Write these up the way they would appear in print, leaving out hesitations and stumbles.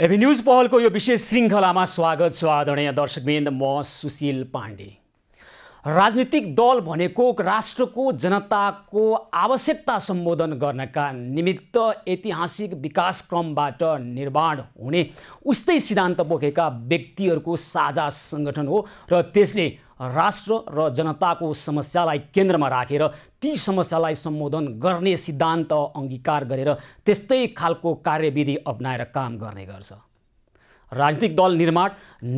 AB news पहलको यो विशेष श्रृङ्खलामा स्वागत छ आदरणीय दर्शकवृन्द। म सुशील पाण्डे। राजनीतिक दल भनेको राष्ट्रको जनताको आवश्यकता सम्बोधन गर्नका निमित्त ऐतिहासिक विकासक्रमबाट निर्माण हुने उस्तै सिद्धान्त बोकेका व्यक्तिहरूको साझा सङ्गठन हो र त्यसले राष्ट्र र जनताको समस्यालाई केन्द्रमा राखेर ती समस्यालाई सम्बोधन गर्ने सिद्धान्त अङ्गीकार गरेर त्यस्तै खालको कार्यविधि अपनाएर काम गर्ने गर्छ। राजनीतिक दल निर्माण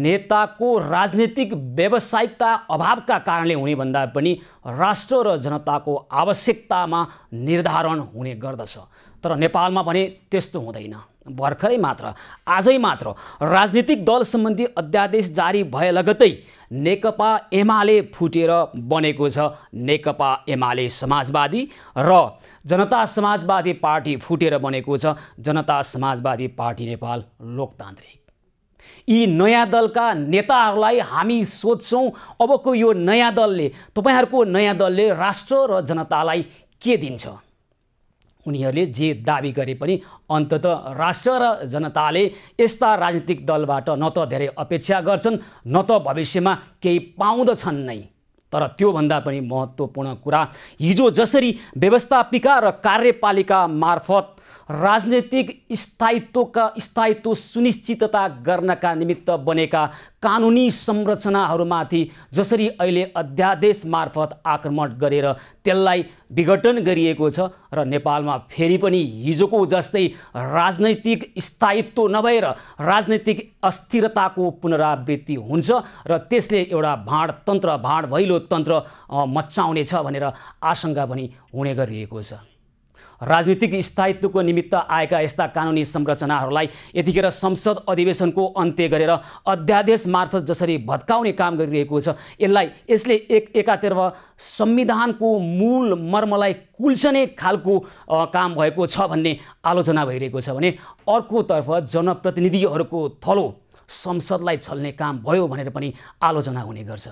नेताको राजनीतिक व्यावसायिकता अभावका कारणले हुने भन्दा पनि राष्ट्र र जनताको आवश्यकतामा निर्धारण हुने गर्दछ। तर नेपालमा भने त्यस्तो हुँदैन। भर्खरै मात्र आजै मात्र राजनीतिक दल सम्बन्धी अध्यादेश जारी भए लगतै नेकपा एमाले फुटेर बनेको छ नेकपा एमाले समाजवादी र जनता समाजवादी पार्टी फुटेर बनेको छ जनता समाजवादी पार्टी नेपाल लोकतान्त्रिक। यी नयाँ दलका नेताहरूलाई हामी सोध्छौँ अबको यो नयाँ दलले तपाईहरूको नयाँ दलले राष्ट्र र जनतालाई के दिन्छ। उनीहरूले जे दाबी गरे पनि अन्ततः राष्ट्र र जनताले यस्ता राजनीतिक दलबाट न त धेरै अपेक्षा गर्छन् न त भविष्यमा केही पाउँदछन् नै। तर त्योभन्दा पनि महत्त्वपूर्ण कुरा हिजो जसरी व्यवस्थापिका र कार्यपालिका मार्फत राजनीतिक स्थायित्व सुनिश्चितता गर्नका निमित्त बनेका कानुनी संरचनाहरूमाथि जसरी अहिले अध्यादेश मार्फत आक्रमण गरेर त्यसलाई विघटन गरिएको छ र नेपालमा फेरि पनि हिजोको जस्तै राजनैतिक स्थायित्व नभएर राजनैतिक अस्थिरताको पुनरावृत्ति हुन्छ र त्यसले एउटा भाँड भैलो तन्त्र मचाउनेछ भनेर आशंका पनि हुने गरिएको छ। राजनीतिक स्थायित्वको निमित्त आएका यस्ता कानुनी संरचनाहरूलाई यतिखेर संसद अधिवेशनको अन्त्य गरेर अध्यादेश मार्फत जसरी भत्काउने काम गरिरहेको छ यसले एकातर्फ संविधानको मूल मर्मलाई कुल्चने खालको काम भएको छ भन्ने आलोचना भइरहेको छ भने अर्कोतर्फ जनप्रतिनिधिहरूको थलो संसदलाई छल्ने काम भयो भनेर पनि आलोचना हुने गर्छ।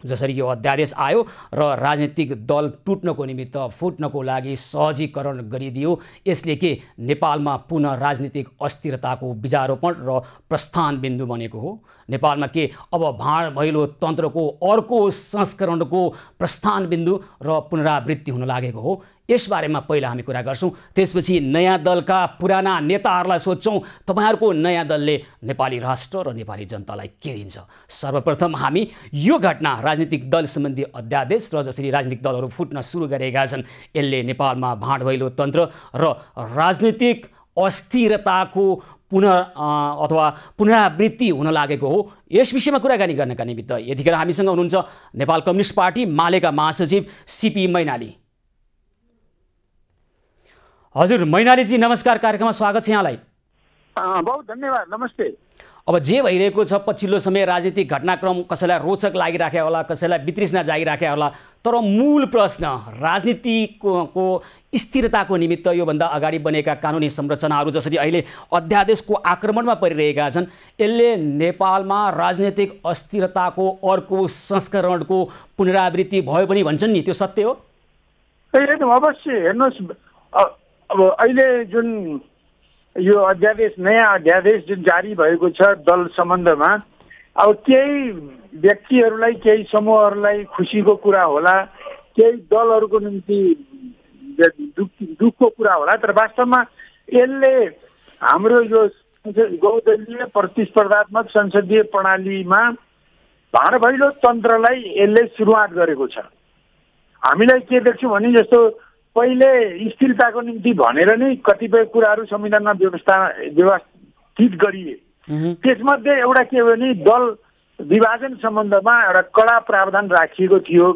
जसरी यो अध्यादेश आयो र राजनीतिक दल टुट्नको निमित्त फुट्नको लागि सहजीकरण गरिदियो यसले के नेपालमा पुनः राजनीतिक अस्थिरताको बीजारोपण र प्रस्थान बिन्दु बनेको हो। नेपालमा के अब भाँड भैलो तन्त्रको अर्को संस्करणको प्रस्थान बिन्दु र पुनरावृत्ति हुन लागेको हो। यसबारेमा पहिला हामी कुरा गर्छौँ, त्यसपछि नयाँ दलका पुराना नेताहरूलाई सोध्छौँ तपाईहरूको नयाँ दलले नेपाली राष्ट्र र नेपाली जनतालाई के दिन्छ। सर्वप्रथम हामी यो घटना राजनीतिक दल सम्बन्धी अध्यादेश र जसरी राजनीतिक दलहरू फुट्न सुरु गरेका छन् यसले नेपालमा भाँड भैलो तन्त्र र राजनीतिक अस्थिरताको पुनरावृत्ति हुन लागेको हो। यस विषयमा कुराकानी गर्नका निमित्त यतिखेर हामीसँग हुनुहुन्छ नेपाल कम्युनिस्ट पार्टी मालेका महासचिव सीपी मैनाली। हजुर मैनालीजी नमस्कार, कार्यक्रममा स्वागत छ यहाँलाई। बहुत धन्यवाद, नमस्ते। अब जे भइरहेको छ पछिल्लो समय राजनीतिक घटनाक्रम कसैलाई रोचक लागिराख्या होला, कसैलाई वितृष्णा जागिराख्या होला, तर मूल प्रश्न राजनीतिको स्थिरताको निमित्त योभन्दा अगाडि बनेका कानुनी संरचनाहरू जसरी अहिले अध्यादेशको आक्रमणमा परिरहेका छन् यसले नेपालमा राजनीतिक अस्थिरताको अर्को संस्करणको पुनरावृत्ति भयो पनि भन्छन् नि, त्यो सत्य हो? एकदम अवश्य। हेर्नुहोस्, अब अहिले जुन यो अध्यादेश नयाँ अध्यादेश जुन जारी भएको छ दल सम्बन्धमा, अब केही व्यक्तिहरूलाई केही समूहहरूलाई खुसीको कुरा होला, केही दलहरूको निम्ति दुःखको कुरा होला, तर वास्तवमा यसले हाम्रो यो बहुदलीय प्रतिस्पर्धात्मक संसदीय प्रणालीमा भाँड भैलो तन्त्रलाई यसले सुरुवात गरेको छ। हामीलाई के देख्छौँ भने जस्तो पहिले स्थिरताको निम्ति भनेर नै कतिपय कुराहरू संविधानमा व्यवस्थित गरिए। त्यसमध्ये एउटा के हो भने दल विभाजन सम्बन्धमा एउटा कडा प्रावधान राखिएको थियो।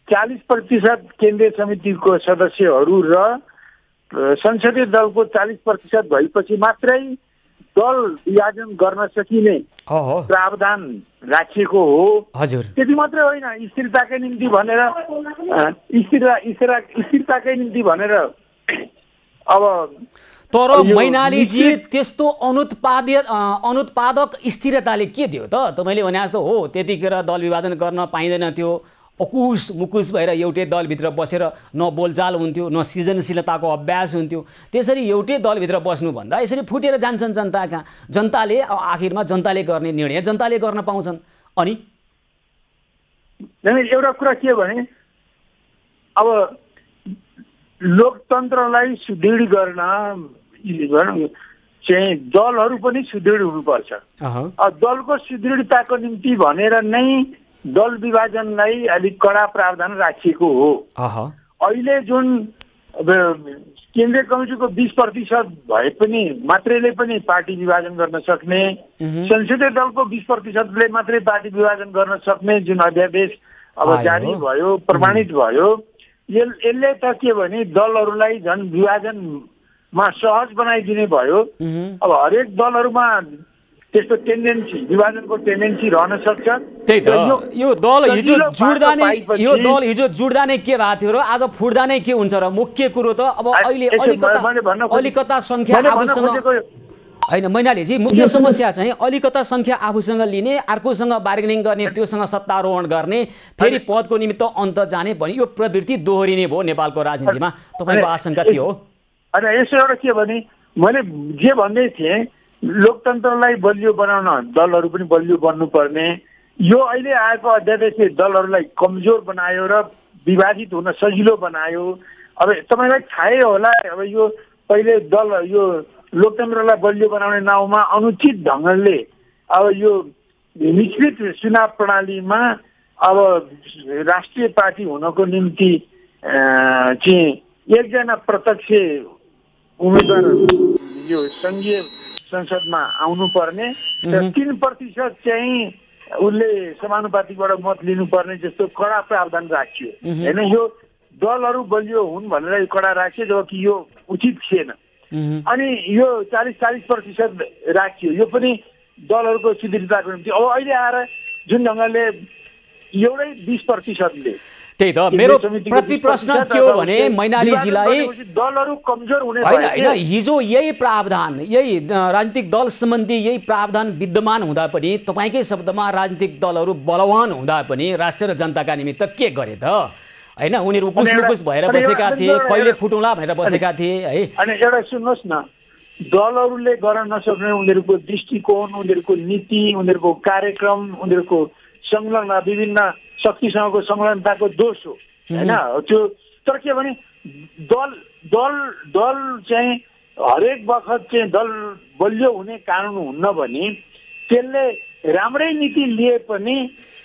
40% केन्द्रीय समितिको सदस्यहरू र संसदीय दलको 40% भएपछि मात्रै दल विभाजन गर्न सकिने प्रावधान राखिएको हो। हजुर, त्यति मात्रै होइन, स्थिरताकै निम्ति भनेर स्थिरताकै निम्ति भनेर अब तर मैनालीजी त्यस्तो अनुत्पादक स्थिरताले के दियो त? तपाईँले भने जस्तो हो त्यतिखेर दल विभाजन गर्न पाइँदैन थियो, अकुश मुकुश भएर एउटै दलभित्र बसेर न बोलचाल हुन्थ्यो न सृजनशीलताको अभ्यास हुन्थ्यो। त्यसरी एउटै दलभित्र बस्नुभन्दा यसरी फुटेर जान्छन् जनता कहाँ। जनताले आखिरमा जनताले गर्ने निर्णय जनताले गर्न पाउँछन्। अनि एउटा कुरा के भने अब लोकतन्त्रलाई सुदृढ गर्न चाहिँ दलहरू पनि सुदृढ हुनुपर्छ। दलको सुदृढताको निम्ति भनेर नै दल विभाजनलाई अलिक कडा प्रावधान राखिएको हो। अहिले जुन केन्द्रीय कमिटीको 20% भए पनि मात्रैले पनि पार्टी विभाजन गर्न सक्ने, संसदीय दलको 20%ले मात्रै पार्टी विभाजन गर्न सक्ने जुन अध्यादेश अब जारी भयो, प्रमाणित भयो, यसले त के भने दलहरूलाई झन् विभाजनमा सहज बनाइदिने भयो। अब हरेक दलहरूमा त्यस्तो टेन्डेन्सी, विभाजनको टेन्डेन्सी रहन सक्छ। त्यही त यो दल हिजो जुड्दा नै के भएको थियो र आज फुट्दा नै के हुन्छ र? मुख्य कुरो त अब अहिले अलिकता संख्या आफूसँग होइन मैनालीजी, मुख्य समस्या चाहिँ अलिकता संख्या आफूसँग लिने, अर्कोसँग बार्गेनिङ गर्ने, त्योसँग सत्तारोहण गर्ने, फेरि पदको निमित्त अन्त जाने भने यो प्रवृत्ति दोहोरिने भयो नेपालको राजनीतिमा। तपाईँको आशंका के हो? अनि यसो एउटा के भने मैले जे भन्दै थिएँ, लोकतन्त्रलाई बलियो बनाउन दलहरू पनि बलियो बन्नुपर्ने। यो अहिले आएको अध्यादेशले दलहरूलाई कमजोर बनायो र विभाजित हुन सजिलो बनायो। अब तपाईँलाई थाहै होला, अब यो पहिले दल यो लोकतन्त्रलाई बलियो बनाउने नाउँमा अनुचित ढङ्गले अब यो मिश्रित चुनाव प्रणालीमा अब राष्ट्रिय पार्टी हुनको निम्ति चाहिँ एकजना प्रत्यक्ष उम्मेदवार यो सङ्घीय संसदमा आउनुपर्ने र 3% चाहिँ उसले समानुपातिकबाट मत लिनुपर्ने जस्तो कडा प्रावधान राखियो होइन। यो दलहरू बलियो हुन् भनेर कडा राखियो, जबकि यो उचित थिएन। अनि यो 40% राखियो, यो पनि दलहरूको सुदृढताको निम्ति। अब अहिले आएर जुन ढङ्गले एउटै 20%ले, त्यही त मेरो प्रति प्रश्न के हो भने मैनालीजीलाई दलहरू कमजोर हुने होइन, हिजो यही प्रावधान, यही राजनीतिक दल सम्बन्धी यही प्रावधान विद्यमान हुँदा पनि, तपाईँकै शब्दमा राजनीतिक दलहरू बलवान हुँदा पनि राष्ट्र र जनताका निमित्त के गरे त? होइन, उनीहरू उकुस भएर बसेका थिए, कहिले फुटौँला भनेर बसेका थिए है। अनि एउटा सुन्नुहोस् न, दलहरूले गर्न नसक्ने उनीहरूको दृष्टिकोण, उनीहरूको नीति, उनीहरूको कार्यक्रम, उनीहरूको संलग्न विभिन्न शक्तिसँगको संलग्नताको दोष हो होइन त्यो। तर के भने दल चाहिँ हरेक बखत चाहिँ दल बलियो हुने कानुन हुन्न भने त्यसले राम्रै नीति लिए पनि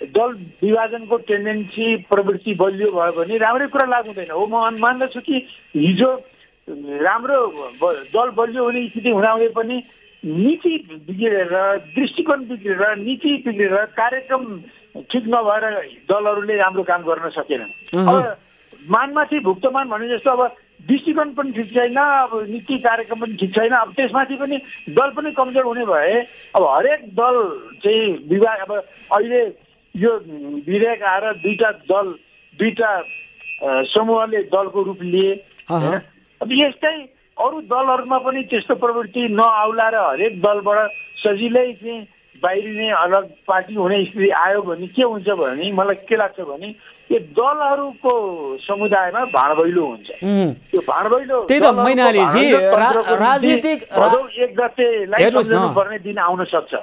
दल विभाजनको टेन्डेन्सी प्रवृत्ति बलियो भयो भने राम्रै कुरा लागु हुँदैन हो। म मान्दछु कि हिजो राम्रो दल बलियो हुने स्थिति हुँदाहुँदै पनि नीति बिग्रेर, दृष्टिकोण बिग्रेर, नीति बिग्रेर, कार्यक्रम ठिक नभएर दलहरूले राम्रो काम गर्न सकेनन्। अब मानमाथि भुक्तमान भने जस्तो अब दृष्टिकोण पनि ठिक छैन, अब नीति कार्यक्रम पनि ठिक छैन, अब त्यसमाथि पनि दल पनि कमजोर हुने भए अब हरेक दल चाहिँ विभाग, अब अहिले यो विधेयक आएर दुईटा समूहले दलको रूप लिए। अब यस्तै अरू दलहरूमा पनि त्यस्तो प्रवृत्ति नआउला र हरेक दलबाट सजिलै चाहिँ बाहिरिने अलग पार्टी हुने स्थिति आयो भने के हुन्छ भने मलाई के लाग्छ भने यो दलहरूको समुदायमा भाँडभैलो हुन्छ। त्यो भाँडभैलो त्यही त मैनालीजी राजनीतिक 1 गतेलाई सम्झनुपर्ने दिन आउन सक्छ।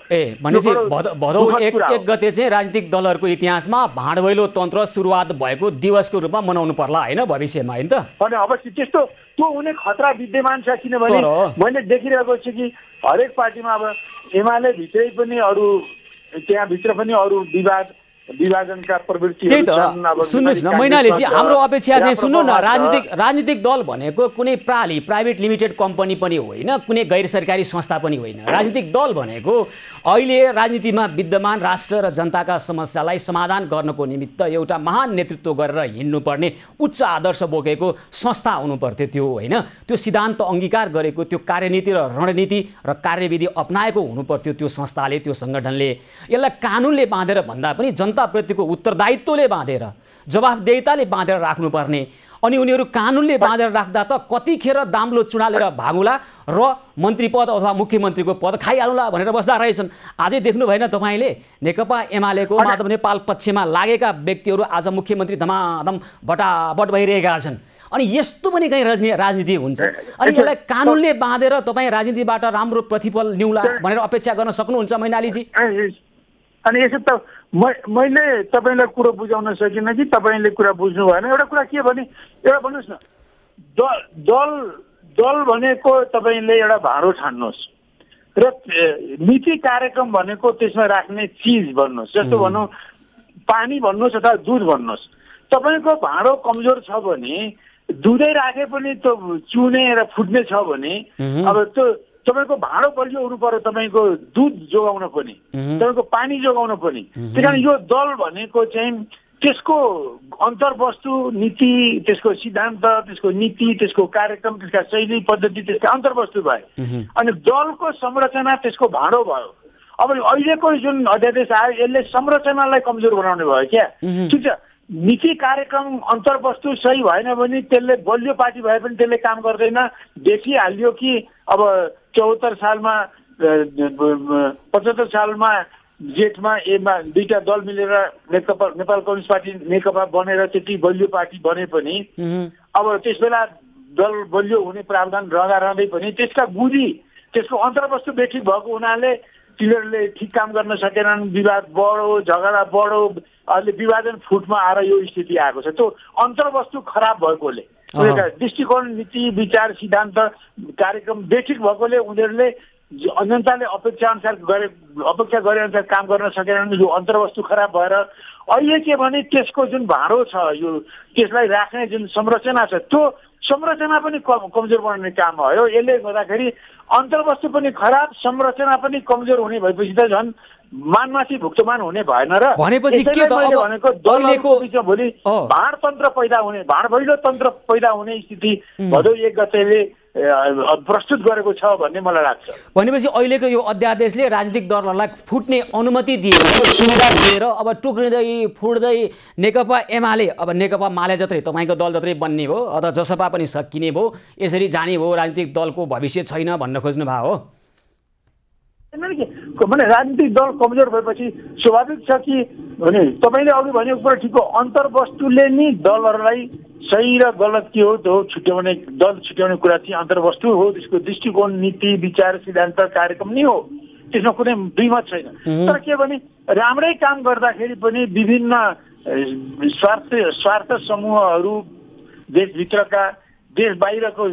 भनेपछि भदौ 1 गते चाहिँ राजनीतिक दलहरूको इतिहासमा भाँडभैलो तन्त्र सुरुवात भएको दिवसको रूपमा मनाउनु पर्ला होइन भविष्यमा, होइन त? अनि अवश्य त्यस्तो त्यो हुने खतरा विद्यमान छ। किनभने मैले देखिरहेको छु कि हरेक पार्टीमा अब एमाले भित्रै पनि अरू, त्यहाँभित्र पनि अरू विभाजनका प्रवृत्ति। त्यही त सुन्नुहोस् न मैनालीजी, हाम्रो अपेक्षा चाहिँ सुन्नु न, राजनीतिक दल भनेको कुनै प्राइभेट लिमिटेड कम्पनी पनि होइन, कुनै गैर सरकारी संस्था पनि होइन। राजनीतिक दल भनेको अहिले राजनीतिमा विद्यमान राष्ट्र र जनताका समस्यालाई समाधान गर्नको निमित्त एउटा महान नेतृत्व गरेर हिँड्नुपर्ने उच्च आदर्श बोकेको संस्था हुनुपर्थ्यो त्यो होइन। त्यो सिद्धान्त अङ्गीकार गरेको, त्यो कार्यनीति र रणनीति र कार्यविधि अपनाएको हुनुपर्थ्यो त्यो संस्थाले, त्यो सङ्गठनले। यसलाई कानुनले बाँधेर भन्दा पनि जनता जनताप्रतिको उत्तरदायित्वले बाँधेर जवाफदेहिताले बाँधेर राख्नुपर्ने अनि उनीहरू कानुनले बाँधेर राख्दा त कतिखेर दाम्लो चुडालेर भागुला र मन्त्री पद अथवा मुख्यमन्त्रीको पद खाइहालुला भनेर बस्दा रहेछन्। आजै देख्नु भएन तपाईँले नेकपा एमालेको माधव नेपाल पक्षमा लागेका व्यक्तिहरू आज मुख्यमन्त्री धमाधम बटाबट भइरहेका छन्। अनि यस्तो पनि कहीँ राजनीति हुन्छ अनि यसलाई कानुनले बाँधेर तपाईँ राजनीतिबाट राम्रो प्रतिफल ल्याउला भनेर अपेक्षा गर्न सक्नुहुन्छ मैनालीजी? अनि यसो त मैले तपाईँलाई कुरो बुझाउन सकिनँ कि तपाईँले कुरा बुझ्नु भएन। एउटा कुरा के भने एउटा भन्नुहोस् न, दल भनेको तपाईँले एउटा भाँडो ठान्नुहोस् र नीति कार्यक्रम भनेको त्यसमा राख्ने चिज भन्नुहोस्। जस्तो भनौँ पानी भन्नुहोस् अथवा दुध भन्नुहोस्, तपाईँको भाँडो कमजोर छ भने दुधै राखे पनि त्यो चुने र फुट्ने छ भने अब त्यो तपाईँको भाँडो बलियो हुनु पर्यो, तपाईँको दुध जोगाउन पनि, तपाईँको पानी जोगाउन पनि। त्यही कारण यो दल भनेको चाहिँ त्यसको अन्तर्वस्तु नीति, त्यसको सिद्धान्त, त्यसको नीति, त्यसको कार्यक्रम, त्यसका शैली पद्धति, त्यसका अन्तर्वस्तु भए। अनि दलको संरचना त्यसको भाँडो भयो। अब अहिलेको जुन अध्यादेश आयो यसले संरचनालाई कमजोर बनाउने भयो क्या। ठिक छ, नीति कार्यक्रम अन्तर्वस्तु सही भएन भने त्यसले बलियो पार्टी भए पनि त्यसले काम गर्दैन। देखिहाल्यो कि अब 74 सालमा 75 सालमा जेठमा एमा दुईटा दल मिलेर नेपाल कम्युनिस्ट पार्टी नेकपा बनेर त्यति बलियो पार्टी बने पनि अब त्यसबेला दल बलियो हुने प्रावधान रहँदै पनि त्यसका गुदी, त्यसको अन्तर्वस्तु बेठिक भएको हुनाले तिनीहरूले ठिक काम गर्न सकेनन्। विवाद बढो, झगडा बढो, अहिले विभाजन फुटमा आएर यो स्थिति आएको छ। त्यो अन्तर्वस्तु खराब भएकोले, दृष्टिकोण, नीति, विचार, सिद्धान्त, कार्यक्रम बेठिक भएकोले उनीहरूले जनताले अपेक्षा गरे अनुसार काम गर्न सकेनन्। यो अन्तर्वस्तु खराब भएर अहिले के भने त्यसको जुन भाँडो छ, यो त्यसलाई राख्ने जुन संरचना छ, त्यो संरचना पनि कमजोर बनाउने काम भयो। यसले गर्दाखेरि अन्तर्वस्तु पनि खराब, संरचना पनि कमजोर हुने भएपछि त झन् मानमाथि भुक्तमान हुने भएन र भनेपछि के त अब भनेको दलको बिचमा भोलि भाँडतन्त्र पैदा हुने, भाँडभैलो तन्त्र पैदा हुने स्थिति भदौ 1 गतेले प्रस्तुत गरेको छ भन्ने मलाई लाग्छ। भनेपछि अहिलेको यो अध्यादेशले राजनीतिक दलहरूलाई फुट्ने अनुमति दिएर, सुविधा दिएर अब टुक्रिँदै फुट्दै नेकपा एमाले अब नेकपा माले जत्रै तपाईँको दल जत्रै बन्ने भयो अथवा जसपा पनि सकिने भयो, यसरी जाने भयो, राजनीतिक दलको भविष्य छैन भन्न खोज्नु भयो हो? भने राजनीतिक दल कमजोर भएपछि स्वाभाविक छ कि भने तपाईँले अघि भनेको कुरा ठिक हो, अन्तर्वस्तुले नि दलहरूलाई सही र गलत के हो त्यो छुट्याउने, दल छुट्याउने कुरा चाहिँ अन्तर्वस्तु हो। त्यसको दृष्टिकोण, नीति, विचार, सिद्धान्त, कार्यक्रम नै हो, त्यसमा कुनै दुईमत छैन। तर के भने राम्रै काम गर्दाखेरि पनि विभिन्न स्वार्थ समूहहरू, देशभित्रका देश बाहिरको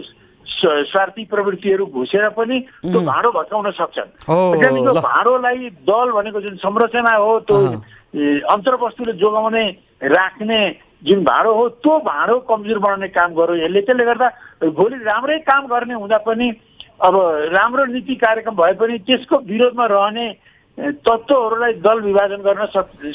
स्वार्थी प्रवृत्तिहरू घुसेर पनि त्यो भाँडो भत्काउन सक्छन्। यो भाँडोलाई दल भनेको जुन संरचना हो, त्यो अन्तर्वस्तुले जोगाउने राख्ने जुन भाँडो हो, त्यो भाँडो कमजोर बनाउने काम गर्यो यसले। त्यसले गर्दा भोलि राम्रै काम गर्ने हुँदा पनि अब राम्रो नीति कार्यक्रम भए पनि त्यसको विरोधमा रहने तत्त्वहरूलाई दल विभाजन गर्न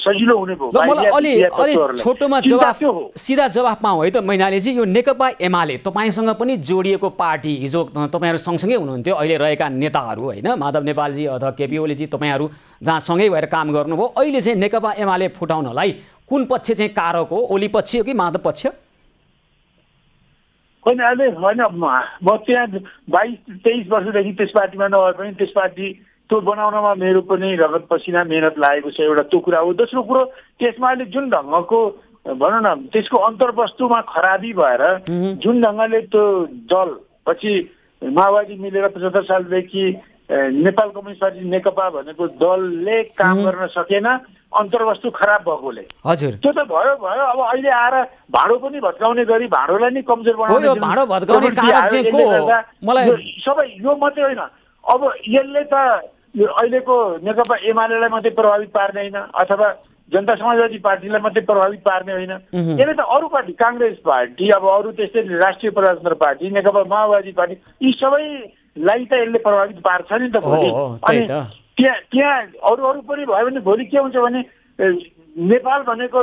सजिलो हुने भयो। मलाई अलि छोटोमा सिधा जवाफ पाऊँ है त मैनालीजी। यो नेकपा एमाले तपाईँसँग पनि जोडिएको पार्टी, हिजो तपाईँहरू सँगसँगै हुनुहुन्थ्यो, अहिले रहेका नेताहरू होइन, माधव नेपालजी अथवा केपी ओलीजी, तपाईँहरू जहाँ सँगै भएर काम गर्नुभयो, अहिले चाहिँ नेकपा एमाले फुटाउनलाई कुन पक्ष चाहिँ कारक हो? ओली पक्ष हो कि माधव पक्ष? होइन, अहिले होइन, म त्यहाँ 22-23 वर्षदेखि त्यस पार्टीमा नभए पनि त्यस पार्टी त्यो बनाउनमा मेरो पनि रगत पसिना मेहनत लागेको छ, एउटा त्यो कुरा हो। दोस्रो कुरो, त्यसमा अहिले जुन ढङ्गको भनौँ न त्यसको अन्तर्वस्तुमा खराबी भएर जुन ढङ्गले त्यो दल पछि माओवादी मिलेर 75 सालदेखि नेपाल कम्युनिस्ट पार्टी नेकपा भनेको दलले काम गर्न सकेन, अन्तर्वस्तु खराब भएकोले। हजुर, त्यो त भयो। अब अहिले आएर भाँडो पनि भत्काउने गरी भाँडोलाई नि कमजोर बनाउने सबै यो मात्रै होइन। अब यसले त अहिलेको नेकपा एमालेलाई मात्रै प्रभावित पार्ने होइन, अथवा जनता समाजवादी पार्टीलाई मात्रै प्रभावित पार्ने होइन, यसले त अरू पार्टी, काङ्ग्रेस पार्टी, अब अरू त्यस्तै राष्ट्रिय प्रजातन्त्र पार्टी, नेकपा माओवादी पार्टी, यी सबैलाई त यसले प्रभावित पार्छ नि त भोलि। अनि त्यहाँ अरू पनि भयो भने भोलि के हुन्छ भने नेपाल भनेको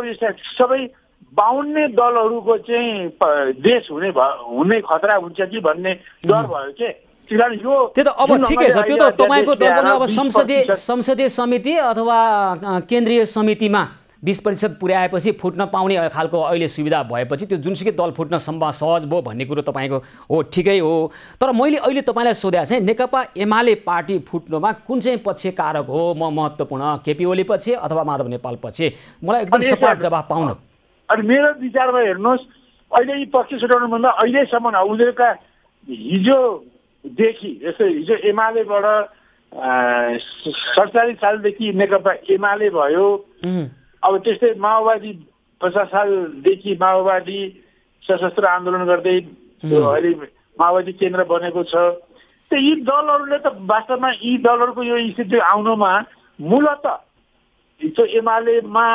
सबै 52 दलहरूको चाहिँ देश हुने खतरा हुन्छ कि भन्ने डर भयो के। त्यो त अब ठिकै छ, त्यो त तपाईँको दल पनि अब संसदीय समिति अथवा केन्द्रीय समितिमा 20% पुर्याएपछि फुट्न पाउने खालको अहिले सुविधा भएपछि त्यो जुनसुकै दल फुट्न सहज भयो भन्ने कुरो तपाईँको हो, ठिकै हो। तर मैले अहिले तपाईँलाई सोधेको चाहिँ नेकपा एमाले पार्टी फुट्नुमा कुन चाहिँ पक्ष कारक हो महत्त्वपूर्ण, केपी ओली पक्ष अथवा माधव नेपाल पक्ष? मलाई एकदम सपाट जवाफ पाउन। अनि मेरो विचारमा हेर्नुहोस्, अहिले यी पक्ष छुटाउनुभन्दा अहिलेसम्म उनीहरूका हिजोदेखि जस्तै हिजो एमालेबाट 47 सालदेखि नेकपा एमाले भयो। अब त्यस्तै माओवादी 50 सालदेखि माओवादी सशस्त्र आन्दोलन गर्दै अहिले माओवादी केन्द्र बनेको छ। त यी दलहरूले त वास्तवमा यी दलहरूको यो स्थिति आउनुमा मूलत हिजो एमालेमा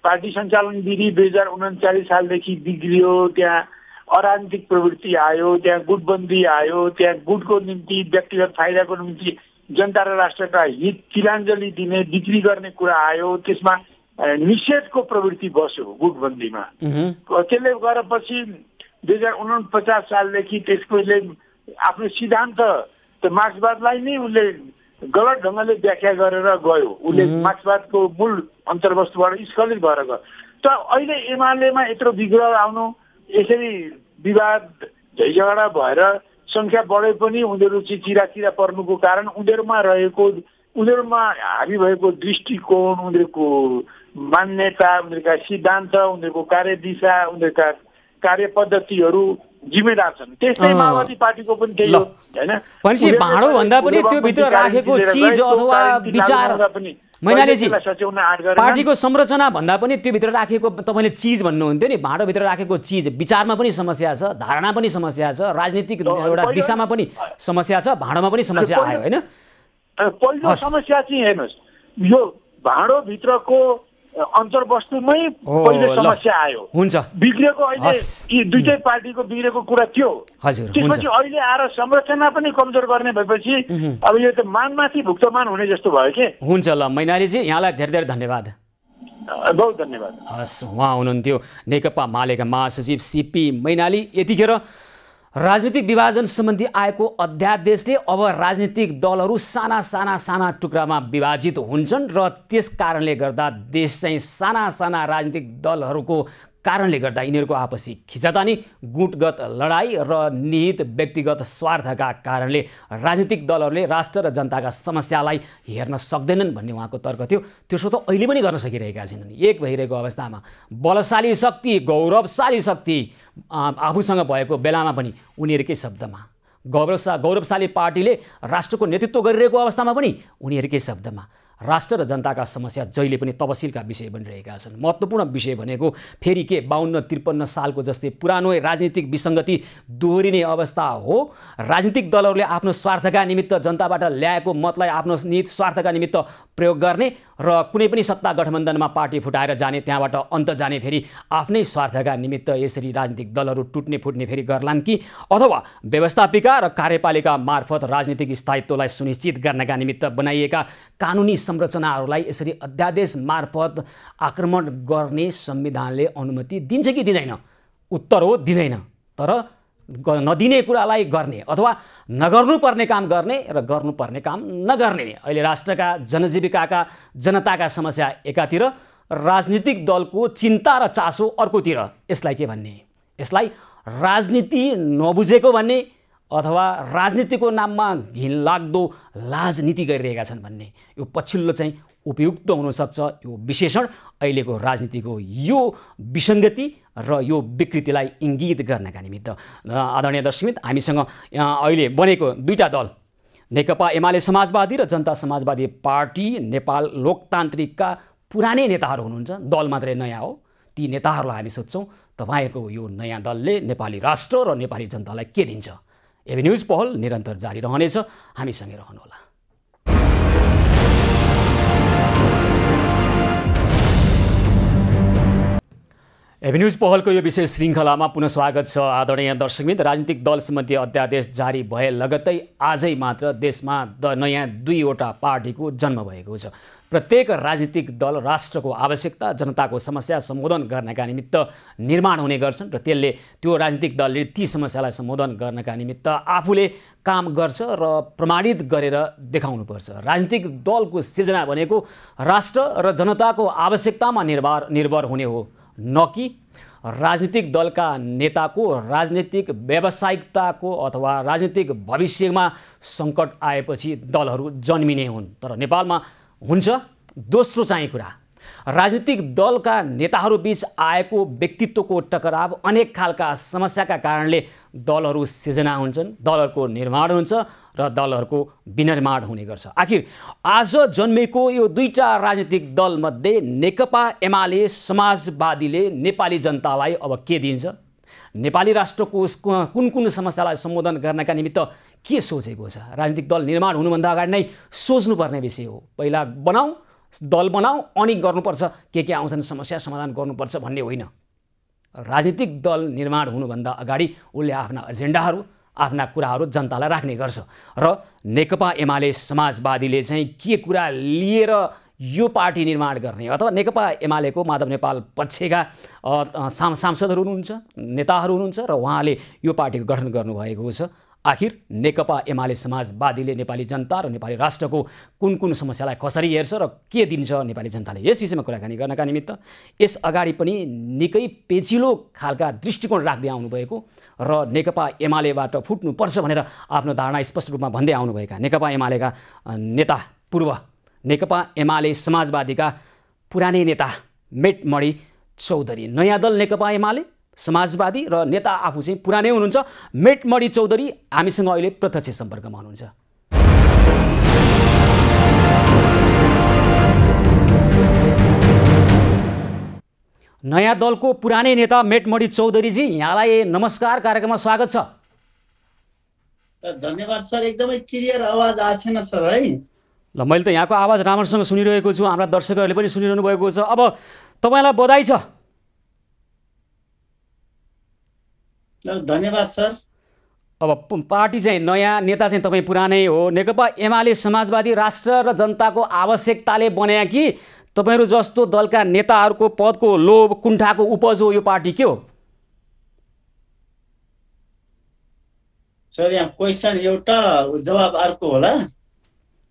पार्टी सञ्चालन विधि 2039 सालदेखि बिग्रियो, त्यहाँ अराजनीतिक प्रवृत्ति आयो, त्यहाँ गुटबन्दी आयो, त्यहाँ गुटको निम्ति व्यक्तिगत फाइदाको निम्ति जनता र राष्ट्रका हित तिलाञ्जली दिने बिक्री गर्ने कुरा आयो। त्यसमा निषेधको प्रवृत्ति बस्यो गुटबन्दीमा। त्यसले गरेपछि 2049 सालदेखि त्यसकोले आफ्नो सिद्धान्त त मार्क्सवादलाई नै उसले गलत ढङ्गले व्याख्या गरेर गयो। उसले मार्क्सवादको मूल अन्तर्वस्तुबाट स्खलित भएर गयो। त अहिले एमालेमा यत्रो विग्रह आउनु, यसरी विवाद झैझगडा भएर संख्या बढे पनि उनीहरू चाहिँ चिरा पर्नुको कारण उनीहरूमा हाबी भएको दृष्टिकोण, उनीहरूको मान्यता, उनीहरूका सिद्धान्त, उनीहरूको कार्यदिशा, उनीहरूका कार्यपद्धतिहरू जिम्मेदार छन्। त्यस्तै माओवादी पार्टीको पनि त्यही हो हैन। भनेपछि भाँडो भन्दा पनि त्यो भित्र राखेको चीज अथवा विचार मैनालीजी पार्टीको संरचना भन्दा पनि त्यो भित्र राखेको तपाईले चीज भन्नुहुन्थ्यो नि, भाँडो भित्र राखेको चीज विचारमा पनि समस्या छ, धारणा पनि समस्या छ, राजनीतिक एउटा दिशामा पनि समस्या छ, भाँडोमा पनि समस्या आयो हैन। पहिलो समस्या चाहिँ हेर्नुहोस्, यो भाँडो भित्रको अन्तर्वस्तुमै पहिलो समस्या आयो। हुन्छ, बिग्रेको अहिले यी दुईटै पार्टीको बिग्रेको कुरा थियो। हजुर, त्यसपछि अहिले आएर संरचना पनि कमजोर गर्ने भएपछि अब यो त मानमाथि भुक्तमान हुने जस्तो भयो के। हुन्छ ल मैनालीजी, यहाँलाई धेरै धेरै धन्यवाद। बहुत धन्यवाद। हस्, उहाँ हुनुहुन्थ्यो नेकपा मालेका महासचिव सीपी मैनाली। यतिखेर राजनीतिक विभाजन सम्बन्धी आएको अध्यादेशले अब राजनीतिक दलहरू साना साना साना टुक्रामा विभाजित हुन्छन् र त्यस कारणले गर्दा देश चाहिँ साना साना राजनीतिक दलहरूको कारणले गर्दा यिनीहरूको आपसी खिचातानी, गुटगत लडाई र निहित व्यक्तिगत स्वार्थका कारणले राजनीतिक दलहरूले राष्ट्र र जनताका समस्यालाई हेर्न सक्दैनन् भन्ने उहाँको तर्क थियो। त्यसो त अहिले पनि गर्न सकिरहेका छैनन्। एक भइरहेको अवस्थामा बलशाली शक्ति, गौरवशाली शक्ति आफूसँग भएको बेलामा पनि उनीहरूकै शब्दमा, गौरवशाली पार्टीले राष्ट्रको नेतृत्व गरिरहेको अवस्थामा पनि उनीहरूकै शब्दमा राष्ट्र र जनताका समस्या जहिले पनि तपसिलका विषय बनिरहेका छन्। महत्त्वपूर्ण विषय भनेको फेरि के 52-53 सालको जस्तै पुरानो राजनीतिक विसङ्गति दोहोरिने अवस्था हो। राजनीतिक दलहरूले आफ्नो स्वार्थका निमित्त जनताबाट ल्याएको मतलाई आफ्नो निहित स्वार्थका निमित्त प्रयोग गर्ने र कुनै पनि सत्ता गठबन्धनमा पार्टी फुटाएर जाने, त्यहाँबाट अन्त जाने, फेरि आफ्नै स्वार्थका निमित्त यसरी राजनीतिक दलहरू टुट्ने फुट्ने फेरि गर्लान् कि अथवा व्यवस्थापिका र कार्यपालिका मार्फत राजनीतिक स्थायित्वलाई सुनिश्चित गर्नका निमित्त बनाइएका कानुनी संरचनाहरूलाई यसरी अध्यादेश मार्फत आक्रमण गर्ने संविधानले अनुमति दिन्छ कि दिँदैन? उत्तर हो दिँदैन। तर नदिने कुरालाई गर्ने अथवा नगर्नुपर्ने काम गर्ने र गर्नुपर्ने काम नगर्ने, अहिले राष्ट्रका जनजीविकाका जनताका समस्या एकातिर, राजनीतिक दलको चिन्ता र चासो अर्कोतिर। यसलाई के भन्ने? यसलाई राजनीति नबुझेको भन्ने अथवा राजनीतिको नाममा घिनलाग्दो राजनीति गरिरहेका छन् भन्ने। यो पछिल्लो चाहिँ उपयुक्त हुनसक्छ। यो विशेषण अहिलेको राजनीतिको यो विसङ्गति र यो विकृतिलाई इङ्गित गर्नका निमित्त। आदरणीय दर्शकमित्र, हामीसँग अहिले बनेको दुईटा दल, नेकपा एमाले समाजवादी र जनता समाजवादी पार्टी नेपाल लोकतान्त्रिकका पुरानै नेताहरू हुनुहुन्छ। दल मात्रै नयाँ हो। ती नेताहरूलाई हामी सोध्छौँ तपाईँको यो नयाँ दलले नेपाली राष्ट्र र नेपाली जनतालाई के दिन्छ? एबी न्युज पहल निरन्तर जारी रहनेछ। हामीसँगै रहनुहोला। एबी न्युज पहलको यो विशेष श्रृङ्खलामा पुनः स्वागत छ आदरणीय दर्शकवृन्द। राजनीतिक दल सम्बन्धी अध्यादेश जारी भए लगत्तै आजै मात्र देशमा नयाँ 2वटा पार्टीको जन्म भएको छ। प्रत्येक राजनीतिक दल राष्ट्रको आवश्यकता, जनताको समस्या सम्बोधन गर्नका निमित्त निर्माण हुने गर्छन् र त्यो राजनीतिक दलले ती समस्यालाई सम्बोधन गर्नका निमित्त आफूले काम गर्छ र प्रमाणित गरेर देखाउनुपर्छ। राजनीतिक दलको सिर्जना भनेको राष्ट्र र जनताको आवश्यकतामा निर्भर हुने हो, न कि राजनीतिक दलका नेताको राजनीतिक व्यावसायिकताको अथवा राजनीतिक भविष्यमा सङ्कट आएपछि दलहरू जन्मिने हुन्। तर नेपालमा हुन्छ दोस्रो चाहिँ कुरा, राजनीतिक दलका नेताहरूबीच आएको व्यक्तित्वको टकराव, अनेक खालका समस्याका कारणले दलहरू सिर्जना हुन्छन्, दलहरूको निर्माण हुन्छ र दलहरूको विनिर्माण हुने गर्छ। आखिर आज जन्मेको यो 2टा राजनीतिक दलमध्ये नेकपा एमाले समाजवादीले नेपाली जनतालाई अब के दिन्छ, नेपाली राष्ट्रको कुन कुन समस्यालाई सम्बोधन गर्नका निमित्त के सोचेको छ। राजनीतिक दल निर्माण हुनुभन्दा अगाडि नै सोच्नुपर्ने विषय हो। पहिला दल बनाऊ अनि गर्नुपर्छ के आउँछन् समस्या समाधान गर्नुपर्छ भन्ने होइन। राजनीतिक दल निर्माण हुनुभन्दा अगाडि उसले आफ्ना एजेन्डाहरू, आफ्ना कुराहरू जनतालाई राख्ने गर्छ र नेकपा एमाले समाजवादीले चाहिँ के कुरा लिएर यो पार्टी निर्माण गर्ने, अथवा नेकपा एमालेको माधव नेपाल पक्षका सांसदहरू हुनुहुन्छ, नेताहरू हुनुहुन्छ र उहाँले यो पार्टीको गठन गर्नुभएको छ। आखिर नेकपा एमाले समाजवादीले नेपाली जनता र नेपाली राष्ट्रको कुन समस्यालाई कसरी हेर्छ र के दिन्छ नेपाली जनताले, यस विषयमा कुराकानी गर्नका निमित्त यस अगाडि पनि निकै पेचिलो खालका दृष्टिकोण राख्दै आउनुभएको र नेकपा एमालेबाट फुट्नुपर्छ भनेर आफ्नो धारणा स्पष्ट रूपमा भन्दै आउनुभएका नेकपा एमालेका नेता, पूर्व नेकपा एमाले समाजवादीका पुरानै नेता मेटमणि चौधरी, नयाँ दल नेकपा एमाले समाजवादी र नेता आफू चाहिँ पुरानै हुनुहुन्छ मेटमणि चौधरी हामीसँग अहिले प्रत्यक्ष सम्पर्कमा हुनुहुन्छ। नयाँ दलको पुरानै नेता मेटमणि चौधरीजी, यहाँलाई नमस्कार, कार्यक्रममा स्वागत छ। धन्यवाद सर, एकदमै क्लियर आवाज आएन सर है। ल, मैले त यहाँको आवाज राम्रोसँग सुनिरहेको छु, हाम्रा दर्शकहरूले पनि सुनिरहनु भएको छ। अब तपाईँलाई बधाई छ। धन्यवाद सर। अब पार्टी चाहिँ नयाँ, नेता चाहिँ तपाईँ पुरानै हो। नेकपा एमाले समाजवादी राष्ट्र र जनताको आवश्यकताले बन्या कि तपाईँहरू जस्तो दलका नेताहरूको पदको लोभ, कुण्ठाको उपज हो यो पार्टी, के हो? सर यहाँ क्वेसन एउटा जवाब अर्को होला।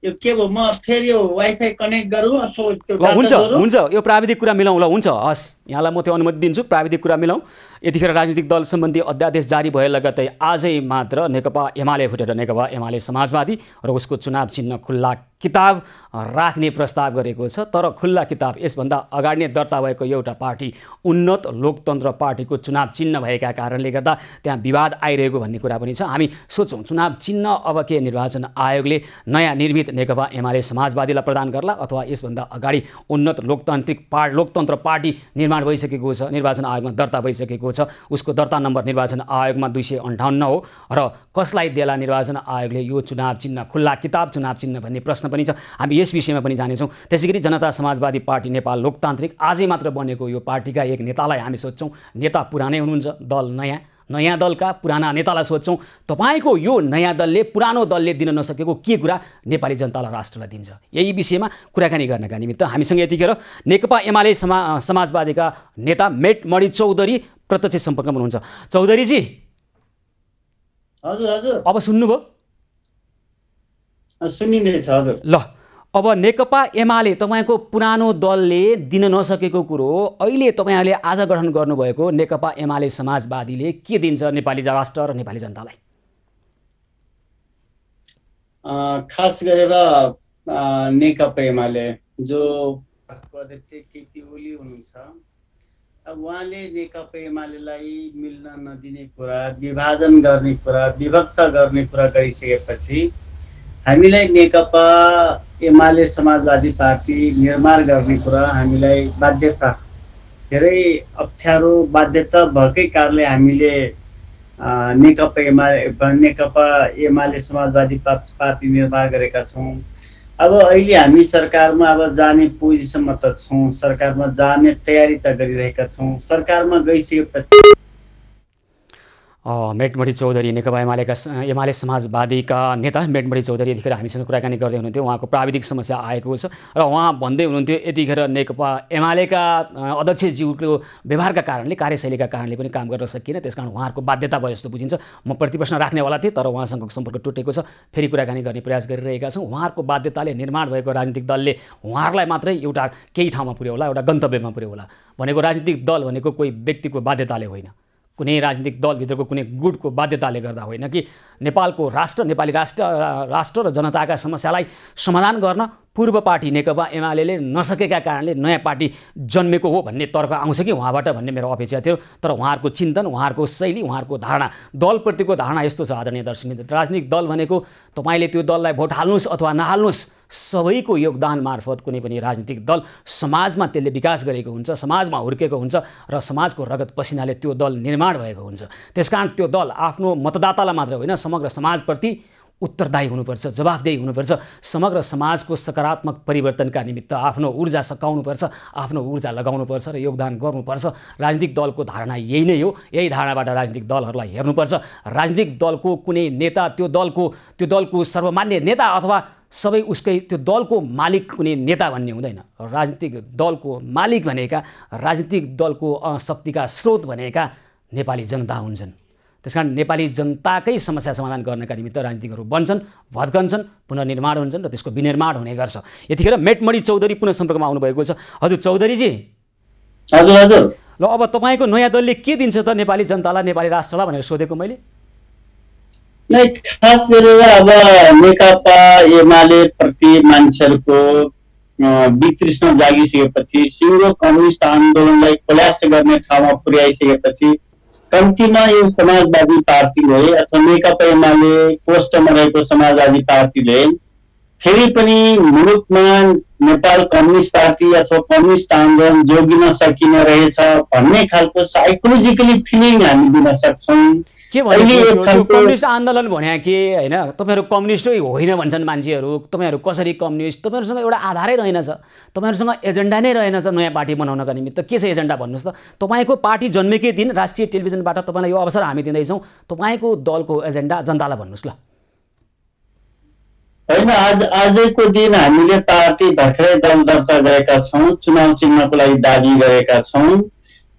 यो के भयो, म फेरि यो वाइफाई कनेक्ट गरौँ अथवा त्यो हुन्छ यो प्राविधिक कुरा मिलाउँ। ल हुन्छ, हस्, यहाँलाई म त्यो अनुमति दिन्छु, प्राविधिक कुरा मिलाउँ। यतिखेर राजनीतिक दल सम्बन्धी अध्यादेश जारी भए लगत्तै आजै मात्र नेकपा एमाले फुटेर नेकपा एमाले समाजवादी र उसको चुनाव चिन्ह खुल्ला किताब राख्ने प्रस्ताव गरेको छ। तर खुल्ला किताब यसभन्दा अगाडि नै दर्ता भएको एउटा पार्टी उन्नत लोकतन्त्र पार्टीको चुनाव चिन्ह भएका कारणले गर्दा त्यहाँ विवाद आइरहेको भन्ने कुरा पनि छ। हामी सोचौँ चुनाव चिन्ह अब के निर्वाचन आयोगले नयाँ निर्मित नेकपा एमाले समाजवादीलाई प्रदान गर्ला अथवा यसभन्दा अगाडि उन्नत लोकतन्त्र पार्टी निर्माण भइसकेको छ, निर्वाचन आयोगमा दर्ता भइसकेको छ, उसको दर्ता नम्बर निर्वाचन आयोगमा 258 हो र कसलाई देला निर्वाचन आयोगले यो चुनाव चिन्ह खुल्ला किताब चुनाव चिन्ह भन्ने प्रश्न पनि छ। हामी यस विषयमा पनि जानेछौँ। त्यसैगरी जनता समाजवादी पार्टी नेपाल लोकतान्त्रिक आजै मात्र बनेको यो पार्टीका एक नेतालाई हामी सोध्छौँ, नेता पुरानै हुनुहुन्छ, दल नयाँ दलका पुराना नेतालाई सोध्छौँ, तपाईँको यो नयाँ दलले पुरानो दलले दिन नसकेको के कुरा नेपाली जनतालाई राष्ट्रलाई दिन्छ, यही विषयमा कुराकानी गर्नका निमित्त हामीसँग यतिखेर नेकपा एमाले समाजवादीका नेता मेटमणि चौधरी प्रत्यक्ष सम्पर्कमा हुनुहुन्छ। चौधरीजी, हजुर हजुर, अब सुन्नुभयो? सुनिँदैछ हजुर। ल, अब नेकपा एमाले तपाईँको पुरानो दलले दिन नसकेको कुरो अहिले तपाईँहरूले आज गठन गर्नुभएको नेकपा एमाले समाजवादीले के दिन्छ नेपाली राष्ट्र र नेपाली जनतालाई? खास गरेर नेकपा एमाले जो अध्यक्ष केपी ओली हुनुहुन्छ, अब उहाँले नेकपा एमालेलाई मिल्न नदिने कुरा, विभाजन गर्ने कुरा, विभक्त गर्ने कुरा गरिसकेपछि हामीलाई नेकपा एमाले समाजवादी पार्टी निर्माण गर्ने कुरा हामीलाई बाध्यता, धेरै अप्ठ्यारो बाध्यता भएकै कारणले हामीले नेकपा एमाले समाजवादी पार्टी निर्माण गरेका छौँ। अब अहिले हामी सरकारमा अब जाने पोजिसनमा त छौँ, सरकारमा जाने तयारी त गरिरहेका छौँ। सरकारमा गइसकेपछि मेटमणि चौधरी नेकपा एमाले समाजवादीका नेता मेटमणि चौधरी यतिखेर हामीसँग कुराकानी गर्दै हुनुहुन्थ्यो। उहाँको प्राविधिक समस्या आएको छ र उहाँ भन्दै हुनुहुन्थ्यो यतिखेर नेकपा एमालेका अध्यक्षज्यूको व्यवहारका कारणले, कार्यशैलीका कारणले पनि काम गर्न सकिएन, त्यसकारण उहाँहरूको बाध्यता भयो जस्तो बुझिन्छ। म प्रतिप्रश्न राख्नेवाला थिएँ तर उहाँसँग सम्पर्क टुटेको छ, फेरि कुराकानी गर्ने प्रयास गरिरहेका छौँ। उहाँहरूको बाध्यताले निर्माण भएको राजनीतिक दलले उहाँहरूलाई मात्रै एउटा केही ठाउँमा पुर्याउला, एउटा गन्तव्यमा पुर्याउला भनेको राजनीतिक दल भनेको कोही व्यक्तिको बाध्यताले होइन, कुनै राजनीतिक दलभित्रको कुनै गुटको बाध्यताले गर्दा होइन कि नेपालको राष्ट्र, नेपाली राष्ट्र र जनताका समस्यालाई समाधान गर्न पूर्व पार्टी नेकपा एमाले नसकेका कारणले नयाँ पार्टी जन्मेको हो भन्ने तर्क आउँछ कि उहाँबाट भन्ने मेरो अपेक्षा थियो। तर उहाँहरूको चिन्तन, उहाँहरूको शैली, उहाँहरूको धारणा, दलप्रतिको धारणा यस्तो छ आदरणीय दर्शक, राजनीतिक दल भनेको तपाईँले त्यो दललाई भोट हाल्नुहोस् अथवा नहाल्नुहोस्, सबैको योगदान मार्फत कुनै पनि राजनीतिक दल समाजमा त्यसले विकास गरेको हुन्छ, समाजमा हुर्केको हुन्छ र समाजको रगत पसिनाले त्यो दल निर्माण भएको हुन्छ। त्यसकारण त्यो दल आफ्नो मतदातालाई मात्र होइन समग्र समाजप्रति उत्तरदायी हुनुपर्छ, जवाफदेही हुनुपर्छ। समग्र समाजको सकारात्मक परिवर्तनका निमित्त आफ्नो ऊर्जा सकाउनुपर्छ, आफ्नो ऊर्जा लगाउनुपर्छ र योगदान गर्नुपर्छ। राजनीतिक दलको धारणा यही नै हो। यही धारणाबाट राजनीतिक दलहरूलाई हेर्नुपर्छ। राजनीतिक दलको कुनै नेता त्यो दलको सर्वमान्य नेता अथवा सबै उसकै त्यो दलको मालिक कुनै नेता भन्ने हुँदैन। राजनीतिक दलको मालिक भनेका, राजनीतिक दलको शक्तिका स्रोत भनेका नेपाली जनता हुन्छन्। त्यसकारण नेपाली जनताकै समस्या समाधान गर्नका निमित्त राजनीतिकहरू बन्छन्, भत्कन्छन्, पुनर्निर्माण हुन्छन् र त्यसको विनिर्माण हुने गर्छ। यतिखेर मेटमणि चौधरी पुनः सम्पर्कमा आउनुभएको छ। हजुर चौधरीजी। हजुर हजुर। ल अब तपाईँको नयाँ दलले के दिन्छ त नेपाली जनतालाई, नेपाली राष्ट्रलाई भनेर सोधेको मैले। खास गरेर अब नेकपा एमाले प्रति मान्छेहरूको वितृष्णा जागिसकेपछि, सिङ्गो कम्युनिस्ट आन्दोलनलाई कोल्याप्स गर्ने ठाउँमा पुर्याइसकेपछि कम्तीमा यो समाजवादी पार्टीले अथवा नेकपा एमाले पोस्टमा रहेको समाजवादी पार्टीले फेरि पनि मुलुकमा नेपाल कम्युनिस्ट पार्टी अथवा कम्युनिस्ट आन्दोलन जोगिन सकिन रहेछ भन्ने खालको साइकोलोजिकली फिलिङ हामी दिन सक्छौँ। के भन्नु कम्युनिस्ट आन्दोलन भने के होइन? तपाईँहरू कम्युनिस्टै होइन भन्छन् मान्छेहरू। तपाईँहरू कसरी कम्युनिस्ट? तपाईँहरूसँग एउटा आधारै रहेनछ, तपाईँहरूसँग एजेन्डा नै रहेनछ नयाँ पार्टी बनाउनका निमित्त। के छ एजेन्डा भन्नुहोस् त? तपाईँको पार्टी जन्मेकै दिन राष्ट्रिय टेलिभिजनबाट तपाईँलाई यो अवसर हामी दिँदैछौँ, तपाईँको दलको एजेन्डा जनतालाई भन्नुहोस् ल। होइन, आजको दिन हामीले पार्टी भर्खरै दल दर्ता गरेका छौँ, चुनाव चिन्हको लागि दाबी गरेका छौँ।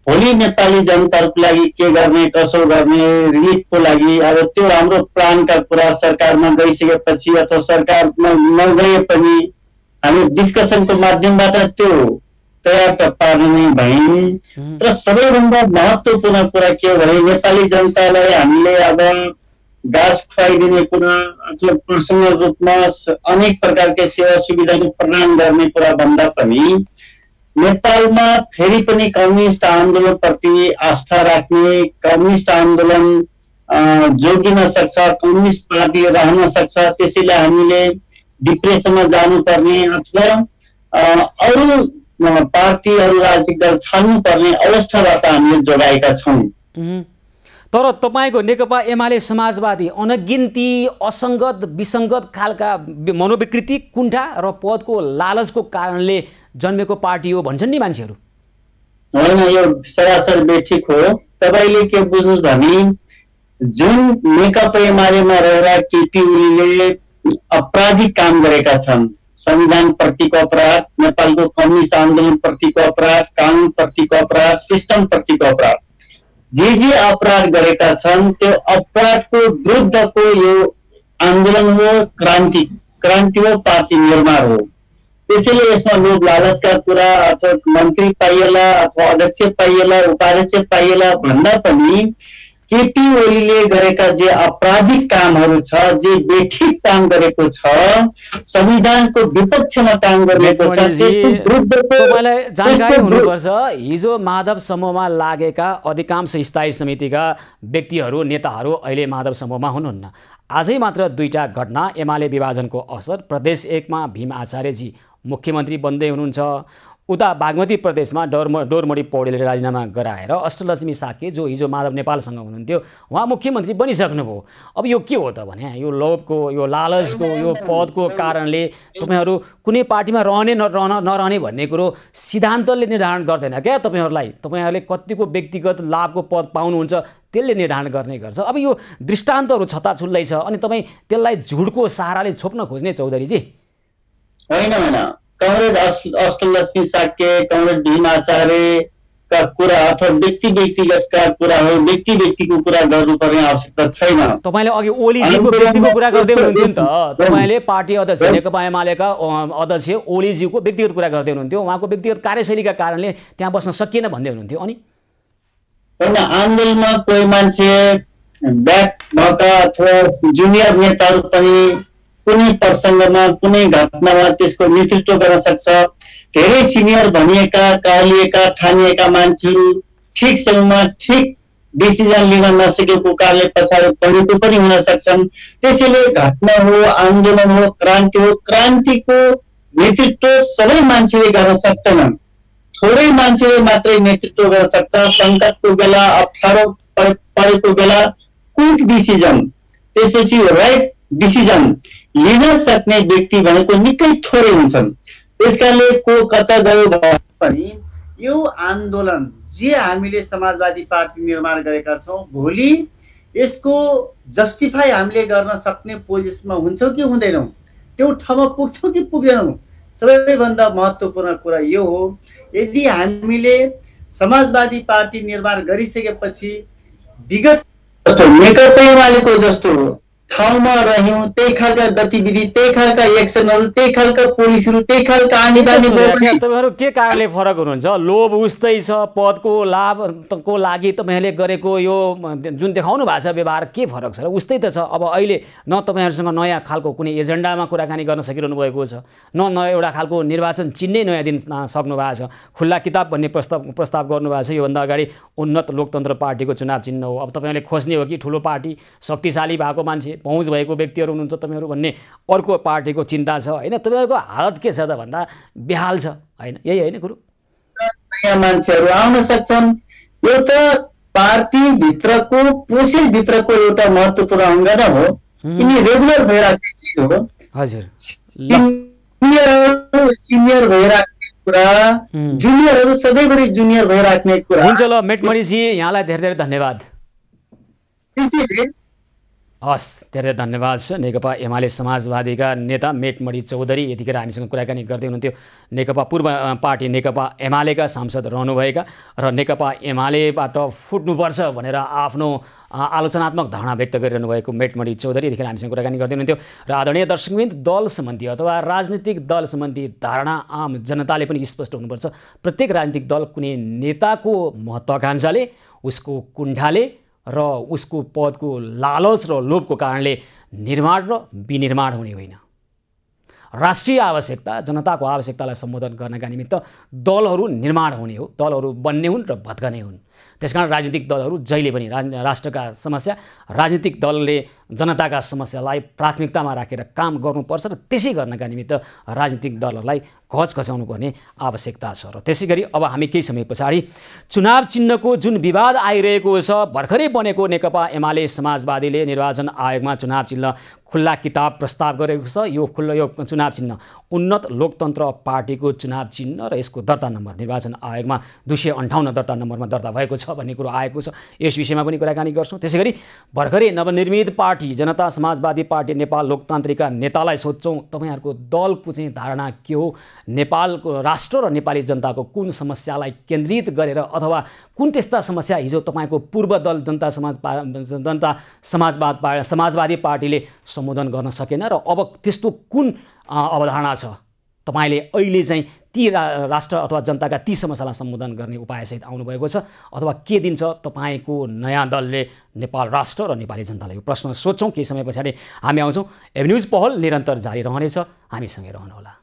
भोलि नेपाली जनताको लागि के गर्ने, कसो गर्ने, रिलिफको लागि अब त्यो हाम्रो प्लानका कुरा सरकारमा गइसकेपछि अथवा सरकारमा नगए पनि हामी डिस्कसनको माध्यमबाट त्यो तयार त पार्ने नै भयौँ। तर सबैभन्दा महत्त्वपूर्ण कुरा के हो भने नेपाली जनतालाई हामीले अब घाँस खुवाइदिने कुरा अथवा पर्सनल रूपमा अनेक प्रकारका सेवा सुविधाहरू प्रदान गर्ने कुरा भन्दा पनि नेपालमा फेरि पनि कम्युनिस्ट आन्दोलनप्रति आस्था राख्ने, कम्युनिस्ट आन्दोलन जोगिन सक्छ, कम्युनिस्ट पार्टी रहन सक्छ, त्यसैले हामीले डिप्रेसनमा जानुपर्ने अथवा अरू पार्टीहरू राजनीतिक दल छाड्नुपर्ने अवस्थाबाट हामीले जोगाएका छौँ। तर तपाईँको नेकपा एमाले समाजवादी अनगिन्ती असङ्गत विसङ्गत खालका मनोविकृति, कुण्ठा र पदको लालचको कारणले जन्मेको पार्टी हो भन्छन् नि मान्छेहरू। होइन, यो सरासर बेठिक हो। तपाईँले के बुझ्नुहोस् भने जुन नेकपा एमालेमा रहेर केपी ओलीले अपराधिक काम गरेका छन्, संविधान प्रतिको अपराध, नेपालको कम्युनिस्ट आन्दोलन प्रतिको अपराध, कानुन प्रतिको अपराध, सिस्टम प्रतिको अपराध, जे अपराध गरेका छन् त्यो अपराधको विरुद्धको यो आन्दोलन हो, क्रान्ति हो, पार्टी निर्माण हो। त्यसैले यसमा लोभ लालचका कुरा अथवा मन्त्री पाइएला अथवा अध्यक्ष पाइएला, उपाध्यक्ष पाइएला भन्दा पनि केपी ओलीले गरेका जे आपराधिक कामहरू छ, जे बेठिक काम गरेको छ, संविधानको विपक्षमा काम गरेको छ, त्यसको विरुद्धको तपाईलाई जानकारी हुनुपर्छ। हिजो माधव समूहमा लागेका अधिकांश स्थायी समितिका व्यक्तिहरू, नेताहरू अहिले माधव समूहमा हुनुहुन्न। आजै मात्र दुईटा घटना, एमाले विभाजनको असर, प्रदेश 1 मा भीम आचार्यजी मुख्यमन्त्री बन्दै हुनुहुन्छ, उता बागमती प्रदेशमा डोरमणी पौडेलले राजीनामा गराएर अष्टलक्ष्मी साके जो हिजो माधव नेपालसँग हुनुहुन्थ्यो उहाँ मुख्यमन्त्री बनिसक्नुभयो। अब यो के हो त भने यो लोभको, यो लालचको, यो पदको कारणले तपाईँहरू कुनै पार्टीमा रहने नरहने भन्ने कुरो सिद्धान्तले निर्धारण गर्दैन क्या तपाईँहरूलाई। तपाईँहरूले कतिको व्यक्तिगत लाभको पद पाउनुहुन्छ त्यसले निर्धारण गर्ने गर्छ। अब यो दृष्टान्तहरू छताछुल्लै छ अनि तपाईँ त्यसलाई झुडको सहाराले छोप्न खोज्ने चौधरीजी? होइन, कमरेड अष्टलक्ष्मी साके, कमरेड भीम आचार्यका कुरा अथवा व्यक्तिगतका कुरा हो, व्यक्तिको कुरा गर्नुपर्ने आवश्यकता छैन। तपाईँले अघि ओलीजीको व्यक्तिको कुरा गर्दै हुनुहुन्थ्यो नि त। तपाईँले पार्टी अध्यक्ष नेकपा एमालेका अध्यक्ष ओलीजीको व्यक्तिगत कुरा गर्दै हुनुहुन्थ्यो, उहाँको व्यक्तिगत कार्यशैलीका कारणले त्यहाँ बस्न सकिएन भन्दै हुनुहुन्थ्यो। अनि आन्दोलनमा कोही मान्छे ब्याक भएका अथवा जुनियर नेताहरू पनि कुनै प्रसङ्गमा कुनै घटनामा त्यसको नेतृत्व गर्न सक्छ। धेरै सिनियर भनिएका, कहलिएका, ठानिएका मान्छेहरू ठिक समयमा ठिक डिसिजन लिन नसकेको कारणले पछाडि परेको पनि हुन सक्छन्। त्यसैले घटना हो, आन्दोलन हो, क्रान्ति हो, क्रान्तिको नेतृत्व सबै मान्छेले गर्न सक्दैनन्, थोरै मान्छेले मात्रै नेतृत्व गर्न सक्छ। सङ्कटको बेला, अप्ठ्यारो परेको बेला क्विक डिसिजन, त्यसपछि राइट डिसिजन लिन सक्ने व्यक्ति भनेको निकै थोरै हुन्छन्। त्यसकारणले को कता गयो पनि यो आन्दोलन जे हामीले समाजवादी पार्टी निर्माण गरेका छौँ, भोलि यसको जस्टिफाई हामीले गर्न सक्ने पोजिसनमा हुन्छौँ कि हुँदैनौँ, त्यो ठाउँमा पुग्छौँ कि पुग्दैनौँ। सबैभन्दा महत्त्वपूर्ण कुरा यो हो, यदि हामीले समाजवादी पार्टी निर्माण गरिसकेपछि विगत नेकपा एमालेको जस्तो ठाउँमा रह्यौँ, त्यही खालका गतिविधि, त्यही खालका एक्सनहरू, त्यही खालका पुलिसहरू, त्यही खालका आनीबानी। तपाईँहरू के कारणले फरक हुनुहुन्छ? लोभ उस्तै छ, पदको लाभको लागि तपाईँहरूले गरेको यो जुन देखाउनु भएको छ व्यवहार के फरक छ र उस्तै त छ। अब अहिले न तपाईँहरूसँग नयाँ खालको कुनै एजेन्डामा कुराकानी गर्न सकिरहनु भएको छ, न एउटा खालको निर्वाचन चिन्है नयाँ दिन सक्नु भएको छ। खुल्ला किताब भन्ने प्रस्ताव गर्नुभएको छ। योभन्दा अगाडि उन्नत लोकतन्त्र पार्टीको चुनाव चिन्ह हो। अब तपाईँहरूले खोज्ने हो कि ठुलो पार्टी, शक्तिशाली भएको मान्छे, पहुँच भएको व्यक्तिहरू हुनुहुन्छ तपाईँहरू भन्ने अर्को पार्टीको चिन्ता छ होइन? तपाईँहरूको हालत के छ त भन्दा बेहाल छ होइन? यही होइन कुरो? नयाँ मान्छेहरू आउन सक्छन्। यो त पार्टीभित्रको प्रोसेसभित्रको एउटा महत्त्वपूर्ण अङ्ग नै हो। यिनी रेगुलर भइराख्ने चिज हो। हजुर, सिनियर भइराख्ने कुरा, जुनियरहरू सधैँभरि जुनियर भइराख्ने कुरा हुन्छ। ल मेटमणिजी, यहाँलाई धेरै धेरै धन्यवाद। त्यसैले हस्, धेरै धन्यवाद छ। नेकपा एमाले समाजवादीका नेता मेटमणि चौधरी यतिखेर हामीसँग कुराकानी गर्दै हुनुहुन्थ्यो। नेकपा पूर्व पार्टी नेकपा एमालेका सांसद रहनुभएका र नेकपा एमालेबाट फुट्नुपर्छ भनेर आफ्नो आलोचनात्मक धारणा व्यक्त गरिरहनु भएको मेटमणि चौधरी यतिखेर हामीसँग कुराकानी गर्दै हुनुहुन्थ्यो। र आदरणीय दर्शकवृन्द, दल सम्बन्धी अथवा राजनीतिक दल सम्बन्धी धारणा आम जनताले पनि स्पष्ट हुनुपर्छ। प्रत्येक राजनीतिक दल कुनै नेताको महत्त्वाकांक्षाले, उसको कुण्ठाले र उसको पदको लालच र लोभको कारणले निर्माण र विनिर्माण हुने होइन। राष्ट्रिय आवश्यकता, जनताको आवश्यकतालाई सम्बोधन गर्नका निमित्त दलहरू निर्माण हुने हो, दलहरू बन्ने हुन् र भत्कने हुन्। त्यसकारण राजनीतिक दलहरू जहिले पनि राष्ट्रका समस्या, राजनीतिक दलले जनताका समस्यालाई प्राथमिकतामा राखेर काम गर्नुपर्छ र त्यसै गर्नका निमित्त राजनीतिक दलहरूलाई घचघचाउनु पर्ने आवश्यकता छ। र त्यसै गरी अब हामी केही समय पछाडि चुनाव चिन्हको जुन विवाद आइरहेको छ, भर्खरै बनेको नेकपा एमाले समाजवादीले निर्वाचन आयोगमा चुनाव चिन्ह खुल्ला किताब प्रस्ताव गरेको छ। यो चुनाव चिन्ह उन्नत लोकतन्त्र पार्टीको चुनाव चिन्ह र यसको दर्ता नम्बर निर्वाचन आयोगमा 258 दर्ता नम्बरमा दर्ता भएको छ भन्ने कुरो आएको छ। यस विषयमा पनि कुराकानी गर्छौँ। त्यसै गरी भर्खरै नवनिर्मित पार्टी जनता समाजवादी पार्टी नेपाल लोकतान्त्रिकका नेतालाई सोध्छौँ, तपाईँहरूको दलको चाहिँ धारणा के हो? नेपालको राष्ट्र र नेपाली जनताको कुन समस्यालाई केन्द्रित गरेर अथवा कुन त्यस्ता समस्या हिजो तपाईँको पूर्व दल समाजवादी पार्टीले सम्बोधन गर्न सकेन र अब त्यस्तो कुन अवधारणा छ? तपाईँले अहिले चाहिँ ती राष्ट्र अथवा जनताका ती समस्यालाई सम्बोधन गर्ने उपायसहित आउनुभएको छ अथवा के दिन्छ तपाईँको नयाँ दलले नेपाल राष्ट्र र नेपाली जनतालाई? यो प्रश्न सोध्छौँ। केही समय पछाडि हामी आउँछौँ। एभन्यूज पहल निरन्तर जारी रहनेछ, हामीसँगै रहनुहोला।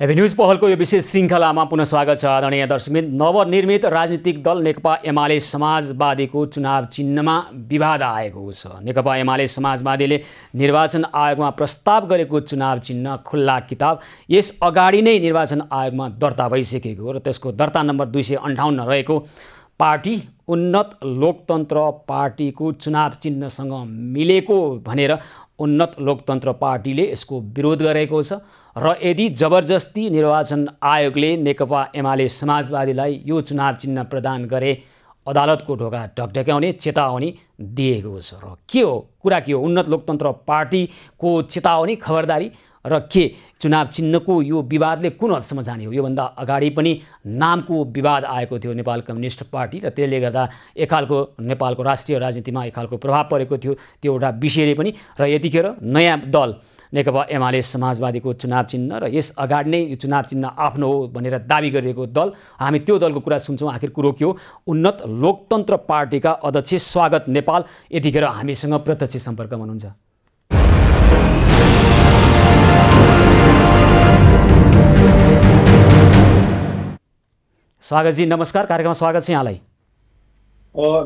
एभिन्यूज पहलको यो विशेष श्रृङ्खलामा पुनः स्वागत छ आदरणीय दर्शकवृन्द। नवनिर्मित राजनीतिक दल नेकपा एमाले समाजवादीको चुनाव चिन्हमा विवाद आएको छ। नेकपा एमाले समाजवादीले निर्वाचन आयोगमा प्रस्ताव गरेको चुनाव चिन्ह खुल्ला किताब यस अगाडि नै निर्वाचन आयोगमा दर्ता भइसकेको हो र त्यसको दर्ता नम्बर 258 रहेको पार्टी उन्नत लोकतन्त्र पार्टीको चुनाव चिन्हसँग मिलेको भनेर उन्नत लोकतन्त्र पार्टीले यसको विरोध गरेको छ र यदि जबरजस्ती निर्वाचन आयोगले नेकपा एमाले समाजवादीलाई यो चुनाव चिन्ह प्रदान गरे अदालतको ढोका ढकढक्याउने चेतावनी दिएको छ। र के हो कुरा के हो उन्नत लोकतन्त्र पार्टीको चेतावनी खबरदारी र के चुनाव चिन्हको यो विवादले कुन हदसम्म जाने हो। योभन्दा अगाडि पनि नामको विवाद आएको थियो नेपाल कम्युनिस्ट पार्टी र त्यसले गर्दा एकालको नेपालको राष्ट्रिय राजनीतिमा एकालको प्रभाव परेको थियो त्यो एउटा विषयले पनि। र यतिखेर नयाँ दल नेकपा एमाले समाजवादीको चुनाव चिन्ह र यस अगाडि नै यो चुनाव चिन्ह आफ्नो हो भनेर दाबी गरिरहेको दल, हामी त्यो दलको कुरा सुन्छौँ। आखिर कुरो के हो? उन्नत लोकतन्त्र पार्टीका अध्यक्ष स्वागत नेपाल यतिखेर हामीसँग प्रत्यक्ष सम्पर्कमा हुनुहुन्छ। स्वागतजी, नमस्कार, कार्यक्रममा स्वागत छ यहाँलाई।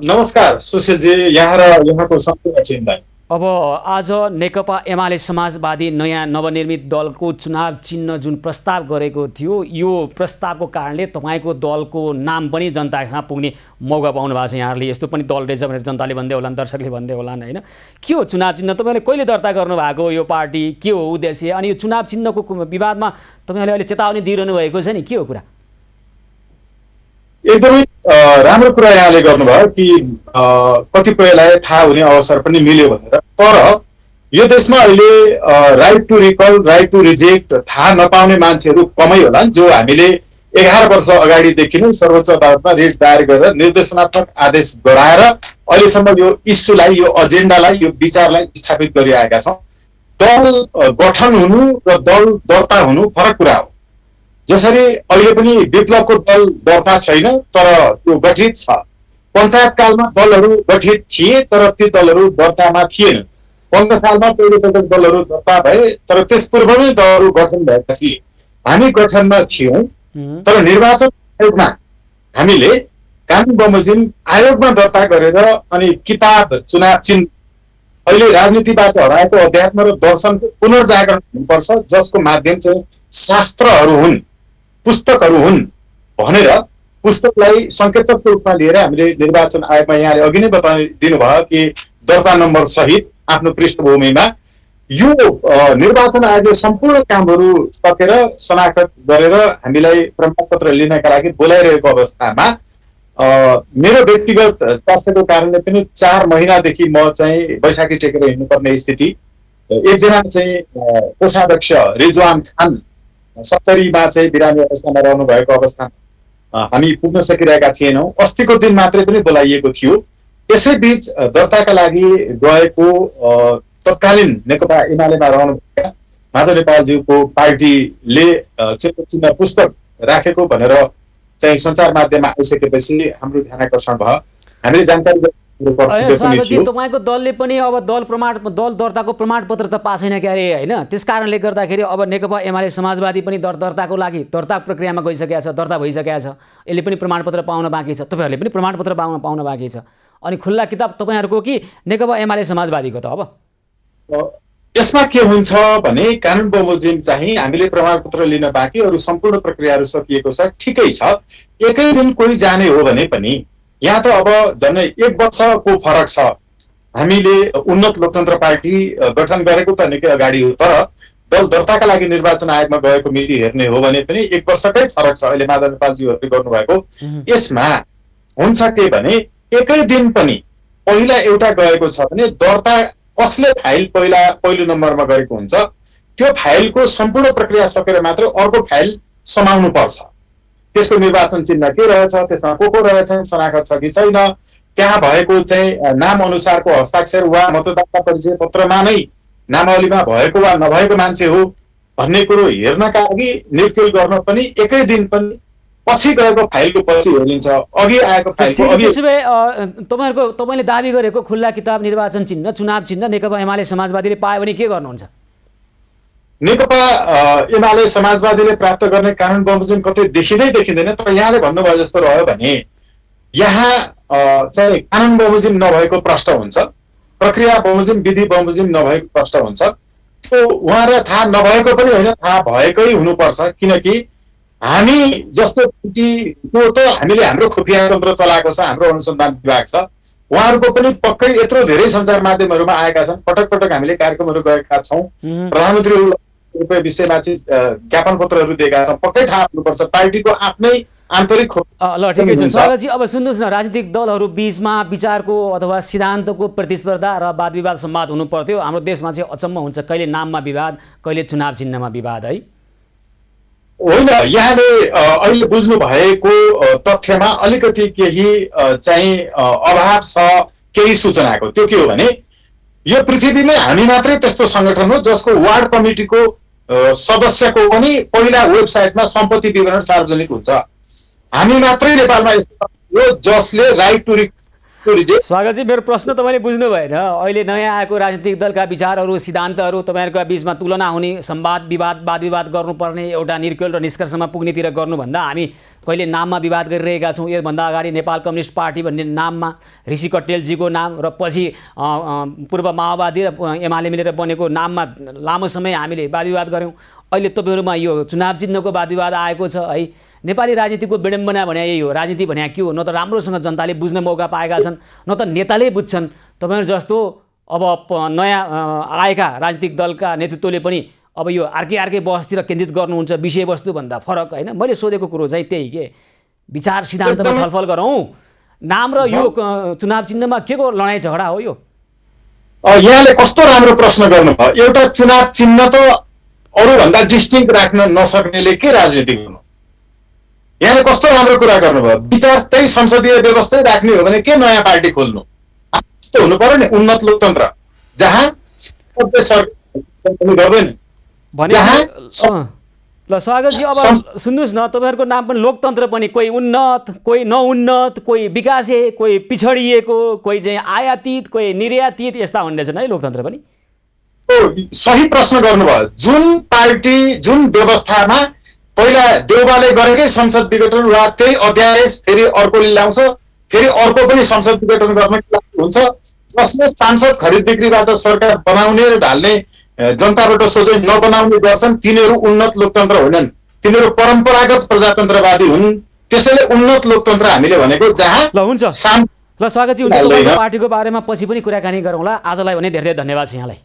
नमस्कार सुशीलजी, यहाँ र यहाँको सम्पूर्ण टिमलाई। अब आज नेकपा एमाले समाजवादी नयाँ नवनिर्मित दलको चुनाव चिन्ह जुन प्रस्ताव गरेको थियो, यो प्रस्तावको कारणले तपाईँको दलको नाम पनि जनतासँग पुग्ने मौका पाउनु भएको छ यहाँहरूले। यस्तो पनि दल रहेछ भनेर जनताले भन्दै होलान्, दर्शकले भन्दै होलान् होइन? के हो चुनाव चिन्ह? तपाईँले कहिले दर्ता गर्नुभएको यो पार्टी? के हो उद्देश्य? अनि यो चुनाव चिन्हको विवादमा तपाईँहरूले अहिले चेतावनी दिइरहनु भएको छ नि, के हो कुरा? एकदमै राम्रो कुरा यहाँले गर्नुभयो कि कतिपयलाई थाहा हुने अवसर पनि मिल्यो भनेर। तर यो देशमा अहिले right to recall, right to reject थाहा नपाउने मान्छेहरू कमै होलान्, जो हामीले 11 वर्ष अगाडिदेखि नै सर्वोच्च अदालतमा रिट दायर गरेर निर्देशनात्मक आदेश गराएर अहिलेसम्म यो इस्युलाई, यो एजेन्डालाई, यो विचारलाई स्थापित गरिआएका छौँ। दल गठन हुनु र दल दर्ता हुनु फरक कुरा हो। जसरी अहिले पनि विप्लवको दल दर्ता छैन तर त्यो गठित छ। पञ्चायत कालमा दलहरू गठित थिए तर ती दलहरू दर्तामा थिएन। 15 सालमा पहिलोपटक दलहरू दर्ता भए तर त्यस पूर्वमै दलहरू गठन भएका थिए। हामी गठनमा थियौँ तर निर्वाचन आयोगमा हामीले कानुन बमोजिम आयोगमा दर्ता गरेर अनि किताब चुनाव चिन्ह अहिले राजनीतिबाट हराएको अध्यात्म र दर्शनको पुनर्जागरण हुनुपर्छ, जसको माध्यम चाहिँ शास्त्रहरू हुन्, पुस्तकहरू हुन् भनेर पुस्तकलाई सङ्केतकको रूपमा लिएर हामीले निर्वाचन आयोगमा यहाँले अघि नै बताइदिनु भयो कि दर्ता नम्बर सहित आफ्नो पृष्ठभूमिमा यो निर्वाचन आयोगले सम्पूर्ण कामहरू सकेर शनाखत गरेर हामीलाई प्रमाणपत्र लिनका लागि बोलाइरहेको अवस्थामा मेरो व्यक्तिगत स्वास्थ्यको कारणले पनि 4 महिनादेखि म चाहिँ बैशाखी टेकेर हिँड्नुपर्ने स्थिति, एकजना चाहिँ कोषाध्यक्ष रिजवान खान 70मा चाहिँ बिरामी अवस्थामा रहनु भएको अवस्थामा हामी पुग्न सकिरहेका थिएनौँ। अस्तिको दिन मात्रै पनि बोलाइएको थियो। यसैबीच दर्ताका लागि गएको तत्कालीन नेकपा एमालेमा रहनुभएका माधव नेपालज्यूको पार्टीले चिन्ह पुस्तक राखेको भनेर चाहिँ सञ्चार माध्यममा आइसकेपछि हाम्रो ध्यान आकर्षण भयो। हामीले जानकारी तपाईँको दलले पनि अब दल दर्ताको प्रमाणपत्र त पाएको छैन क्यारे होइन? त्यस कारणले गर्दाखेरि अब नेकपा एमाले समाजवादी पनि दर्ताको लागि दर्ता प्रक्रियामा गइसकेको छ, दर्ता भइसकेको छ। यसले पनि प्रमाणपत्र पाउन बाँकी छ, तपाईँहरूले पनि प्रमाणपत्र पाउन बाँकी छ। अनि खुल्ला किताब तपाईँहरूको कि नेकपा एमाले समाजवादीको त? अब यसमा के हुन्छ भने कानुन बमोजिम चाहिँ हामीले प्रमाणपत्र लिन बाँकी, अरू सम्पूर्ण प्रक्रियाहरू सकिएको छ, ठिकै छ। एकै दिन कोही जाने हो भने पनि यहाँ त अब झन्डै 1 वर्षको फरक छ। हामीले उन्नत लोकतन्त्र पार्टी गठन गरेको त निकै अगाडि हो, तर दल दर्ताका लागि निर्वाचन आयोगमा गएको मिति हेर्ने हो भने पनि 1 वर्षकै फरक छ अहिले माधव नेपालजीहरूले गर्नुभएको। यसमा हुन्छ के भने एकै दिन पनि पहिला एउटा गएको छ भने दर्ता कसले फाइल पहिलो नम्बरमा गरेको हुन्छ, त्यो फाइलको सम्पूर्ण प्रक्रिया सकेर मात्र अर्को फाइल समाउनु पर्छ। त्यसको निर्वाचन चिन्ह के रहेछ, त्यसमा को रहेछन्, शनाखत छ कि छैन, त्यहाँ भएको चाहिँ नाम अनुसारको हस्ताक्षर वा मतदाता परिचय पत्रमा नै नामावलीमा भएको वा नभएको मान्छे हो भन्ने कुरो हेर्नका लागि निर्क्युल गर्न पनि एकै दिन पनि पछि गएको फाइलको पछि हेरिन्छ, अघि आएको फाइलको अघि। त्यसो भए तपाईँले दाबी गरेको खुल्ला किताब निर्वाचन चिन्ह चुनाव चिन्ह नेकपा एमाले समाजवादीले पायो भने के गर्नुहुन्छ? नेकपा एमाले समाजवादीले प्राप्त गर्ने कानुन बमोजिम कतै देखिँदैन। तर यहाँले भन्नुभयो जस्तो रह्यो भने यहाँ चाहिँ कानुन बमोजिम नभएको प्रश्न हुन्छ, प्रक्रिया बमोजिम विधि बमोजिम नभएको प्रश्न हुन्छ। त्यो उहाँलाई थाहा नभएको पनि होइन, थाहा भएकै हुनुपर्छ। किनकि हामी जस्तो पार्टीको त हामीले हाम्रो खुफिया तन्त्र चलाएको छ, हाम्रो अनुसन्धान विभाग छ, उहाँहरूको पनि पक्कै यत्रो धेरै सञ्चार माध्यमहरूमा आएका छन्। पटक पटक हामीले कार्यक्रमहरू गरेका छौँ, प्रधानमन्त्रीको विषयमा चाहिँ ज्ञापन पत्रहरू दिएका छौँ। पक्कै थाहा हुनुपर्छ पार्टीको आफ्नै आन्तरिक। ल ठिकै छ स्वागतजी। अब सुन्नुहोस् न, राजनीतिक दलहरू बीचमा विचारको अथवा सिद्धान्तको प्रतिस्पर्धा र वाद विवाद संवाद हुनु पर्थ्यो। हाम्रो देशमा चाहिँ अचम्म हुन्छ, कहिले नाममा विवाद, कहिले चुनाव चिन्हमा विवाद है। होइन, यहाँले अहिले बुझ्नु भएको तथ्यमा अलिकति केही चाहिँ अभाव छ केही सूचनाको। त्यो के हो भने यो पृथ्वीमै हामी मात्रै त्यस्तो संगठन हो जसको वार्ड कमिटीको सदस्यको पनि पहिला वेबसाइटमा सम्पत्ति विवरण सार्वजनिक हुन्छ। हामी मात्रै नेपालमा हो जसले राइट टु रिजेक्ट। स्वागतजी, मेरो प्रश्न तपाईँले बुझ्नु भएन। अहिले नयाँ आएको राजनीतिक दलका विचारहरू सिद्धान्तहरू तपाईँहरूका बीचमा तुलना हुने, संवाद विवाद वाद विवाद गर्नुपर्ने, एउटा निर्केल र निष्कर्षमा पुग्नेतिर गर्नुभन्दा हामी कहिले नाममा विवाद गरिरहेका छौँ। योभन्दा अगाडि नेपाल कम्युनिस्ट पार्टी भन्ने नाममा ऋषि कट्टेलजीको नाम र पछि पूर्व माओवादी र एमाले मिलेर बनेको नाममा लामो समय हामीले वाद विवाद गऱ्यौँ। अहिले तपाईँहरूमा यो चुनाव चिन्हको वाद विवाद आएको छ है। नेपाली राजनीतिको विडम्बना भने यही हो। राजनीति भने के हो, न त राम्रोसँग जनताले बुझ्न मौका पाएका छन्, न त नेताले बुझ्छन्। तपाईँहरू जस्तो अब नयाँ आएका राजनीतिक दलका नेतृत्वले पनि अब यो अर्कै बहसतिर केन्द्रित गर्नुहुन्छ, विषयवस्तुभन्दा फरक होइन। मैले सोधेको कुरो चाहिँ त्यही के विचार सिद्धान्तमा छलफल गरौँ, नाम र यो चुनाव चिन्हमा के को लडाइँ झगडा हो यो? यहाँले कस्तो राम्रो प्रश्न गर्नुभयो। एउटा चुनाव चिन्ह त अरूभन्दा डिस्टिङ्क्ट राख्न नसक्नेले के राजनीति गर्नु? यहाँले कस्तो राम्रो कुरा गर्नुभयो। विचार त्यही संसदीय व्यवस्थै राख्ने हो भने के नयाँ पार्टी खोल्नु? यस्तो हुनु पर्यो नि उन्नत लोकतन्त्र जहाँ गर्दैन। ल स्वागतजी, अब सुन्नुहोस् न, तपाईँहरूको नाम पनि लोकतन्त्र पनि, कोही उन्नत, कोही नउन्नत, कोही विकासे, कोही पिछडिएको, कोही चाहिँ आयातित, कोही निर्यातित, यस्ता हुँदैछन् है लोकतन्त्र पनि। सही प्रश्न गर्नुभयो। जुन पार्टी जुन व्यवस्थामा पहिला देउबाले गरेकै संसद विघटन वा त्यही अध्यादेश फेरि अर्कोले ल्याउँछ, फेरि अर्को पनि संसद विघटन गर्न हुन्छ, जसले सांसद खरिद बिक्रीबाट सरकार बनाउने र ढाल्ने जनताबाट सोझै नबनाउने गर्छन्, तिनीहरू उन्नत लोकतन्त्र होइनन्, तिनीहरू परम्परागत प्रजातन्त्रवादी हुन्। त्यसैले उन्नत लोकतन्त्र हामीले भनेको जहाँ ल हुन्छ। ल स्वागतजी, हुन्छ। पार्टीको बारेमा पछि पनि कुराकानी गरौँला। आजलाई भने धेरै धेरै धन्यवाद छ यहाँलाई।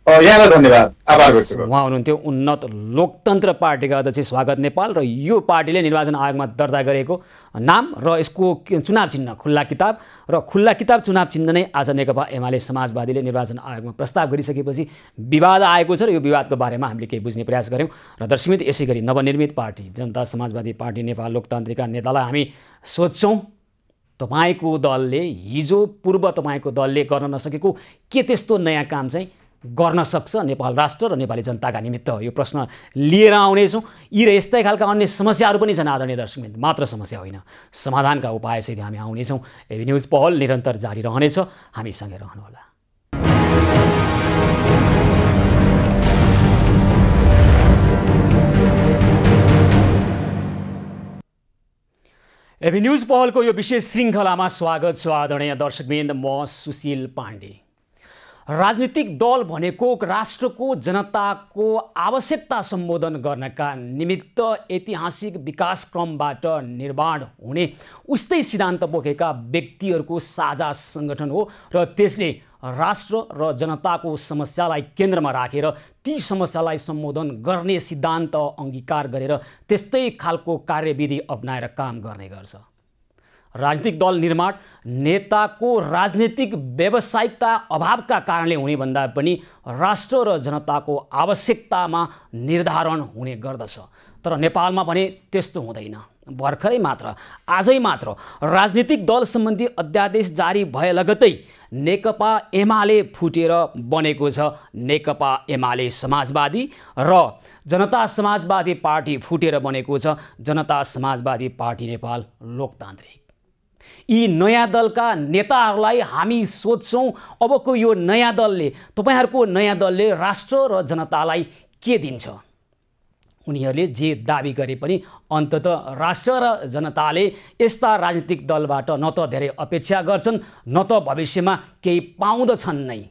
यहाँलाई धन्यवाद, आभार व्यक्त गर्छु। उहाँ हुनुहुन्थ्यो उन्नत लोकतन्त्र पार्टीका अध्यक्ष स्वागत नेपाल। र यो पार्टीले निर्वाचन आयोगमा दर्ता गरेको नाम र यसको चुनाव चिन्ह खुल्ला किताब र खुल्ला किताब चुनाव चिन्ह नै आज नेकपा एमाले समाजवादीले निर्वाचन आयोगमा प्रस्ताव गरिसकेपछि विवाद आएको छ र यो विवादको बारेमा हामीले केही बुझ्ने प्रयास गऱ्यौँ। र दर्शकमित्र, यसै गरी नवनिर्मित पार्टी जनता समाजवादी पार्टी नेपाल लोकतान्त्रिकका नेतालाई हामी सोध्छौँ, तपाईँको दलले हिजो पूर्व तपाईँको दलले गर्न नसकेको के त्यस्तो नयाँ काम चाहिँ गर्न सक्छ नेपाल राष्ट्र र नेपाली जनताका निमित्त? यो प्रश्न लिएर आउनेछौँ। यी र यस्तै खालका अन्य समस्याहरू पनि छन् आदरणीय दर्शकवृन्द, मात्र समस्या होइन, समाधानका उपायसहित हामी आउनेछौँ। एबी न्युज पहल निरन्तर जारी रहनेछ, हामीसँगै रहनुहोला। एबी न्युज पहलको यो विशेष श्रृङ्खलामा स्वागत छ आदरणीय दर्शकवृन्द। म सुशील पाण्डे। राजनीतिक दल भनेको राष्ट्रको जनताको आवश्यकता सम्बोधन गर्नका निमित्त ऐतिहासिक विकासक्रमबाट निर्माण हुने उस्तै सिद्धान्त बोकेका व्यक्तिहरूको साझा सङ्गठन हो र त्यसले राष्ट्र र जनताको समस्यालाई केन्द्रमा राखेर ती समस्यालाई सम्बोधन गर्ने सिद्धान्त अङ्गीकार गरेर त्यस्तै खालको कार्यविधि अपनाएर काम गर्ने गर्छ। राजनीतिक दल निर्माण नेताको राजनीतिक व्यावसायिकता अभावका कारणले हुने भन्दा पनि राष्ट्र र जनताको आवश्यकतामा निर्धारण हुने गर्दछ। तर नेपालमा भने त्यस्तो हुँदैन। भर्खरै मात्र आजै मात्र राजनीतिक दल सम्बन्धी अध्यादेश जारी भए लगतै नेकपा एमाले फुटेर बनेको छ नेकपा एमाले समाजवादी र जनता समाजवादी पार्टी फुटेर बनेको छ जनता समाजवादी पार्टी नेपाल लोकतान्त्रिक। यी नयाँ दलका नेताहरूलाई हामी सोध्छौँ, अबको यो नयाँ दलले, तपाईँहरूको नयाँ दलले राष्ट्र र जनतालाई के दिन्छ? उनीहरूले जे दाबी गरे पनि अन्ततः राष्ट्र र जनताले यस्ता राजनीतिक दलबाट न त धेरै अपेक्षा गर्छन् न त भविष्यमा केही पाउँदछन् नै।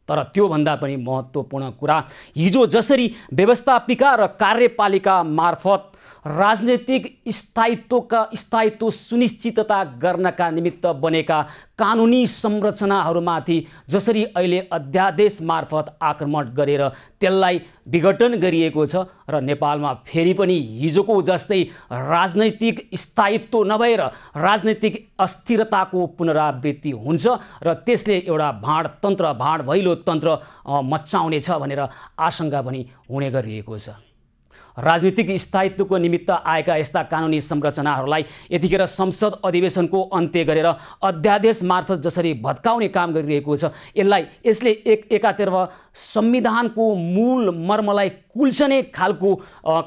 तर त्योभन्दा पनि महत्त्वपूर्ण कुरा, हिजो जसरी व्यवस्थापिका र कार्यपालिका मार्फत राजनीतिक स्थायित्व सुनिश्चितता गर्नका निमित्त बनेका कानुनी संरचनाहरूमाथि जसरी अहिले अध्यादेश मार्फत आक्रमण गरेर त्यसलाई विघटन गरिएको छ र नेपालमा फेरि पनि हिजोको जस्तै राजनैतिक स्थायित्व नभएर राजनैतिक अस्थिरताको पुनरावृत्ति हुन्छ र त्यसले एउटा भाँड भैलो तन्त्र मचाउनेछ भनेर आशंका पनि हुने गरिएको छ। राजनीतिक स्थायित्वको निमित्त आएका यस्ता कानुनी संरचनाहरूलाई यतिखेर संसद अधिवेशनको अन्त्य गरेर अध्यादेश मार्फत जसरी भत्काउने काम गरिरहेको छ, यसले एकातर्फ संविधानको मूल मर्मलाई कुल्चने खालको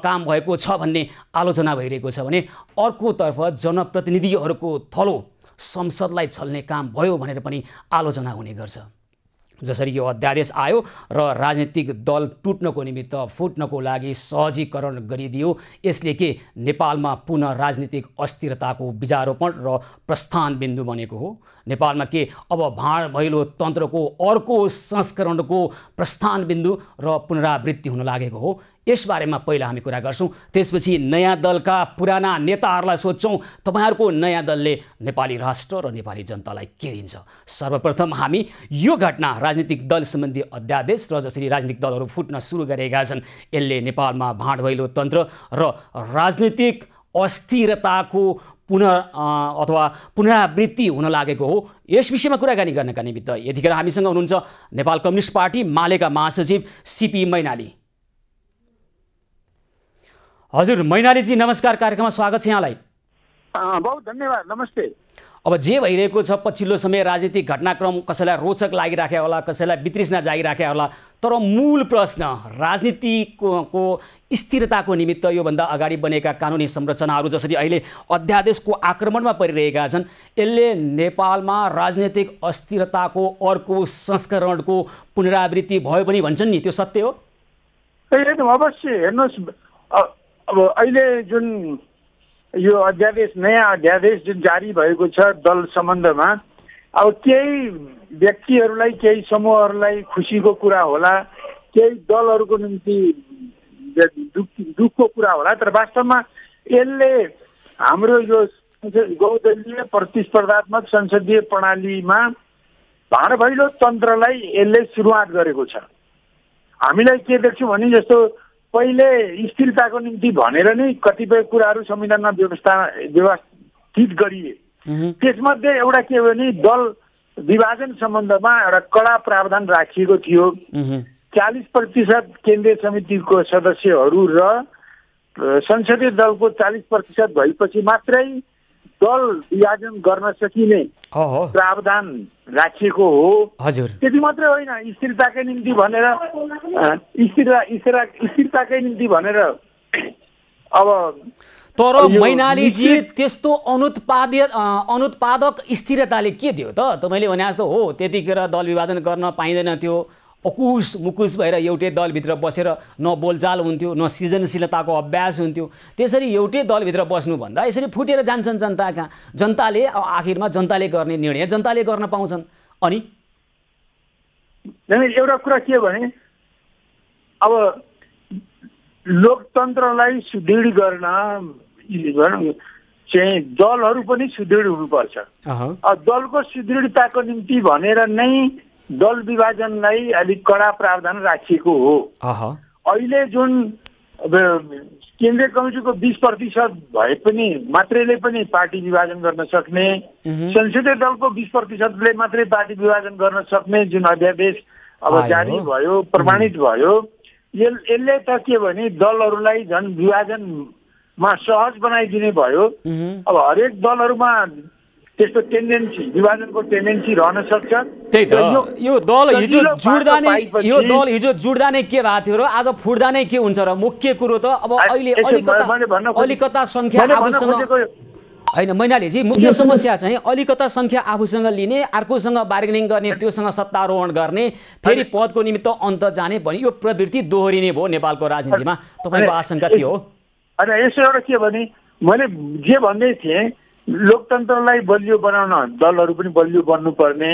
काम भएको छ भन्ने आलोचना भइरहेको छ भने अर्कोतर्फ जनप्रतिनिधिहरूको थलो संसदलाई छल्ने काम भयो भनेर पनि आलोचना हुने गर्छ। जसरी यो अध्यादेश आयो र राजनीतिक दल टुट्नको निमित्त फुट्नको लागि सहजीकरण गरिदियो, यसले के नेपालमा पुनः राजनीतिक अस्थिरताको बीजारोपण र प्रस्थान बिन्दु बनेको हो? नेपालमा के अब भाँड भैलो तन्त्रको अर्को संस्करणको प्रस्थान बिन्दु र पुनरावृत्ति हुन लागेको हो? यसबारेमा पहिला हामी कुरा गर्छौँ, त्यसपछि नयाँ दलका पुराना नेताहरूलाई सोध्छौँ तपाईँहरूको नयाँ दलले नेपाली राष्ट्र र नेपाली जनतालाई के दिन्छ। सर्वप्रथम हामी यो घटना राजनीतिक दल सम्बन्धी अध्यादेश र जसरी राजनीतिक दलहरू फुट्न सुरु गरेका छन्, यसले नेपालमा भाँड भैलो तन्त्र र राजनीतिक अस्थिरताको पुनरावृत्ति हुन लागेको हो, यस विषयमा कुराकानी गर्नका निमित्त यतिखेर हामीसँग हुनुहुन्छ नेपाल कम्युनिस्ट पार्टी मालेका महासचिव सीपी मैनाली। हजुर मैनालीजी नमस्कार, कार्यक्रममा स्वागत छ यहाँलाई। बहुत धन्यवाद, नमस्ते। अब जे भइरहेको छ पछिल्लो समय राजनीतिक घटनाक्रम कसैलाई रोचक लागिराख्या होला, कसैलाई वितृष्णा जागिराख्या होला, तर मूल प्रश्न राजनीतिको स्थिरताको निमित्त योभन्दा अगाडि बनेका कानुनी संरचनाहरू जसरी अहिले अध्यादेशको आक्रमणमा परिरहेका छन्, यसले नेपालमा राजनीतिक अस्थिरताको अर्को संस्करणको पुनरावृत्ति भयो पनि भन्छन् नि, त्यो सत्य हो? एकदम अवश्य। हेर्नुहोस्, अब अहिले जुन यो अध्यादेश, नयाँ अध्यादेश जुन जारी भएको छ दल सम्बन्धमा, अब केही व्यक्तिहरूलाई केही समूहहरूलाई खुसीको कुरा होला, केही दलहरूको निम्ति दुःखको कुरा होला, तर वास्तवमा यसले हाम्रो यो बहुदलीय प्रतिस्पर्धात्मक संसदीय प्रणालीमा भाँड भैलो तन्त्रलाई यसले सुरुवात गरेको छ। हामीलाई के देख्छौँ भने जस्तो पहिले स्थिरताको निम्ति भनेर नै कतिपय कुराहरू संविधानमा व्यवस्थित गरिए। त्यसमध्ये एउटा के हो भने दल विभाजन सम्बन्धमा एउटा कडा प्रावधान राखिएको थियो। 40% केन्द्रीय समितिको सदस्यहरू र संसदीय दलको 40% भएपछि मात्रै दल विभाजन गर्न सकिने प्रावधान राखिएको हो। हजुर, त्यति मात्रै होइन, स्थिरताकै निम्ति भनेर स्थिरताकै निम्ति भनेर अब तर मैनालीजी त्यस्तो अनुत्पादक स्थिरताले के दियो त? तपाईँले भने जस्तो हो त्यतिखेर दल विभाजन गर्न पाइँदैन थियो, अकुस मुकुस भएर एउटै दलभित्र बसेर न बोलचाल हुन्थ्यो न सृजनशीलताको अभ्यास हुन्थ्यो। त्यसरी एउटै दलभित्र बस्नुभन्दा यसरी फुटेर जान्छन् जनता कहाँ। जनताले आखिरमा जनताले गर्ने निर्णय जनताले गर्न पाउँछन्। अनि एउटा कुरा के भने अब लोकतन्त्रलाई सुदृढ गर्न चाहिँ दलहरू पनि सुदृढ हुनुपर्छ। दलको सुदृढताको निम्ति भनेर नै दल विभाजनलाई अलिक कडा प्रावधान राखिएको हो। अहिले जुन केन्द्रीय कमिटीको 20% भए पनि मात्रैले पनि पार्टी विभाजन गर्न सक्ने, संसदीय दलको 20%ले मात्रै पार्टी विभाजन गर्न सक्ने जुन अध्यादेश अब जारी भयो, प्रमाणित भयो, यसले त के भने दलहरूलाई झन् विभाजनमा सहज बनाइदिने भयो। अब हरेक दलहरूमा त्यस्तो टेन्डेन्सी, विभाजनको टेन्डेन्सी रहन सक्छ। त्यही त, यो दल हिजो जुड्दा नै के भएको थियो र आज फुट्दा नै के हुन्छ र? मुख्य कुरो त अब अहिले अलिकता संख्या आफूसँग होइन मैनालीजी मुख्य समस्या चाहिँ अलिकता सङ्ख्या आफूसँग लिने अर्कोसँग बार्गेनिङ गर्ने त्योसँग सत्तारोहण गर्ने फेरि पदको निमित्त अन्त जाने भने यो प्रवृत्ति दोहोरिने भयो नेपालको राजनीतिमा तपाईँको आशंका के हो? होइन यसो एउटा के भने मैले जे भन्दै थिएँ लोकतन्त्रलाई बलियो बनाउन दलहरू पनि बलियो बन्नुपर्ने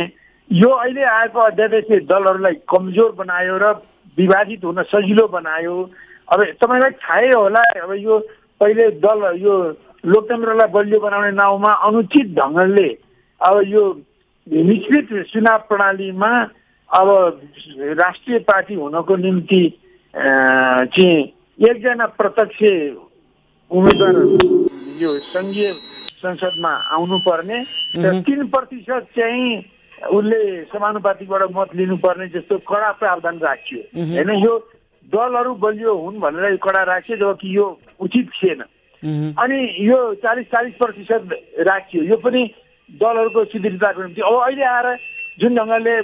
यो अहिले आएको अध्यादेशले दलहरूलाई कमजोर बनायो र विभाजित हुन सजिलो बनायो। अब तपाईँलाई थाहै होला अब यो पहिले दल यो लोकतन्त्रलाई बलियो बनाउने नाउँमा अनुचित ढङ्गले अब यो मिश्रित चुनाव प्रणालीमा अब राष्ट्रिय पार्टी हुनको निम्ति चाहिँ एकजना प्रत्यक्ष उम्मेदवार यो सङ्घीय संसदमा आउनुपर्ने र 3% चाहिँ उसले समानुपातिकबाट मत लिनुपर्ने जस्तो कडा प्रावधान राखियो होइन। यो दलहरू बलियो हुन् भनेर कडा राखियो जबकि यो उचित थिएन। अनि यो 40% राखियो यो पनि दलहरूको सुदृढताको निम्ति। अब अहिले आएर जुन ढङ्गले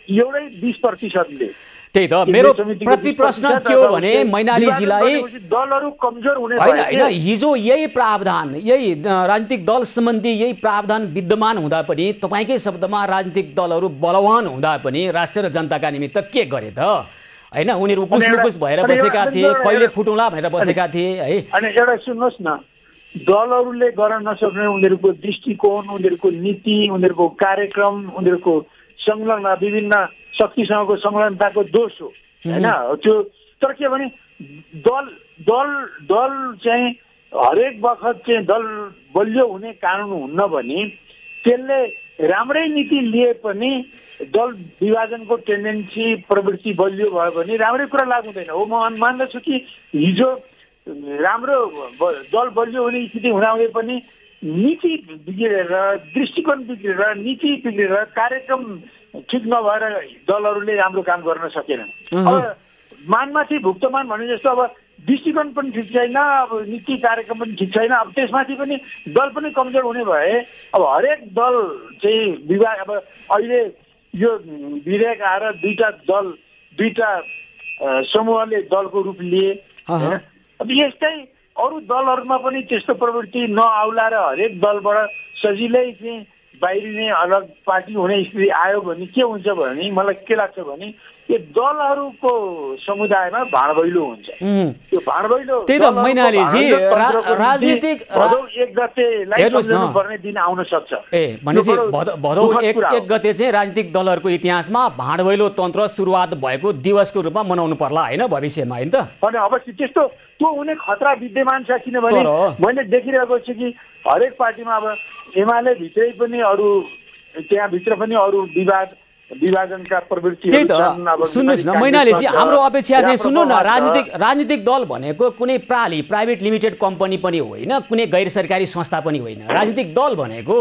एउटै 20%ले त्यही त मेरो प्रति प्रश्न के हो भने मैनालीजीलाई दलहरू कमजोर हुने होइन हिजो यही प्रावधान यही राजनीतिक दल सम्बन्धी यही प्रावधान विद्यमान हुँदा पनि तपाईँकै शब्दमा राजनीतिक दलहरू बलवान हुँदा पनि राष्ट्र र जनताका निमित्त के गरे त होइन? उनीहरू कुसमुकुस भएर बसेका थिए, कहिले फुटौँला भनेर बसेका थिए है। अनि एउटा सुन्नुहोस् न, दलहरूले गर्न नसक्ने उनीहरूको दृष्टिकोण, उनीहरूको नीति, उनीहरूको कार्यक्रम, उनीहरूको संलग्न विभिन्न शक्तिसँगको संलग्नताको दोष हो होइन त्यो। तर के भने दल चाहिँ हरेक बखत चाहिँ दल बलियो हुने कानुन हुन्न भने त्यसले राम्रै नीति लिए पनि दल विभाजनको टेन्डेन्सी प्रवृत्ति बलियो भयो भने राम्रै कुरा लागु हुँदैन हो। म मान्दछु कि हिजो राम्रो दल बलियो हुने स्थिति हुँदाहुँदै पनि नीति बिग्रेर, दृष्टिकोण बिग्रेर, नीति बिग्रेर, कार्यक्रम ठिक नभएर दलहरूले राम्रो काम गर्न सकेनन्। अब मानमाथि भुक्तमान भने जस्तो अब दृष्टिकोण पनि ठिक छैन, अब नीति कार्यक्रम पनि ठिक छैन, अब त्यसमाथि पनि दल पनि कमजोर हुने भए अब हरेक दल चाहिँ विभाग अब अहिले यो विधेयक आएर दुईटा समूहले दलको रूप लिए। अब यस्तै अरू दलहरूमा पनि त्यस्तो प्रवृत्ति नआउला र हरेक दलबाट सजिलै चाहिँ बाहिरिने अलग पार्टी हुने स्थिति आयो भने के हुन्छ भने मलाई के लाग्छ भने यो दलहरूको समुदायमा भाँडभैलो हुन्छ। त्यो भाँडभैलो त्यही त मैनालीजी राजनीतिक 1 गतेलाई सम्झनुपर्ने दिन आउन सक्छ। भनेपछि भदौ 1 गते चाहिँ राजनीतिक दलहरूको इतिहासमा भाँडभैलो तन्त्र सुरुवात भएको दिवसको रूपमा मनाउनु पर्ला होइन भविष्यमा होइन त? अनि अवश्य त्यस्तो त्यो हुने खतरा विद्यमान छ। किनभने मैले देखिरहेको छु कि हरेक पार्टीमा अब एमाले भित्रै पनि अरू त्यहाँभित्र पनि अरू विभाजनका प्रवृत्ति। त्यही त सुन्नुहोस् न मैनालीजी, हाम्रो अपेक्षा चाहिँ सुन्नु न, राजनीतिक दल भनेको कुनै प्राइभेट लिमिटेड कम्पनी पनि होइन, कुनै गैर सरकारी संस्था पनि होइन। राजनीतिक दल भनेको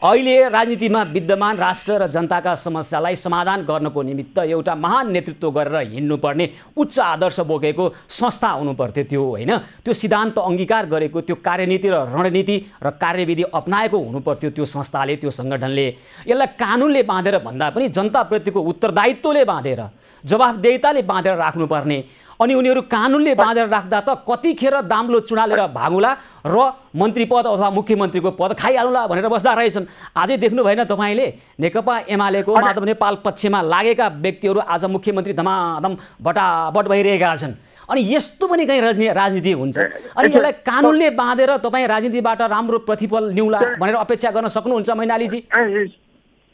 अहिले राजनीतिमा विद्यमान राष्ट्र र जनताका समस्यालाई समाधान गर्नको निमित्त एउटा महान नेतृत्व गरेर हिँड्नुपर्ने उच्च आदर्श बोकेको संस्था हुनुपर्थ्यो त्यो होइन। त्यो सिद्धान्त अङ्गीकार गरेको, त्यो कार्यनीति र रणनीति र कार्यविधि अपनाएको हुनुपर्थ्यो त्यो संस्थाले, त्यो सङ्गठनले। यसलाई कानुनले बाँधेर भन्दा पनि जनताप्रतिको उत्तरदायित्वले बाँधेर, जवाफदेहिताले बाँधेर राख्नुपर्ने। अनि उनीहरू कानुनले बाँधेर राख्दा त कतिखेर दाम्लो चुडालेर भागुला र मन्त्री पद अथवा मुख्यमन्त्रीको पद खाइहालुला भनेर बस्दा रहेछन्। आजै देख्नु भएन तपाईँले नेकपा एमालेको माधव नेपाल पक्षमा लागेका व्यक्तिहरू आज मुख्यमन्त्री धमाधम बटाबट भइरहेका छन्। अनि यस्तो पनि कहीँ राजनीति हुन्छ। अनि यसलाई कानुनले बाँधेर तपाईँ राजनीतिबाट राम्रो प्रतिफल ल्याउला भनेर अपेक्षा गर्न सक्नुहुन्छ मैनालीजी?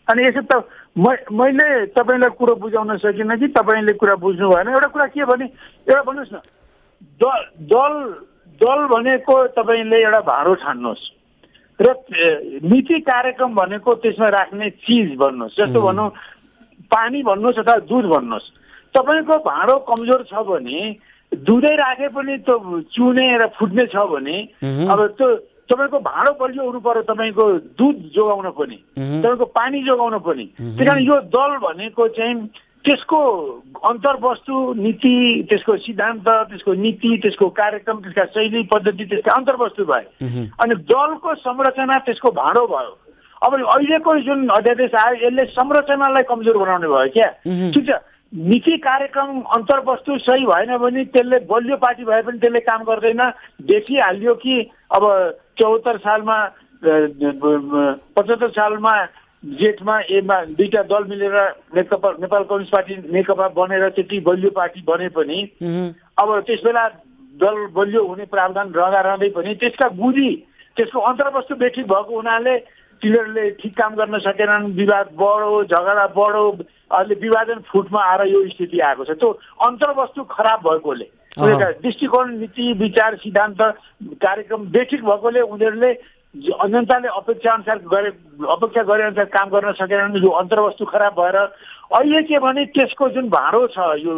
अनि यसो त मैले तपाईँलाई कुरो बुझाउन सकिनँ कि तपाईँले कुरा बुझ्नु भएन। एउटा कुरा के भने एउटा भन्नुहोस् न, दल भनेको तपाईँले एउटा भाँडो ठान्नुहोस् र नीति कार्यक्रम भनेको त्यसमा राख्ने चिज भन्नुहोस्। जस्तो भनौँ पानी भन्नुहोस् अथवा दुध भन्नुहोस्। तपाईँको भाँडो कमजोर छ भने दुधै राखे पनि त्यो चुने र फुट्ने छ भने अब त्यो तपाईँको भाँडो बलियो हुनु पर्यो, तपाईँको दुध जोगाउन पनि, तपाईँको पानी जोगाउन पनि। त्यही कारण यो दल भनेको चाहिँ त्यसको अन्तर्वस्तु नीति, त्यसको सिद्धान्त, त्यसको नीति, त्यसको कार्यक्रम, त्यसका शैली पद्धति, त्यसका अन्तर्वस्तु भए। अनि दलको संरचना त्यसको भाँडो भयो। अब अहिलेको जुन अध्यादेश आयो यसले संरचनालाई कमजोर बनाउने भयो क्या। ठिक छ, नीति कार्यक्रम अन्तर्वस्तु सही भएन भने त्यसले बलियो पार्टी भए पनि त्यसले काम गर्दैन। देखिहाल्यो कि अब 74 सालमा 75 सालमा जेठमा दुईटा दल मिलेर नेपाल कम्युनिस्ट पार्टी नेकपा बनेर त्यति बलियो पार्टी बने पनि अब त्यसबेला दल बलियो हुने प्रावधान रहँदै पनि त्यसका गुदी त्यसको अन्तर्वस्तु बेठिक भएको हुनाले तिनीहरूले ठिक काम गर्न सकेनन्, विवाद बढ्यो, झगडा बढ्यो, अहिले विभाजन फुटमा आएर यो स्थिति आएको छ। त्यो अन्तर्वस्तु खराब भएकोले दृष्टिकोण, नीति, विचार, सिद्धान्त, कार्यक्रम बेठिक भएकोले उनीहरूले जनताले अपेक्षा गरे अनुसार काम गर्न सकेनन्। यो अन्तर्वस्तु खराब भएर अहिले के भने त्यसको जुन भाँडो छ, यो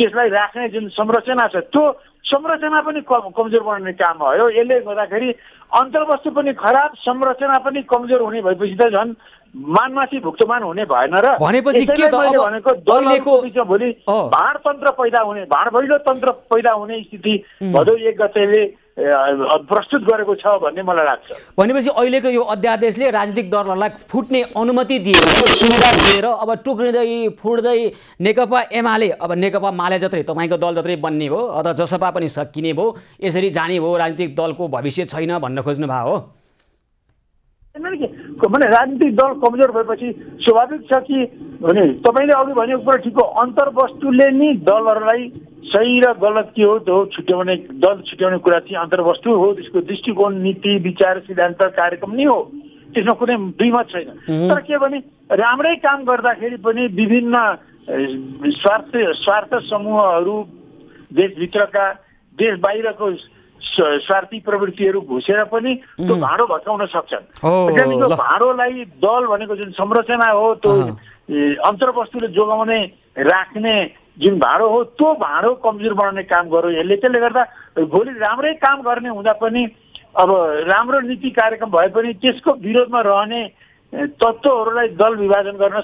त्यसलाई राख्ने जुन संरचना छ, त्यो संरचना पनि कमजोर बनाउने काम भयो। यसले गर्दाखेरि अन्तर्वस्तु पनि खराब, संरचना पनि कमजोर हुने भएपछि त झन् मानमाथि भुक्तमान हुने भएन र भनेपछि के त अब भनेको दलको बिचमा भोलि भाँडतन्त्र पैदा हुने, भाँडभैलो तन्त्र पैदा हुने स्थिति भदौ 1 गतेले प्रस्तुत गरेको छ भन्ने मलाई लाग्छ। भनेपछि अहिलेको यो अध्यादेशले राजनीतिक दलहरूलाई फुट्ने अनुमति दिएर, सुविधा दिएर अब टुक्रिँदै फुट्दै नेकपा एमाले अब नेकपा माले जत्रै तपाईँको दल जत्रै बन्ने भयो अथवा जसपा पनि सकिने भयो, यसरी जाने भयो, राजनीतिक दलको भविष्य छैन भन्न खोज्नु भयो हो? भने राजनीतिक दल कमजोर भएपछि स्वाभाविक छ कि भने तपाईँले अघि भनेको कुरा ठिक हो, अन्तर्वस्तुले नि दलहरूलाई सही र गलत के हो त्यो छुट्याउने, दल छुट्याउने कुरा चाहिँ अन्तर्वस्तु हो। त्यसको दृष्टिकोण, नीति, विचार, सिद्धान्त, कार्यक्रम नै हो, त्यसमा कुनै दुईमत छैन। तर के भने राम्रै काम गर्दाखेरि पनि विभिन्न स्वार्थ समूहहरू, देशभित्रका देश बाहिरको स्वार्थी प्रवृत्तिहरू घुसेर पनि त्यो भाँडो भत्काउन सक्छन्। त्यो भाँडोलाई दल भनेको जुन संरचना हो, त्यो अन्तर्वस्तुले जोगाउने राख्ने जुन भाँडो हो, त्यो भाँडो कमजोर बनाउने काम गर्यो यसले। त्यसले गर्दा भोलि राम्रै काम गर्ने हुँदा पनि अब राम्रो नीति कार्यक्रम भए पनि त्यसको विरोधमा रहने तत्त्वहरूलाई दल विभाजन गर्न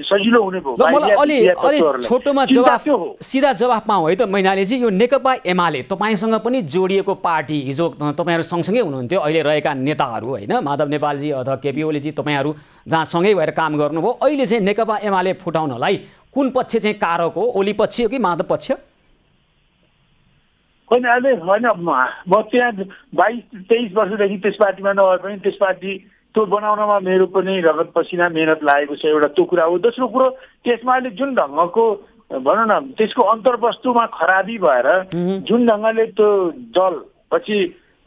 सजिलो हुने भयो। मलाई अलि छोटोमा जवाफ, सिधा जवाफ पाऊँ है त मैनालीजी। यो नेकपा एमाले तपाईँसँग पनि जोडिएको पार्टी, हिजो तपाईँहरू सँगसँगै हुनुहुन्थ्यो, अहिले रहेका नेताहरू होइन, माधव नेपालजी अथवा केपी ओलीजी, तपाईँहरू जहाँ सँगै भएर काम गर्नुभयो, अहिले चाहिँ नेकपा एमाले फुटाउनलाई कुन पक्ष चाहिँ कारक हो? ओली पक्ष हो कि माधव पक्ष? होइन, अहिले होइन, म त्यहाँ 22-23 वर्षदेखि त्यस पार्टीमा नभए पनि त्यस पार्टी त्यो बनाउनमा मेरो पनि रगत पसिना मेहनत लागेको छ, एउटा त्यो कुरा हो। दोस्रो कुरो, त्यसमा अहिले जुन ढङ्गको भनौँ न त्यसको अन्तर्वस्तुमा खराबी भएर जुन ढङ्गले त्यो दल पछि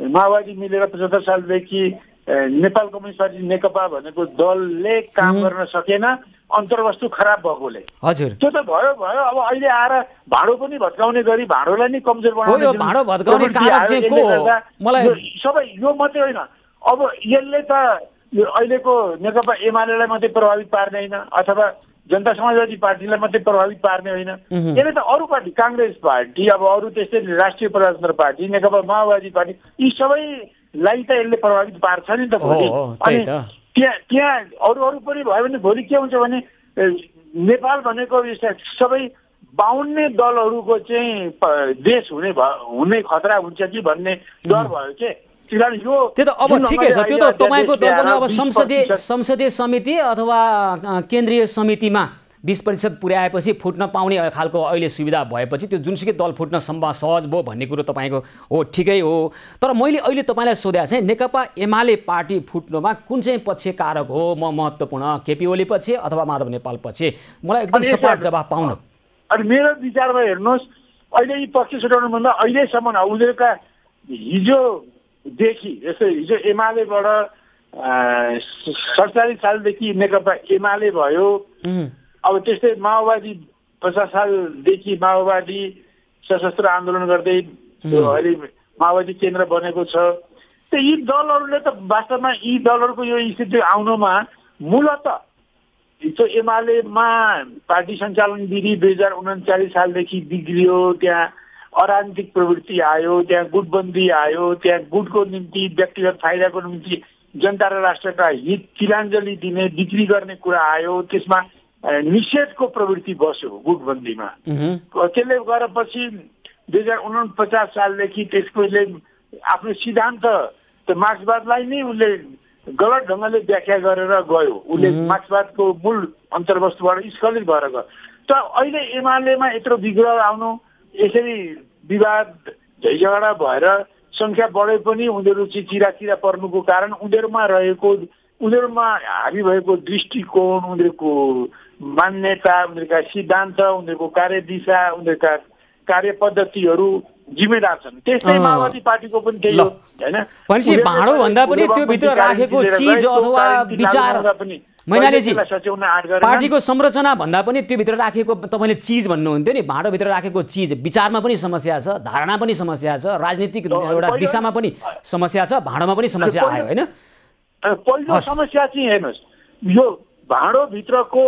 माओवादी मिलेर 75 सालदेखि नेपाल कम्युनिस्ट पार्टी नेकपा भनेको दलले काम गर्न सकेन, अन्तर्वस्तु खराब भएकोले। हजुर, त्यो त भयो। अब अहिले आएर भाँडो पनि भत्काउने गरी भाँडोलाई नै कमजोर बनाउने, भाँडो भत्काउने कारक चाहिँ को हो? मलाई सबै यो मात्रै होइन, अब यसले त अहिलेको नेकपा एमालेलाई मात्रै प्रभावित पार्ने होइन, अथवा जनता समाजवादी पार्टीलाई मात्रै प्रभावित पार्ने होइन, यसले त अरू पार्टी, काङ्ग्रेस पार्टी, अब अरू त्यस्तै राष्ट्रिय प्रजातन्त्र पार्टी, नेकपा माओवादी पार्टी, यी सबैलाई त यसले प्रभावित पार्छ नि त भोलि। अनि त्यहाँ अरू पनि भयो भने भोलि के हुन्छ भने नेपाल भनेको सबै 52 दलहरूको चाहिँ देश हुने खतरा हुन्छ कि भन्ने डर भयो के। त्यो त अब ठिकै छ, त्यो त तपाईँको दल पनि अब संसदीय समिति अथवा केन्द्रीय समितिमा 20% पुर्याएपछि फुट्न पाउने खालको अहिले सुविधा भएपछि त्यो जुनसुकै दल फुट्न सहज भयो भन्ने कुरो तपाईँको हो, ठिकै हो। तर मैले अहिले तपाईँलाई सोधेको चाहिँ नेकपा एमाले पार्टी फुट्नुमा कुन चाहिँ पक्ष कारक हो महत्त्वपूर्ण, केपी ओली पक्ष अथवा माधव नेपाल पक्ष? मलाई एकदम सपाट जवाफ पाउन। अनि मेरो विचारमा हेर्नुहोस्, अहिले यी पक्ष छुटाउनुभन्दा अहिलेसम्म उनीहरूका हिजोदेखि, जस्तै हिजो एमालेबाट 47 सालदेखि नेकपा एमाले भयो, अब त्यस्तै माओवादी 50 सालदेखि माओवादी सशस्त्र आन्दोलन गर्दै अहिले माओवादी केन्द्र बनेको छ। त यी दलहरूले त वास्तवमा यी दलहरूको यो स्थिति आउनुमा मूलत त्यो एमालेमा पार्टी सञ्चालन विधि 2039 सालदेखि बिग्रियो, त्यहाँ अराजनीतिक प्रवृत्ति आयो, त्यहाँ गुटबन्दी आयो, त्यहाँ गुटको निम्ति व्यक्तिगत फाइदाको निम्ति जनता र राष्ट्रका हित तिलाञ्जली दिने, बिक्री गर्ने कुरा आयो, त्यसमा निषेधको प्रवृत्ति बस्यो गुटबन्दीमा। त्यसले गरेपछि 2049 सालदेखि त्यसकोले आफ्नो सिद्धान्त त मार्क्सवादलाई नै उसले गलत ढङ्गले व्याख्या गरेर गयो, उसले मार्क्सवादको मूल अन्तर्वस्तुबाट स्खलित भएर गयो। त अहिले एमालेमा यत्रो विग्रह आउनु, यसरी विवाद झैझगडा भएर सङ्ख्या बढे पनि उनीहरू चाहिँ चिरा पर्नुको कारण उनीहरूमा हाबी भएको दृष्टिकोण, उनीहरूको मान्यता, उनीहरूका सिद्धान्त, उनीहरूको कार्यदिशा, उनीहरूका कार्यपद्धतिहरू जिम्मेदार छन्। त्यस्तै माओवादी पार्टीको पनि त्यही हो हैन। भनेपछि भाँडो भन्दा पनि त्यो भित्र राखेको चीज अथवा विचार मैनालीजी पार्टीको संरचना भन्दा पनि त्यो भित्र राखेको तपाईले चीज भन्नुहुन्थ्यो नि, भाँडो भित्र राखेको चीज विचारमा पनि समस्या छ, धारणा पनि समस्या छ, राजनीतिक एउटा दिशामा पनि समस्या छ, भाँडोमा पनि समस्या आयो हैन। पहिलो समस्या चाहिँ हेर्नुहोस्, यो भाँडो भित्रको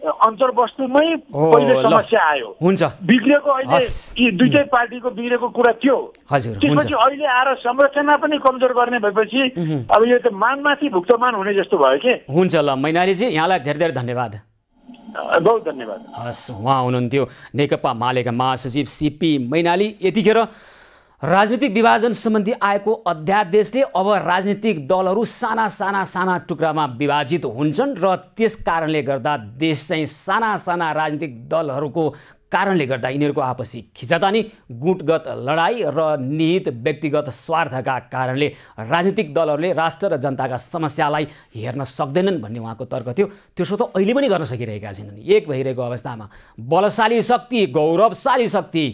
अन्तर्वस्तुमै पहिलो समस्या आयो। हुन्छ, बिग्रेको अहिले यी दुईटै पार्टीको बिग्रेको कुरा थियो। हजुर, त्यसपछि अहिले आएर संरचना पनि कमजोर गर्ने भएपछि अब यो त मानमाथि भुक्तमान हुने जस्तो भयो के। हुन्छ ल मैनालीजी, यहाँलाई धेरै धेरै धन्यवाद। बहुत धन्यवाद। हस्, उहाँ हुनुहुन्थ्यो नेकपा मालेका महासचिव सीपी मैनाली। यतिखेर राजनीतिक विभाजन सम्बन्धी आएको अध्यादेशले अब राजनीतिक दलहरू साना साना साना टुक्रामा विभाजित हुन्छन् र त्यस कारणले गर्दा देश चाहिँ साना साना राजनीतिक दलहरूको कारणले गर्दा यिनीहरूको आपसी खिचातानी, गुटगत लडाई र निहित व्यक्तिगत स्वार्थका कारणले राजनीतिक दलहरूले राष्ट्र र जनताका समस्यालाई हेर्न सक्दैनन् भन्ने उहाँको तर्क थियो। त्यसो त अहिले पनि गर्न सकिरहेका छैनन्। एक भइरहेको अवस्थामा बलशाली शक्ति, गौरवशाली शक्ति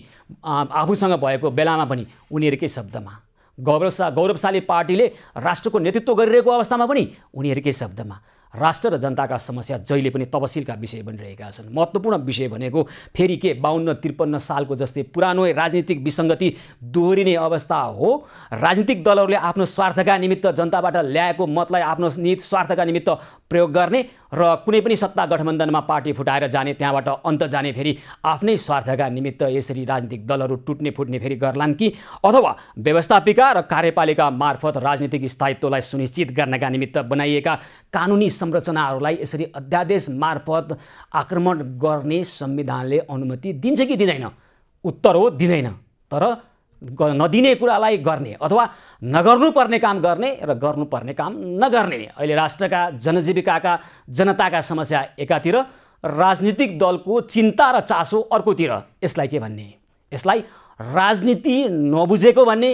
आफूसँग भएको बेलामा पनि उनीहरूकै शब्दमा, गौरवशाली पार्टीले राष्ट्रको नेतृत्व गरिरहेको अवस्थामा पनि उनीहरूकै शब्दमा राष्ट्र र जनताका समस्या जहिले पनि तपसिलका विषय बनिरहेका छन्। महत्त्वपूर्ण विषय भनेको फेरि के 52-53 सालको जस्तै पुरानो राजनीतिक विसङ्गति दोहोरिने अवस्था हो। राजनीतिक दलहरूले आफ्नो स्वार्थका निमित्त जनताबाट ल्याएको मतलाई आफ्नो निहित स्वार्थका निमित्त प्रयोग गर्ने र कुनै पनि सत्ता गठबन्धनमा पार्टी फुटाएर जाने, त्यहाँबाट अन्त जाने, फेरि आफ्नै स्वार्थका निमित्त यसरी राजनीतिक दलहरू टुट्ने फुट्ने फेरि गर्लान् कि अथवा व्यवस्थापिका र कार्यपालिका मार्फत राजनीतिक स्थायित्वलाई सुनिश्चित गर्नका निमित्त बनाइएका कानुनी संरचनाहरूलाई यसरी अध्यादेश मार्फत आक्रमण गर्ने संविधानले अनुमति दिन्छ कि दिँदैन? उत्तर हो, दिँदैन। तर नदिने कुरालाई गर्ने अथवा नगर्नुपर्ने काम गर्ने र गर्नुपर्ने काम नगर्ने, अहिले राष्ट्रका जनजीविकाका जनताका समस्या एकातिर, राजनीतिक दलको चिन्ता र चासो अर्कोतिर। यसलाई के भन्ने? यसलाई राजनीति नबुझेको भन्ने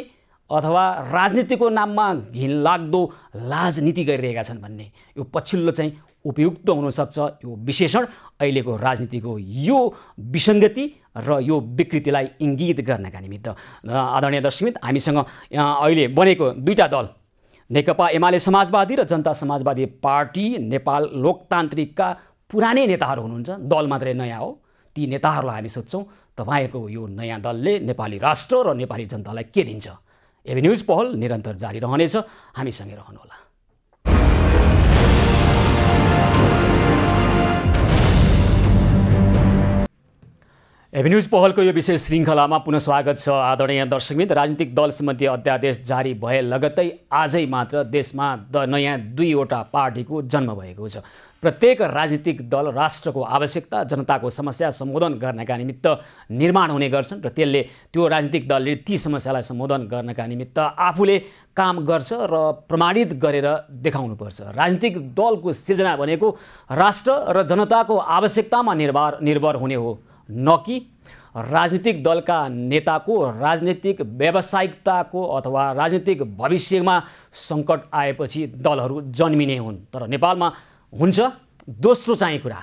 अथवा राजनीतिको नाममा घिनलाग्दो राजनीति गरिरहेका छन् भन्ने? यो पछिल्लो चाहिँ उपयुक्त हुनसक्छ। यो विशेषण अहिलेको राजनीतिको यो विसङ्गति र यो विकृतिलाई इङ्गित गर्नका निमित्त। आदरणीय दर्शकमित्र, हामीसँग अहिले बनेको दुईटा दल, नेकपा एमाले समाजवादी र जनता समाजवादी पार्टी नेपाल लोकतान्त्रिकका पुरानै नेताहरू हुनुहुन्छ। दल मात्रै नयाँ हो। ती नेताहरूलाई हामी सोध्छौँ तपाईँको यो नयाँ दलले नेपाली राष्ट्र र नेपाली जनतालाई के दिन्छ? एबी न्युज पहल निरन्तर जारी रहनेछ, हामीसँगै रहनुहोला। एबी न्युज पहलको यो विशेष श्रृङ्खलामा पुनः स्वागत छ। आदरणीय दर्शकमित्र, राजनीतिक दल सम्बन्धी अध्यादेश जारी भए लगत्तै आजै मात्र देशमा नयाँ 2वटा पार्टीको जन्म भएको छ। प्रत्येक राजनीतिक दल राष्ट्रको आवश्यकता, जनताको समस्या सम्बोधन गर्नका निमित्त निर्माण हुने गर्छन् र त्यो राजनीतिक दलले ती समस्यालाई सम्बोधन गर्नका निमित्त आफूले काम गर्छ र प्रमाणित गरेर देखाउनुपर्छ। राजनीतिक दलको सिर्जना भनेको राष्ट्र र जनताको आवश्यकतामा निर्भर हुने हो, न कि राजनीतिक दलका नेताको राजनीतिक व्यावसायिकताको अथवा राजनीतिक भविष्यमा सङ्कट आएपछि दलहरू जन्मिने हुन्। तर नेपालमा हुन्छ दोस्रो चाहिँ कुरा,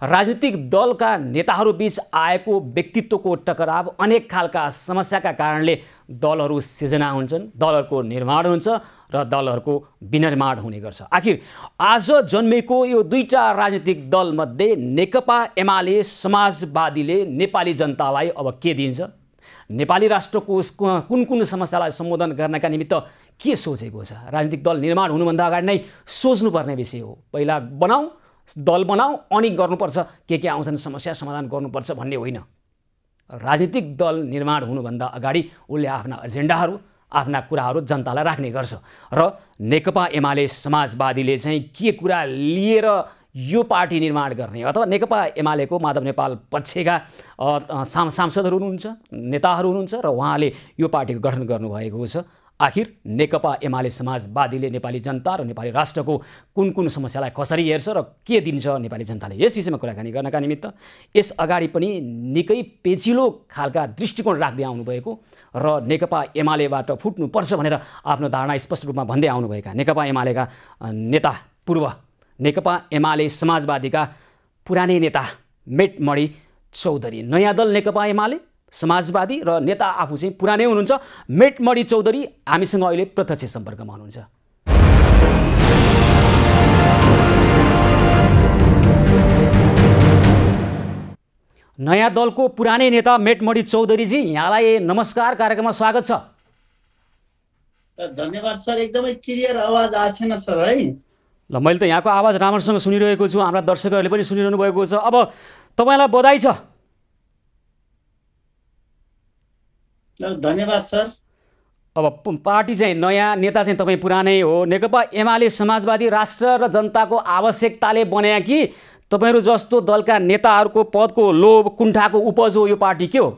राजनीतिक दलका नेताहरूबीच आएको व्यक्तित्वको टकराव, अनेक खालका समस्याका कारणले दलहरू सिर्जना हुन्छन्, दलहरूको निर्माण हुन्छ र दलहरूको विनिर्माण हुने गर्छ। आखिर आज जन्मेको यो दुईटा राजनीतिक दलमध्ये नेकपा एमाले समाजवादीले नेपाली जनतालाई अब के दिन्छ? नेपाली राष्ट्रको कुन कुन समस्यालाई सम्बोधन गर्नका निमित्त के सोचेको छ? राजनीतिक दल निर्माण हुनुभन्दा अगाडि नै सोच्नुपर्ने विषय हो। पहिला दल बनाऊ अनि गर्नुपर्छ के आउँछन् समस्या समाधान गर्नुपर्छ भन्ने होइन। राजनीतिक दल निर्माण हुनुभन्दा अगाडि उसले आफ्ना एजेन्डाहरू, आफ्ना कुराहरू जनतालाई राख्ने गर्छ र नेकपा एमाले समाजवादीले चाहिँ के कुरा लिएर यो पार्टी निर्माण गर्ने अथवा नेकपा एमालेको माधव नेपाल पक्षका सांसदहरू हुनुहुन्छ, नेताहरू हुनुहुन्छ र उहाँले यो पार्टीको गठन गर्नुभएको छ। आखिर नेकपा एमाले समाजवादीले नेपाली जनता र नेपाली राष्ट्रको कुन कुन समस्यालाई कसरी हेर्छ र के दिन्छ नेपाली जनताले, यस विषयमा कुराकानी गर्नका निमित्त यस अगाडि पनि निकै पेचिलो खालका दृष्टिकोण राख्दै आउनुभएको र नेकपा एमालेबाट फुट्नुपर्छ भनेर आफ्नो धारणा स्पष्ट रूपमा भन्दै आउनुभएका नेकपा एमालेका नेता, पूर्व नेकपा एमाले समाजवादीका पुरानै नेता मेटमणि चौधरी, नयाँ दल नेकपा एमाले समाजवादी र नेता आफू चाहिँ पुरानै हुनुहुन्छ मेटमणि चौधरी हामीसँग अहिले प्रत्यक्ष सम्पर्कमा हुनुहुन्छ। नयाँ दलको पुरानै नेता मेटमणि चौधरीजी, यहाँलाई नमस्कार, कार्यक्रममा स्वागत छ। धन्यवाद सर, एकदमै क्लियर आवाज आएको छैन सर है। ल, मैले त यहाँको आवाज राम्रोसँग सुनिरहेको छु, हाम्रा दर्शकहरूले पनि सुनिरहनु भएको छ। अब तपाईँलाई बधाई छ। धन्यवाद सर। अब पार्टी चाहिँ नयाँ, नेता चाहिँ तपाईँ पुरानै हो। नेकपा एमाले समाजवादी राष्ट्र र जनताको आवश्यकताले बन्या कि तपाईँहरू जस्तो दलका नेताहरूको पदको लोभ कुण्ठाको उपज हो यो पार्टी, के हो?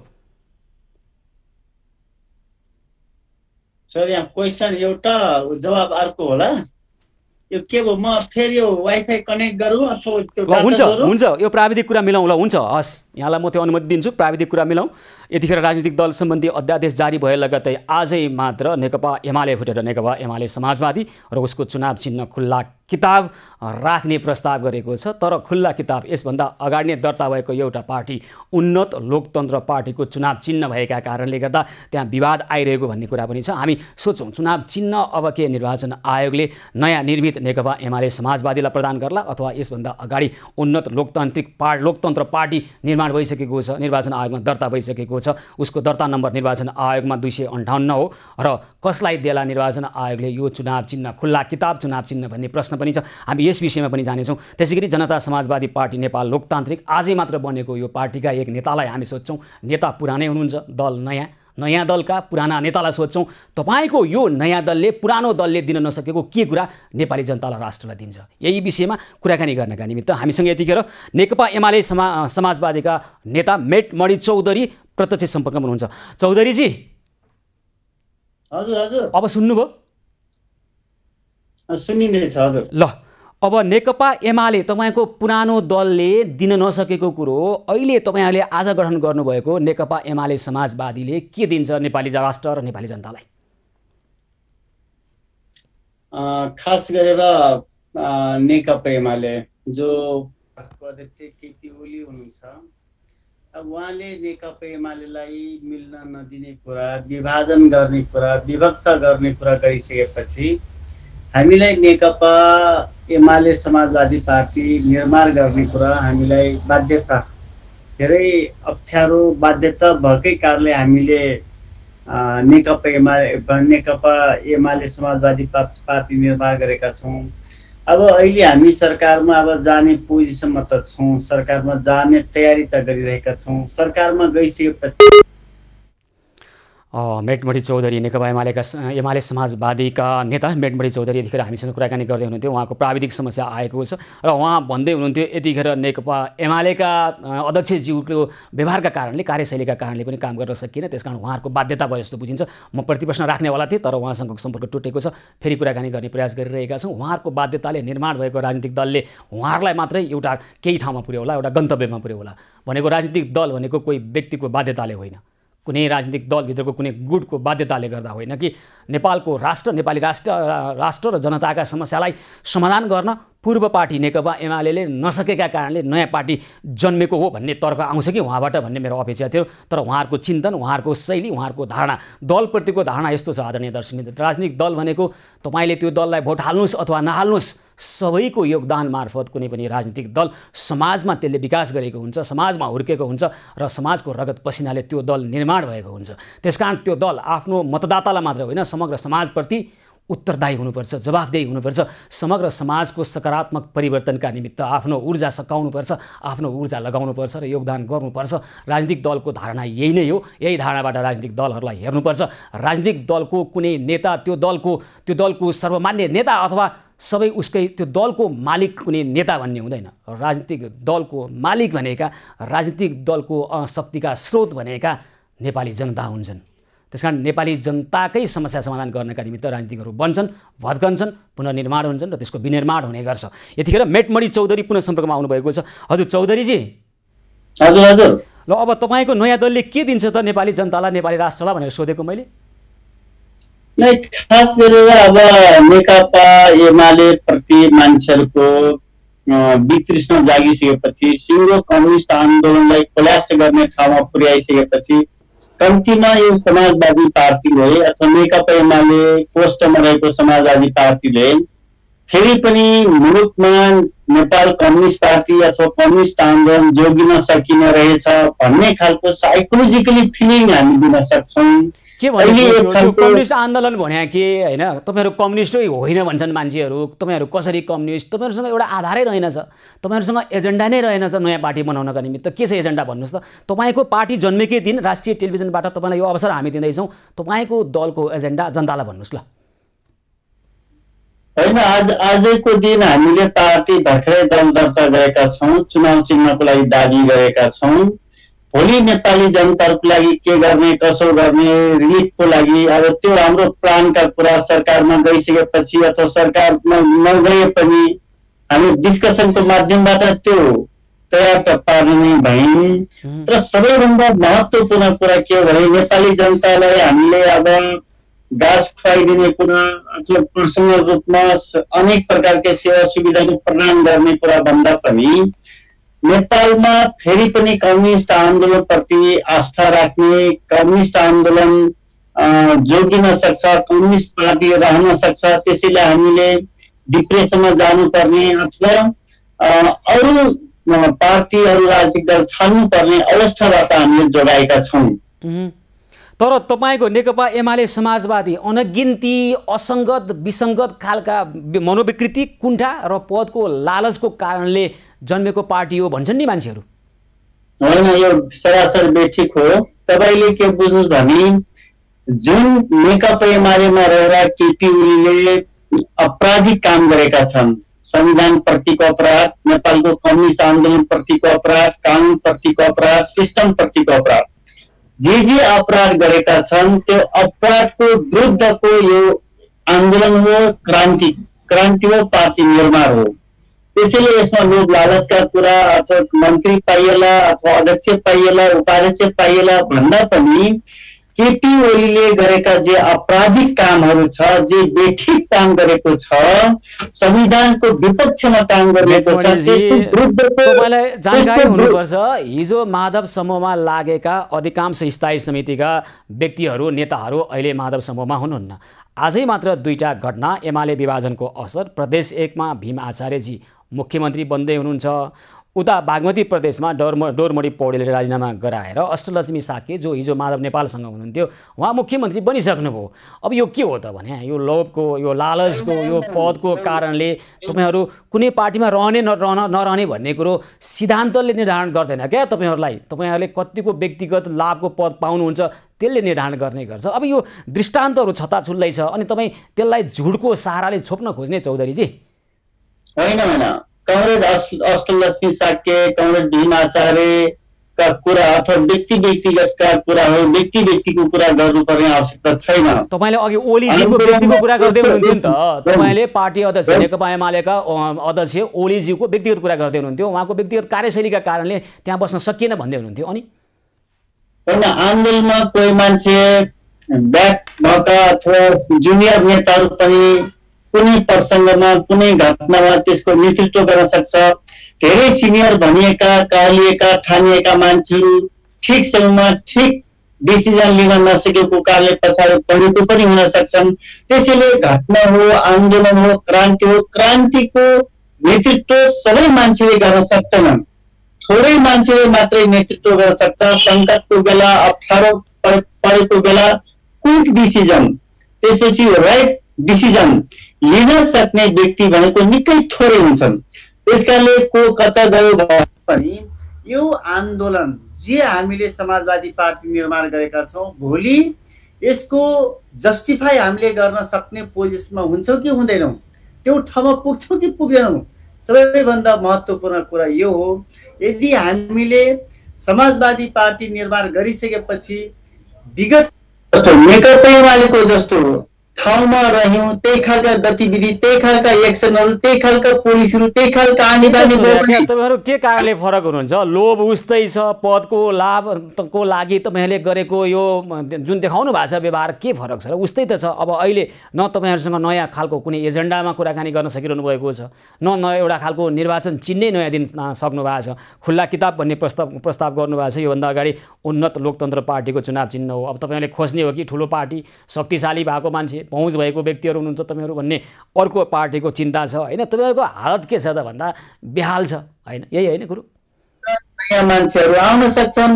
सर यहाँ क्वेसन एउटा जवाब अर्को होला। यो के भयो, म फेरि यो वाइफाई कनेक्ट गरौँ अथवा त्यो हुन्छ हुन्छ, यो प्राविधिक कुरा मिलाउँ। ल हुन्छ, हस्, यहाँलाई म त्यो अनुमति दिन्छु, प्राविधिक कुरा मिलाउँ। यतिखेर राजनीतिक दल सम्बन्धी अध्यादेश जारी भए लगत्तै आजै मात्र नेकपा एमाले फुटेर नेकपा एमाले समाजवादी र उसको चुनाव चिन्ह खुल्ला किताब राख्ने प्रस्ताव गरेको छ। तर खुल्ला किताब यसभन्दा अगाडि नै दर्ता भएको एउटा पार्टी उन्नत लोकतन्त्र पार्टीको चुनाव चिन्ह भएका कारणले गर्दा त्यहाँ विवाद आइरहेको भन्ने कुरा पनि छ। हामी सोचौँ चुनाव चिन्ह अब के निर्वाचन आयोगले नयाँ निर्मित नेकपा एमाले समाजवादीलाई प्रदान गर्ला अथवा यसभन्दा अगाडि उन्नत लोकतन्त्र पार्टी निर्माण भइसकेको छ, निर्वाचन आयोगमा दर्ता भइसकेको छ, उसको दर्ता नम्बर निर्वाचन आयोगमा 258 हो र कसलाई देला निर्वाचन आयोगले यो चुनाव चिन्ह खुल्ला किताब चुनाव चिन्ह भन्ने प्रश्न पनि छ। हामी यस विषयमा पनि जानेछौँ। त्यसैगरी जनता समाजवादी पार्टी नेपाल लोकतान्त्रिक आजै मात्र बनेको यो पार्टीका एक नेतालाई हामी सोध्छौँ, नेता पुरानै हुनुहुन्छ, दल नयाँ, नयाँ दलका पुराना नेतालाई सोध्छौँ, तपाईँको यो नयाँ दलले पुरानो दलले दिन नसकेको के कुरा नेपाली जनतालाई राष्ट्रलाई दिन्छ? यही विषयमा कुराकानी गर्नका निमित्त हामीसँग यतिखेर नेकपा एमाले समाजवादीका नेता मेटमणि चौधरी प्रत्यक्ष सम्पर्कमा हुनुहुन्छ। चौधरीजी, हजुर हजुर, अब सुन्नुभयो? सुनिँदैछ हजुर। ल, अब नेकपा एमाले तपाईँको पुरानो दलले दिन नसकेको कुरो अहिले तपाईँहरूले आज गठन गर्नुभएको नेकपा एमाले समाजवादीले के दिन्छ नेपाली राष्ट्र र नेपाली जनतालाई? खास गरेर नेकपा एमाले जो अध्यक्ष केपी ओली हुनुहुन्छ, अब उहाँले नेकपा एमालेलाई मिल्न नदिने कुरा, विभाजन गर्ने कुरा, विभक्त गर्ने कुरा गरिसकेपछि हामीलाई नेकपा एमाले समाजवादी पार्टी निर्माण गर्ने कुरा हामीलाई बाध्यता, धेरै अप्ठ्यारो बाध्यता भएकै कारणले हामीले नेकपा एमाले समाजवादी पार्टी निर्माण गरेका छौँ। अब अहिले हामी सरकारमा अब जाने पोजिसनमा त छौँ, सरकारमा जाने तयारी त गरिरहेका छौँ। सरकारमा गइसकेपछि मेटमणि चौधरी नेकपा एमाले समाजवादीका नेता मेटमणि चौधरी यतिखेर हामीसँग कुराकानी गर्दै हुनुहुन्थ्यो। उहाँको प्राविधिक समस्या आएको छ र उहाँ भन्दै हुनुहुन्थ्यो यतिखेर नेकपा एमालेका अध्यक्षज्यूको व्यवहारका कारणले, कार्यशैलीका कारणले पनि काम गर्न सकिएन, त्यसकारण उहाँहरूको बाध्यता भयो जस्तो बुझिन्छ। म प्रतिप्रश्न राख्नेवाला थिएँ तर उहाँसँग सम्पर्क टुटेको छ, फेरि कुराकानी गर्ने प्रयास गरिरहेका छौँ। उहाँहरूको बाध्यताले निर्माण भएको राजनीतिक दलले उहाँहरूलाई मात्रै एउटा केही ठाउँमा पुर्यायो होला, एउटा गन्तव्यमा पुर्यायो होला। भनेको राजनीतिक दल भनेको कोही व्यक्तिको बाध्यताले होइन, कुनै राजनीतिक दलभित्रको कुनै गुटको बाध्यताले गर्दा होइन कि नेपालको राष्ट्र, नेपाली राष्ट्र र जनताका समस्यालाई समाधान गर्न पूर्व पार्टी नेकपा एमाले नसकेका कारणले नयाँ पार्टी जन्मेको हो भन्ने तर्क आउँछ कि उहाँबाट भन्ने मेरो अपेक्षा थियो। तर उहाँहरूको चिन्तन, उहाँहरूको शैली, उहाँहरूको धारणा, दलप्रतिको धारणा यस्तो छ आदरणीय दर्शक, राजनीतिक दल भनेको तपाईँले त्यो दललाई भोट हाल्नुहोस् अथवा नहाल्नुहोस्, सबैको योगदान मार्फत कुनै पनि राजनीतिक दल समाजमा त्यसले विकास गरेको हुन्छ, समाजमा हुर्केको हुन्छ र समाजको रगत पसिनाले त्यो दल निर्माण भएको हुन्छ। त्यसकारण त्यो दल आफ्नो मतदातालाई मात्र होइन समग्र समाजप्रति उत्तरदायी हुनुपर्छ, जवाफदेही हुनुपर्छ। समग्र समाजको सकारात्मक परिवर्तनका निमित्त आफ्नो ऊर्जा सकाउनुपर्छ, आफ्नो ऊर्जा लगाउनुपर्छ र योगदान गर्नुपर्छ। राजनीतिक दलको धारणा यही नै हो। यही धारणाबाट राजनीतिक दलहरूलाई हेर्नुपर्छ। राजनीतिक दलको कुनै नेता त्यो दलको सर्वमान्य नेता अथवा सबै उसकै त्यो दलको मालिक कुनै नेता भन्ने हुँदैन। राजनीतिक दलको मालिक भनेका, राजनीतिक दलको शक्तिका स्रोत भनेका नेपाली जनता हुन्छन्। त्यसकारण नेपाली जनताकै समस्या समाधान गर्नका निमित्त राजनीतिकहरू बन्छन्, भत्कन्छन्, पुनर्निर्माण हुन्छन् र त्यसको विनिर्माण हुने गर्छ। यतिखेर मेटमणि चौधरी पुनः सम्पर्कमा आउनुभएको छ। हजुर चौधरीजी। हजुर हजुर। ल अब तपाईँको नयाँ दलले के दिन्छ त नेपाली जनतालाई, नेपाली राष्ट्रलाई भनेर सोधेको मैले। नै खास गरेर अब नेकपा एमाले प्रति मान्छेहरूको वितृष्णा जागिसकेपछि, सिङ्गो कम्युनिस्ट आन्दोलनलाई कोल्याप्स गर्ने ठाउँमा पुर्याइसकेपछि कम्तीमा यो समाजवादी पार्टीले अथवा नेकपा एमाले पोस्टमा रहेको समाजवादी पार्टीले फेरि पनि मुलुकमा नेपाल कम्युनिस्ट पार्टी अथवा कम्युनिस्ट आन्दोलन जोगिन सकिन रहेछ भन्ने खालको साइकोलोजिकली फिलिङ हामी दिन सक्छौँ। के भन्नु कम्युनिस्ट आन्दोलन भने के होइन? तपाईँहरू कम्युनिस्टै होइन भन्छन् मान्छेहरू। तपाईँहरू कसरी कम्युनिस्ट? तपाईँहरूसँग एउटा आधारै रहेनछ, तपाईँहरूसँग एजेन्डा नै रहेनछ नयाँ पार्टी बनाउनका निमित्त। के छ एजेन्डा भन्नुहोस् त? तपाईँको पार्टी जन्मेकै दिन राष्ट्रिय टेलिभिजनबाट तपाईँलाई यो अवसर हामी दिँदैछौँ, तपाईँको दलको एजेन्डा जनतालाई भन्नुहोस् ल। होइन, आजको दिन हामीले पार्टी भर्खरै दल दर्ता गरेका छौँ, चुनाव चिन्हको लागि दाबी गरेका छौँ। भोलि नेपाली जनताहरूको लागि के गर्ने, कसो गर्ने, रिलिफको लागि अब त्यो हाम्रो प्लानका कुरा सरकारमा गइसकेपछि अथवा सरकारमा नगए पनि हामी डिस्कसनको माध्यमबाट त्यो तयार त पार्ने नै भयौँ। तर सबैभन्दा महत्त्वपूर्ण कुरा के हो भने नेपाली जनतालाई हामीले अब घाँस खुवाइदिने कुरा अथवा पर्सनल रूपमा अनेक प्रकारका सेवा सुविधाहरू प्रदान गर्ने कुरा भन्दा पनि नेपालमा फेरि पनि कम्युनिस्ट आन्दोलनप्रति आस्था राख्ने, कम्युनिस्ट आन्दोलन जोगिन सक्छ, कम्युनिस्ट पार्टी रहन सक्छ, त्यसैले हामीले डिप्रेसनमा जानुपर्ने अथवा अरू पार्टीहरू राजनीतिक दल छान्नुपर्ने अवस्थाबाट हामीले जोगाएका छौँ। तर तपाईँको नेकपा एमाले समाजवादी अनगिन्ती असङ्गत विसङ्गत खालका मनोविकृति, कुण्ठा र पदको लालचको कारणले जन्मेको पार्टी हो भन्छन् नि मान्छेहरू। होइन, यो सरासर बेठिक हो। तपाईँले के बुझ्नुहोस् भने जुन नेकपा एमालेमा रहेर केपी ओलीले आपराधिक काम गरेका छन्, संविधान प्रतिको अपराध, नेपालको कम्युनिस्ट आन्दोलन प्रतिको अपराध, कानुन प्रतिको अपराध, सिस्टम प्रतिको अपराध, जे अपराध गरेका छन् त्यो अपराधको विरुद्धको यो आन्दोलन हो, क्रान्ति हो, पार्टी निर्माण हो। त्यसैले यसमा लोभ लालचका कुरा अथवा मन्त्री पाइएला अथवा अध्यक्ष पाइएला, उपाध्यक्ष पाइएला भन्दा पनि केपी ओलीले गरेका जे आपराधिक कामहरू छ, जे बेठिक काम गरेको छ, संविधानको विपक्षमा काम गरेको छ, त्यसको विरुद्धको तपाईलाई जानकारी हुनुपर्छ। हिजो माधव समूहमा लागेका अधिकांश स्थायी समितिका व्यक्तिहरू, नेताहरू अहिले माधव समूहमा हुनुहुन्न। आजै मात्र दुईटा घटना, एमाले विभाजनको असर, प्रदेश 1 मा भीम आचार्यजी मुख्यमन्त्री बन्दै हुनुहुन्छ, उता बागमती प्रदेशमा डोरमणी पौडेलले राजीनामा गराएर अष्टलक्ष्मी साके जो हिजो माधव नेपालसँग हुनुहुन्थ्यो उहाँ मुख्यमन्त्री बनिसक्नुभयो। अब यो के हो त भने यो लोभको, यो लालचको, यो पदको कारणले तपाईँहरू कुनै पार्टीमा रहने नरहने भन्ने कुरो सिद्धान्तले निर्धारण गर्दैन क्या तपाईँहरूलाई। तपाईँहरूले कतिको व्यक्तिगत लाभको पद पाउनुहुन्छ त्यसले निर्धारण गर्ने गर्छ। अब यो दृष्टान्तहरू छताछुल्लै छ अनि तपाईँ त्यसलाई झुडको सहाराले छोप्न खोज्ने चौधरीजी। होइन, कमरेड अष्टलक्ष्मी साके, कमरेड भीम आचार्यका कुरा अथवा व्यक्तिगतका कुरा हो, व्यक्तिको कुरा गर्नुपर्ने आवश्यकता छैन। तपाईँले अघि ओलीजीको व्यक्तिको कुरा गर्दै हुनुहुन्थ्यो नि त। तपाईँले पार्टी अध्यक्ष नेकपा एमालेका अध्यक्ष ओलीजीको व्यक्तिगत कुरा गर्दै हुनुहुन्थ्यो, उहाँको व्यक्तिगत कार्यशैलीका कारणले त्यहाँ बस्न सकिएन भन्दै हुनुहुन्थ्यो। अनि आन्दोलनमा कोही मान्छे ब्याक भएका अथवा जुनियर नेताहरू पनि कुनै प्रसङ्गमा, कुनै घटनामा त्यसको नेतृत्व गर्न सक्छ। धेरै सिनियर भनिएका, कहलिएका, ठानिएका मान्छेहरू ठिक समयमा ठिक डिसिजन लिन नसकेको कारणले पछाडि परेको पनि हुन सक्छन्। त्यसैले घटना हो, आन्दोलन हो, क्रान्ति हो, क्रान्तिको नेतृत्व सबै मान्छेले गर्न सक्दैनन्, थोरै मान्छेले मात्रै नेतृत्व गर्न सक्छ। सङ्कटको बेला, अप्ठ्यारो परेको बेला क्विक डिसिजन, त्यसपछि राइट डिसिजन लिन सक्ने व्यक्ति भनेको निकै थोरै हुन्छन्। त्यसकारणले को कता गयो पनि यो आन्दोलन जे हामीले समाजवादी पार्टी निर्माण गरेका छौँ, भोलि यसको जस्टिफाई हामीले गर्न सक्ने पोजिसनमा हुन्छौँ कि हुँदैनौँ, त्यो ठाउँमा पुग्छौँ कि पुग्दैनौँ। सबैभन्दा महत्त्वपूर्ण कुरा यो हो, यदि हामीले समाजवादी पार्टी निर्माण गरिसकेपछि विगत जस्तो नेकपा एमालेको जस्तो ठाउँमा रह्यौँ, त्यही खालका गतिविधि, त्यही खालका एक्सनहरू, त्यही खालका पुलिसहरू, त्यही खालका आनीबानी। तपाईँहरू के कारणले फरक हुनुहुन्छ? लोभ उस्तै छ, पदको लाभको लागि तपाईँहरूले गरेको यो जुन देखाउनु भएको छ व्यवहार के फरक छ र उस्तै त छ। अब अहिले न तपाईँहरूसँग नयाँ खालको कुनै एजेन्डामा कुराकानी गर्न सकिरहनु भएको छ, न एउटा खालको निर्वाचन चिन्है नयाँ दिन सक्नु भएको छ। खुल्ला किताब भन्ने प्रस्ताव गर्नुभएको छ। योभन्दा अगाडि उन्नत लोकतन्त्र पार्टीको चुनाव चिन्ह हो। अब तपाईँहरूले खोज्ने हो कि ठुलो पार्टी, शक्तिशाली भएको मान्छे, पहुँच भएको व्यक्तिहरू हुनुहुन्छ तपाईँहरू भन्ने अर्को पार्टीको चिन्ता छ होइन? तपाईँहरूको हालत के छ त भन्दा बेहाल छ होइन? यही होइन कुरो? नयाँ मान्छेहरू आउन सक्छन्।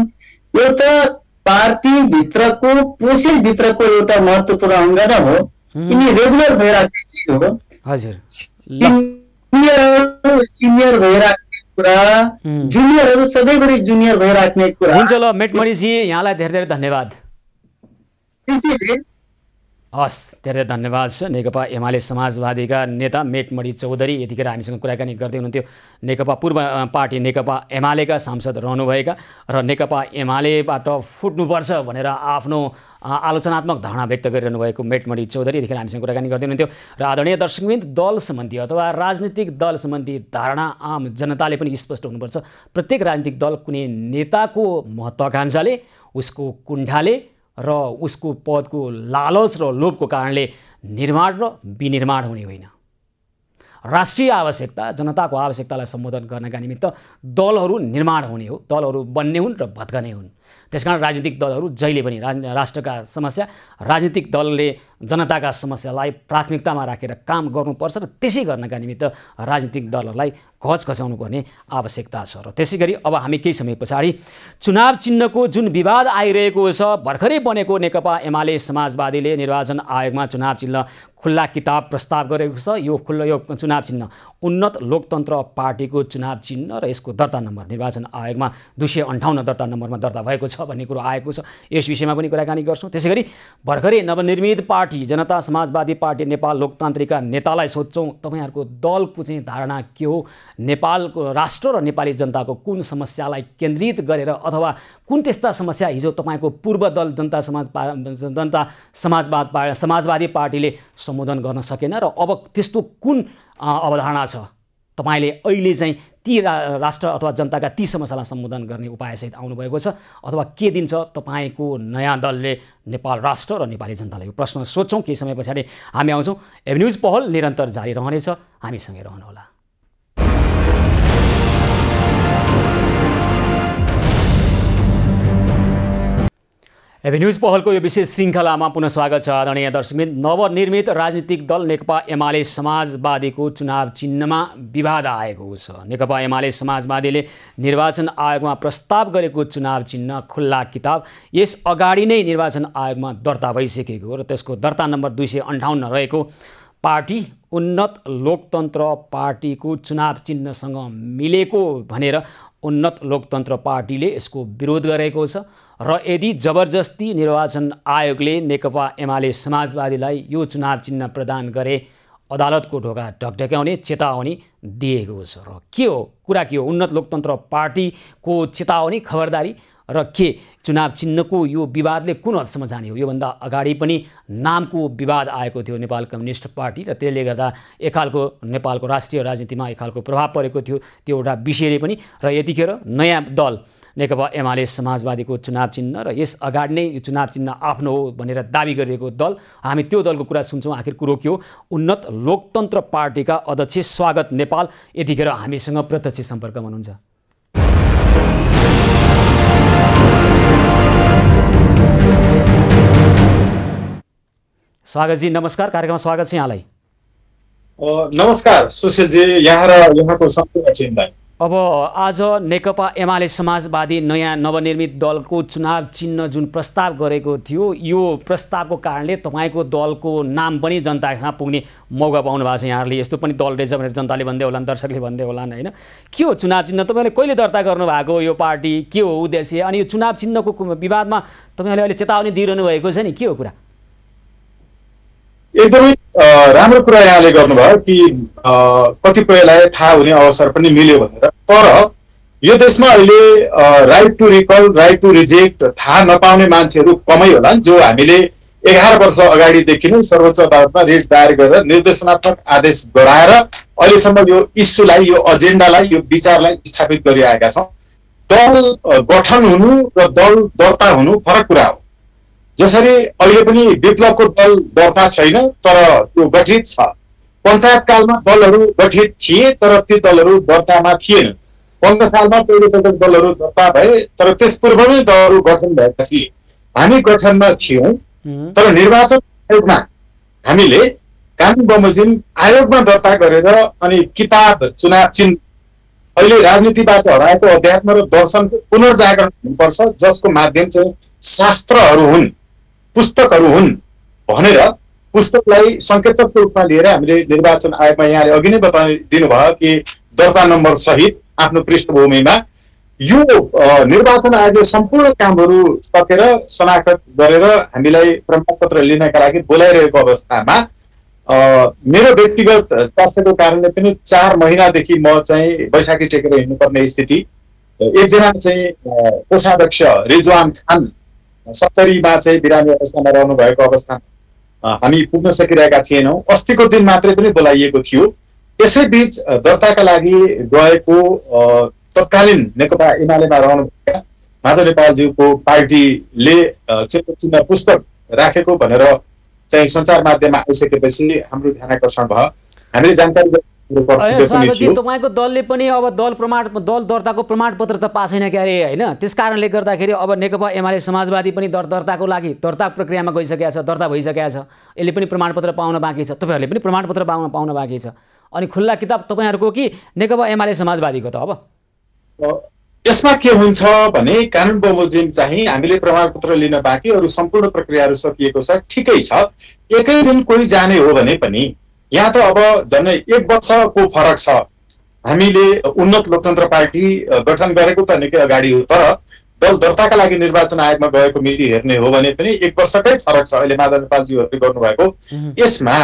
यो त पार्टीभित्रको प्रोसेसभित्रको एउटा महत्त्वपूर्ण अङ्ग नै हो। यिनी रेगुलर भइराख्ने चिज हो। हजुर, सिनियर भइराख्ने कुरा, जुनियरहरू सधैँभरि जुनियर भइराख्ने कुरा हुन्छ। ल मेटमणिजी, यहाँलाई धेरै धेरै धन्यवाद। त्यसैले हस्, धेरै धन्यवाद छ। नेकपा एमाले समाजवादीका नेता मेटमणि चौधरी यतिखेर हामीसँग कुराकानी गर्दै हुनुहुन्थ्यो। नेकपा पूर्व पार्टी नेकपा एमालेका सांसद रहनुभएका र नेकपा एमालेबाट फुट्नुपर्छ भनेर आफ्नो आलोचनात्मक धारणा व्यक्त गरिरहनु भएको मेटमणि चौधरी यतिखेर हामीसँग कुराकानी गर्दै हुनुहुन्थ्यो। र आदरणीय दर्शकवृन्द, दल सम्बन्धी अथवा राजनीतिक दल सम्बन्धी धारणा आम जनताले पनि स्पष्ट हुनुपर्छ। प्रत्येक राजनीतिक दल कुनै नेताको महत्त्वाकांक्षाले, उसको कुण्ठाले र उसको पदको लालच र लोभको कारणले निर्माण र विनिर्माण हुने होइन। राष्ट्रिय आवश्यकता, जनताको आवश्यकतालाई सम्बोधन गर्नका निमित्त दलहरू निर्माण हुने हो, दलहरू बन्ने हुन् र भत्कने हुन्। त्यसकारण राजनीतिक दलहरू जहिले पनि राष्ट्रका समस्या, राजनीतिक दलले जनताका समस्यालाई प्राथमिकतामा राखेर काम गर्नुपर्छ र त्यसै गर्नका निमित्त राजनीतिक दलहरूलाई घचघचाउनु पर्ने आवश्यकता छ। र त्यसै गरी अब हामी केही समय पछाडि चुनाव चिन्हको जुन विवाद आइरहेको छ, भर्खरै बनेको नेकपा एमाले समाजवादीले निर्वाचन आयोगमा चुनाव चिन्ह खुल्ला किताब प्रस्ताव गरेको छ। यो चुनाव चिन्ह उन्नत लोकतन्त्र पार्टीको चुनाव चिन्ह र यसको दर्ता नम्बर निर्वाचन आयोगमा 258 दर्ता नम्बरमा दर्ता भएको छ भन्ने कुरो आएको छ। यस विषयमा पनि कुराकानी गर्छौँ। त्यसै गरी भर्खरै नवनिर्मित पार्टी जनता समाजवादी पार्टी नेपाल लोकतान्त्रिकका नेतालाई सोध्छौँ, तपाईँहरूको दलको चाहिँ धारणा के हो? नेपालको राष्ट्र र नेपाली जनताको कुन समस्यालाई केन्द्रित गरेर अथवा कुन त्यस्ता समस्या हिजो तपाईँको पूर्व दल जनता समाजवादी पार्टीले सम्बोधन गर्न सकेन र अब त्यस्तो कुन अवधारणा छ? तपाईँले अहिले चाहिँ ती राष्ट्र अथवा जनताका ती समस्यालाई सम्बोधन गर्ने उपायसहित आउनुभएको छ अथवा के दिन्छ तपाईँको नयाँ दलले नेपाल राष्ट्र र नेपाली जनतालाई? यो प्रश्न सोध्छौँ। केही समय पछाडि हामी आउँछौँ। एभन्यूज पहल निरन्तर जारी रहनेछ, हामीसँगै रहनुहोला। एभन्यूज पहलको यो विशेष श्रृङ्खलामा पुनः स्वागत छ। आदरणीय दर्शकवृन्द, नवनिर्मित राजनीतिक दल नेकपा एमाले समाजवादीको चुनाव चिन्हमा विवाद आएको छ। नेकपा एमाले समाजवादीले निर्वाचन आयोगमा प्रस्ताव गरेको चुनाव चिन्ह खुल्ला किताब यस अगाडि नै निर्वाचन आयोगमा दर्ता भइसकेको हो र त्यसको दर्ता नम्बर 258 रहेको पार्टी उन्नत लोकतन्त्र पार्टीको चुनाव चिन्हसँग मिलेको भनेर उन्नत लोकतन्त्र पार्टीले यसको विरोध गरेको छ र यदि जबरजस्ती निर्वाचन आयोगले नेकपा एमाले समाजवादीलाई यो चुनाव चिन्ह प्रदान गरे अदालतको ढोका ढकढक्याउने चेतावनी दिएको छ। र के हो कुरा, के हो उन्नत लोकतन्त्र पार्टीको चेतावनी, खबरदारी र के चुनाव चिन्हको यो विवादले कुन हदसम्म जाने हो? योभन्दा अगाडि पनि नामको विवाद आएको थियो नेपाल कम्युनिस्ट पार्टी र त्यसले गर्दा एकालको नेपालको राष्ट्रिय राजनीतिमा एकालको प्रभाव परेको थियो त्यो एउटा विषयले पनि। र यतिखेर नयाँ दल नेकपा एमाले समाजवादीको चुनाव चिन्ह र यस अगाडि नै यो चुनाव चिन्ह आफ्नो हो भनेर दाबी गरिरहेको दल, हामी त्यो दलको कुरा सुन्छौँ। आखिर कुरो के हो? उन्नत लोकतन्त्र पार्टीका अध्यक्ष स्वागत नेपाल यतिखेर हामीसँग प्रत्यक्ष सम्पर्कमा हुनुहुन्छ। स्वागतजी, नमस्कार, कार्यक्रममा स्वागत छ यहाँलाई। नमस्कार सुशीलजी, यहाँ र यहाँको सम्पूर्ण टिमलाई। अब आज नेकपा एमाले समाजवादी नयाँ नवनिर्मित दलको चुनाव चिन्ह जुन प्रस्ताव गरेको थियो, यो प्रस्तावको कारणले तपाईँको दलको नाम पनि जनतासँग पुग्ने मौका पाउनु भएको छ यहाँहरूले। यस्तो पनि दल रहेछ भनेर जनताले भन्दै होलान्, दर्शकले भन्दै होलान् होइन? के हो चुनाव चिन्ह? तपाईँले कहिले दर्ता गर्नुभएको यो पार्टी? के हो उद्देश्य? अनि यो चुनाव चिन्हको विवादमा तपाईँहरूले अहिले चेतावनी दिइरहनु भएको छ नि, के हो कुरा? एकदमै राम्रो कुरा यहाँले गर्नुभयो कि कतिपयलाई थाहा हुने अवसर पनि मिल्यो भनेर। तर यो देशमा अहिले right to recall right to reject थाहा नपाउने मान्छेहरू कमै होलान्, जो हामीले 11 वर्ष अगाडिदेखि नै सर्वोच्च अदालतमा रिट दायर गरेर निर्देशनात्मक आदेश गराएर अहिलेसम्म यो इस्युलाई, यो एजेन्डालाई, यो विचारलाई स्थापित गरिआएका छौँ। दल गठन हुनु र दल दर्ता हुनु फरक कुरा हो। जसरी अहिले पनि विप्लवको दल दर्ता छैन तर त्यो गठित छ। पञ्चायत कालमा दलहरू गठित थिए तर ती दलहरू दर्तामा थिएन। 15 सालमा पहिलोपटक दलहरू दर्ता भए तर त्यस पूर्वमै दलहरू गठन भएका थिए। हामी गठनमा थियौँ तर निर्वाचन आयोगमा हामीले कानुन बमोजिम आयोगमा दर्ता गरेर अनि किताब चुनाव चिन्ह अहिले राजनीतिबाट हराएको अध्यात्म र दर्शनको पुनर्जागरण हुनुपर्छ, जसको माध्यम चाहिँ शास्त्रहरू हुन्, पुस्तकहरू हुन् भनेर पुस्तकलाई सङ्केतकको रूपमा लिएर हामीले निर्वाचन आयोगमा यहाँले अघि नै बताइदिनु भयो कि दर्ता नम्बर सहित आफ्नो पृष्ठभूमिमा यो निर्वाचन आयोगले सम्पूर्ण कामहरू सकेर शनाखत गरेर हामीलाई प्रमाणपत्र लिनका लागि बोलाइरहेको अवस्थामा मेरो व्यक्तिगत स्वास्थ्यको कारणले पनि 4 महिनादेखि म चाहिँ बैशाखी टेकेर हिँड्नुपर्ने स्थिति। एकजना चाहिँ कोषाध्यक्ष रिजवान खान 70मा चाहिँ बिरामी अवस्थामा रहनु भएको अवस्थामा हामी पुग्न सकिरहेका थिएनौँ। अस्तिको दिन मात्रै पनि बोलाइएको थियो। यसैबीच दर्ताका लागि गएको तत्कालीन नेकपा एमालेमा रहनुभएका माधव नेपालज्यूको पार्टीले चिन्ह पुस्तक राखेको भनेर चाहिँ सञ्चार माध्यममा आइसकेपछि हाम्रो ध्यान आकर्षण भयो। हामीले जानकारी तपाईँको दलले पनि अब दल दर्ताको प्रमाणपत्र त पाएको छैन क्यारे होइन। त्यस कारणले गर्दाखेरि अब नेकपा एमाले समाजवादी पनि दर्ताको लागि दर्ता प्रक्रियामा गइसकेको छ, दर्ता भइसकेको छ। यसले पनि प्रमाणपत्र पाउन बाँकी छ, तपाईँहरूले पनि प्रमाणपत्र पाउन बाँकी छ। अनि खुल्ला किताब तपाईँहरूको कि नेकपा एमाले समाजवादीको त? अब यसमा के हुन्छ भने कानुन बमोजिम चाहिँ हामीले प्रमाणपत्र लिन बाँकी, अरू सम्पूर्ण प्रक्रियाहरू सकिएको छ, ठिकै छ। एकै दिन कोही जाने हो भने पनि यहाँ त अब झन्डै 1 वर्षको फरक छ। हामीले उन्नत लोकतन्त्र पार्टी गठन गरेको त निकै अगाडि हो, तर दल दर्ताका लागि निर्वाचन आयोगमा गएको मिति हेर्ने हो भने पनि 1 वर्षकै फरक छ अहिले माधव नेपालजीहरूले गर्नुभएको। यसमा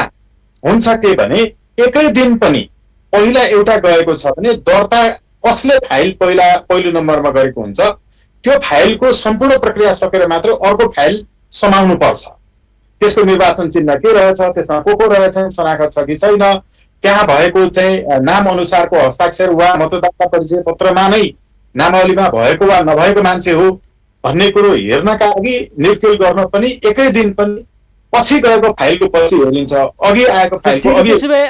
हुन्छ के भने एकै दिन पनि पहिला एउटा गएको छ भने दर्ता कसले फाइल पहिलो नम्बरमा गरेको हुन्छ त्यो फाइलको सम्पूर्ण प्रक्रिया सकेर मात्र अर्को फाइल समाउनु पर्छ। त्यसको निर्वाचन चिन्ह के रहेछ, त्यसमा को रहेछन्, शनाखत छ कि छैन, त्यहाँ भएको चाहिँ नाम अनुसारको हस्ताक्षर वा मतदाता परिचय पत्रमा नै नामावलीमा भएको वा नभएको मान्छे हो भन्ने कुरो हेर्नका लागि निर्क्युल गर्न पनि एकै दिन पनि पछि गएको फाइलको पछि हेरिन्छ, अघि आएको फाइलको अघि। त्यसो भए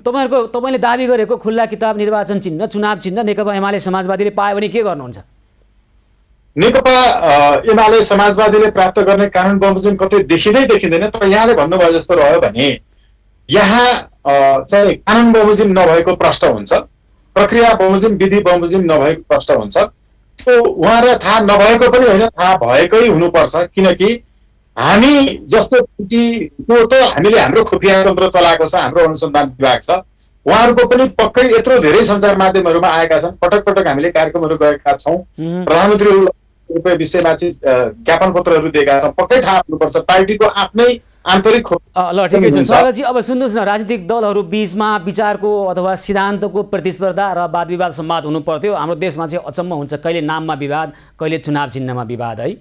तपाईँले दाबी गरेको खुल्ला किताब निर्वाचन चिन्ह चुनाव चिन्ह नेकपा एमाले समाजवादीले पायो भने के गर्नुहुन्छ? नेकपा एमाले समाजवादीले प्राप्त गर्ने कानुन बमोजिम कतै देखिँदैन। तर यहाँले भन्नुभयो जस्तो रह्यो भने यहाँ चाहिँ कानुन बमोजिम नभएको प्रश्न हुन्छ, प्रक्रिया बमोजिम विधि बमोजिम नभएको प्रश्न हुन्छ। त्यो उहाँलाई थाहा नभएको पनि होइन, थाहा भएकै हुनुपर्छ। किनकि हामी जस्तो पार्टीको त हामीले हाम्रो खुफिया तन्त्र चलाएको छ, हाम्रो अनुसन्धान विभाग छ, उहाँहरूको पनि पक्कै यत्रो धेरै सञ्चार माध्यमहरूमा आएका छन्। पटक पटक हामीले कार्यक्रमहरू गरेका छौँ, प्रधानमन्त्रीको विषयमा चाहिँ ज्ञापन पत्रहरू दिएका छौँ, पक्कै थाहा हुनुपर्छ पार्टीको आफ्नै आन्तरिक। ल ठिकै छ स्वागतजी। अब सुन्नुहोस् न, राजनीतिक दलहरू बीचमा विचारको अथवा सिद्धान्तको प्रतिस्पर्धा र वाद विवाद संवाद हुनु पर्थ्यो। हाम्रो देशमा चाहिँ अचम्म हुन्छ, कहिले नाममा विवाद, कहिले चुनाव चिन्हमा विवाद है।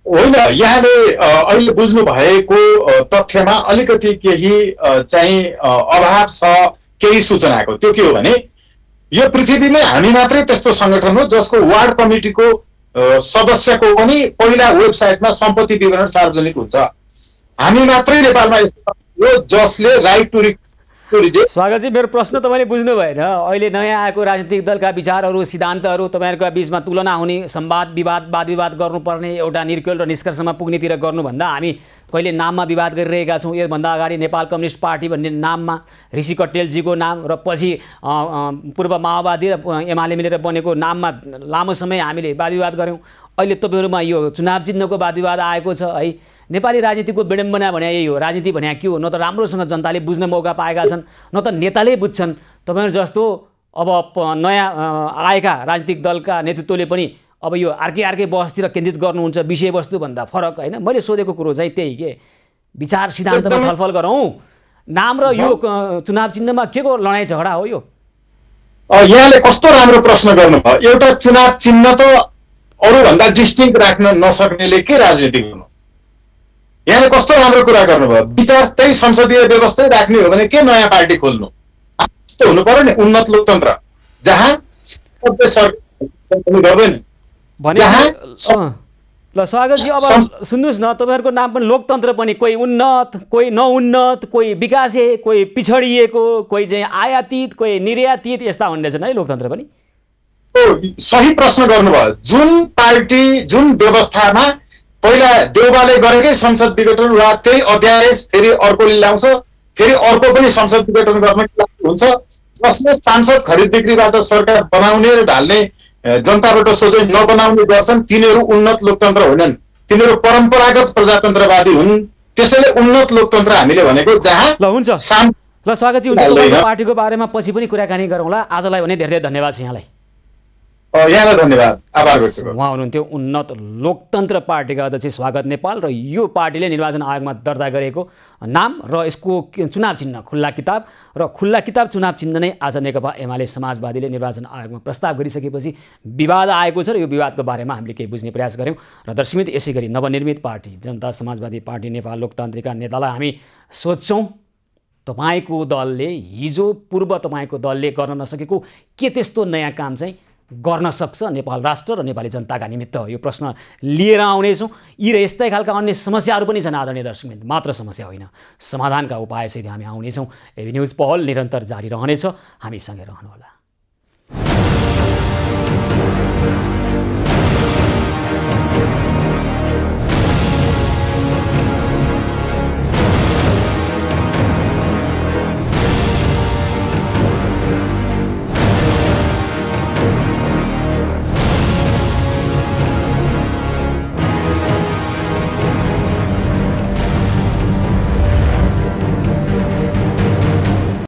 होइन, यहाँले अहिले बुझ्नु भएको तथ्यमा अलिकति केही चाहिँ अभाव छ केही सूचनाको। त्यो के हो भने यो पृथ्वीमै हामी मात्रै त्यस्तो संगठन हो जसको वार्ड कमिटीको सदस्यको पनि पहिला वेबसाइटमा सम्पत्ति विवरण सार्वजनिक हुन्छ। हामी मात्रै नेपालमा यस्तो हो जसले राइट टु रिजेक्ट। स्वागतजी, मेरो प्रश्न तपाईँले बुझ्नु भएन। अहिले नयाँ आएको राजनीतिक दलका विचारहरू सिद्धान्तहरू तपाईँहरूका बिचमा तुलना हुने, संवाद विवाद वाद विवाद गर्नुपर्ने, एउटा निर्क्युल र निष्कर्षमा पुग्नेतिर गर्नुभन्दा हामी कहिले नाममा विवाद गरिरहेका छौँ। योभन्दा अगाडि नेपाल कम्युनिस्ट पार्टी भन्ने नाममा ऋषि कट्टेलजीको नाम र पछि पूर्व माओवादी र एमाले मिलेर बनेको नाममा लामो समय हामीले वाद विवाद गऱ्यौँ। अहिले तपाईँहरूमा यो चुनाव चिन्हको वाद विवाद आएको छ है। नेपाली राजनीतिको विडम्बना भने यही हो। राजनीति भने के हो, न त राम्रोसँग जनताले बुझ्न मौका पाएका छन्, न त नेताले बुझ्छन्। तपाईँहरू जस्तो अब नयाँ आएका राजनीतिक दलका नेतृत्वले पनि अब यो अर्कै बहसतिर केन्द्रित गर्नुहुन्छ, विषयवस्तुभन्दा फरक होइन। मैले सोधेको कुरो चाहिँ त्यही के विचार सिद्धान्तमा छलफल गरौँ। नाम र यो चुनाव चिन्हमा के को लडाइँ झगडा हो यो? यहाँले कस्तो राम्रो प्रश्न गर्नुभयो। एउटा चुनाव चिन्ह त अरूभन्दा डिस्टिङ राख्न नसक्नेले के राजनीति गर्नु? यहाँले कस्तो राम्रो कुरा गर्नुभयो। विचार त्यही संसदीय व्यवस्थै राख्ने हो भने के नयाँ पार्टी खोल्नु? यस्तो हुनु पर्यो नि उन्नत लोकतन्त्र, जहाँ गर्दैन। ल स्वागतजी, अब सुन्नुहोस् न, तपाईँहरूको नाम पनि लोकतन्त्र पनि, कोही उन्नत, कोही नउन्नत, कोही विकासे, कोही पिछडिएको, कोही चाहिँ आयातित, कोही निर्यातित, यस्ता हुँदैछन् है लोकतन्त्र पनि। सही प्रश्न गर्नुभयो। जुन पार्टी जुन व्यवस्थामा पहिला देउबाले गरेकै संसद विघटन वा त्यही अध्यादेश फेरि अर्कोले ल्याउँछ, फेरि अर्को पनि संसद विघटन गर्न हुन्छ, जसले सांसद खरिद बिक्रीबाट सरकार बनाउने र ढाल्ने जनताबाट सोझै नबनाउने गर्छन्, तिनीहरू उन्नत लोकतन्त्र होइनन्, तिनीहरू परम्परागत प्रजातन्त्रवादी हुन्। त्यसैले उन्नत लोकतन्त्र हामीले भनेको जहाँ ल हुन्छ ल स्वागतजी, हुन्छ पार्टीको बारेमा पछि पनि कुराकानी गरौँला। आजलाई भने धेरै धेरै धन्यवाद छ यहाँलाई। यहाँलाई धन्यवाद, आभार व्यक्त गर्छु। उहाँ हुनुहुन्थ्यो उन्नत लोकतन्त्र पार्टीका अध्यक्ष स्वागत नेपाल, र यो पार्टीले निर्वाचन आयोगमा दर्ता गरेको नाम र यसको चुनाव चिन्ह खुल्ला किताब र खुल्ला किताब चुनाव चिन्ह नै आज नेकपा एमाले समाजवादीले निर्वाचन आयोगमा प्रस्ताव गरिसकेपछि विवाद आएको छ, र यो विवादको बारेमा हामीले केही बुझ्ने प्रयास गऱ्यौँ। र दर्शकमित्र, यसै गरी नवनिर्मित पार्टी जनता समाजवादी पार्टी नेपाल लोकतान्त्रिकका नेतालाई हामी सोध्छौँ, तपाईँको दलले हिजो पूर्व तपाईँको दलले गर्न नसकेको के त्यस्तो नयाँ काम चाहिँ गर्न सक्छ नेपाल राष्ट्र र नेपाली जनताका निमित्त? यो प्रश्न लिएर आउनेछौँ। यी र यस्तै खालका अन्य समस्याहरू पनि छन् आदरणीय दर्शकवृन्द, मात्र समस्या होइन, समाधानका उपायसहित हामी आउनेछौँ। एबी न्युज पहल निरन्तर जारी रहनेछ, हामीसँगै रहनुहोला।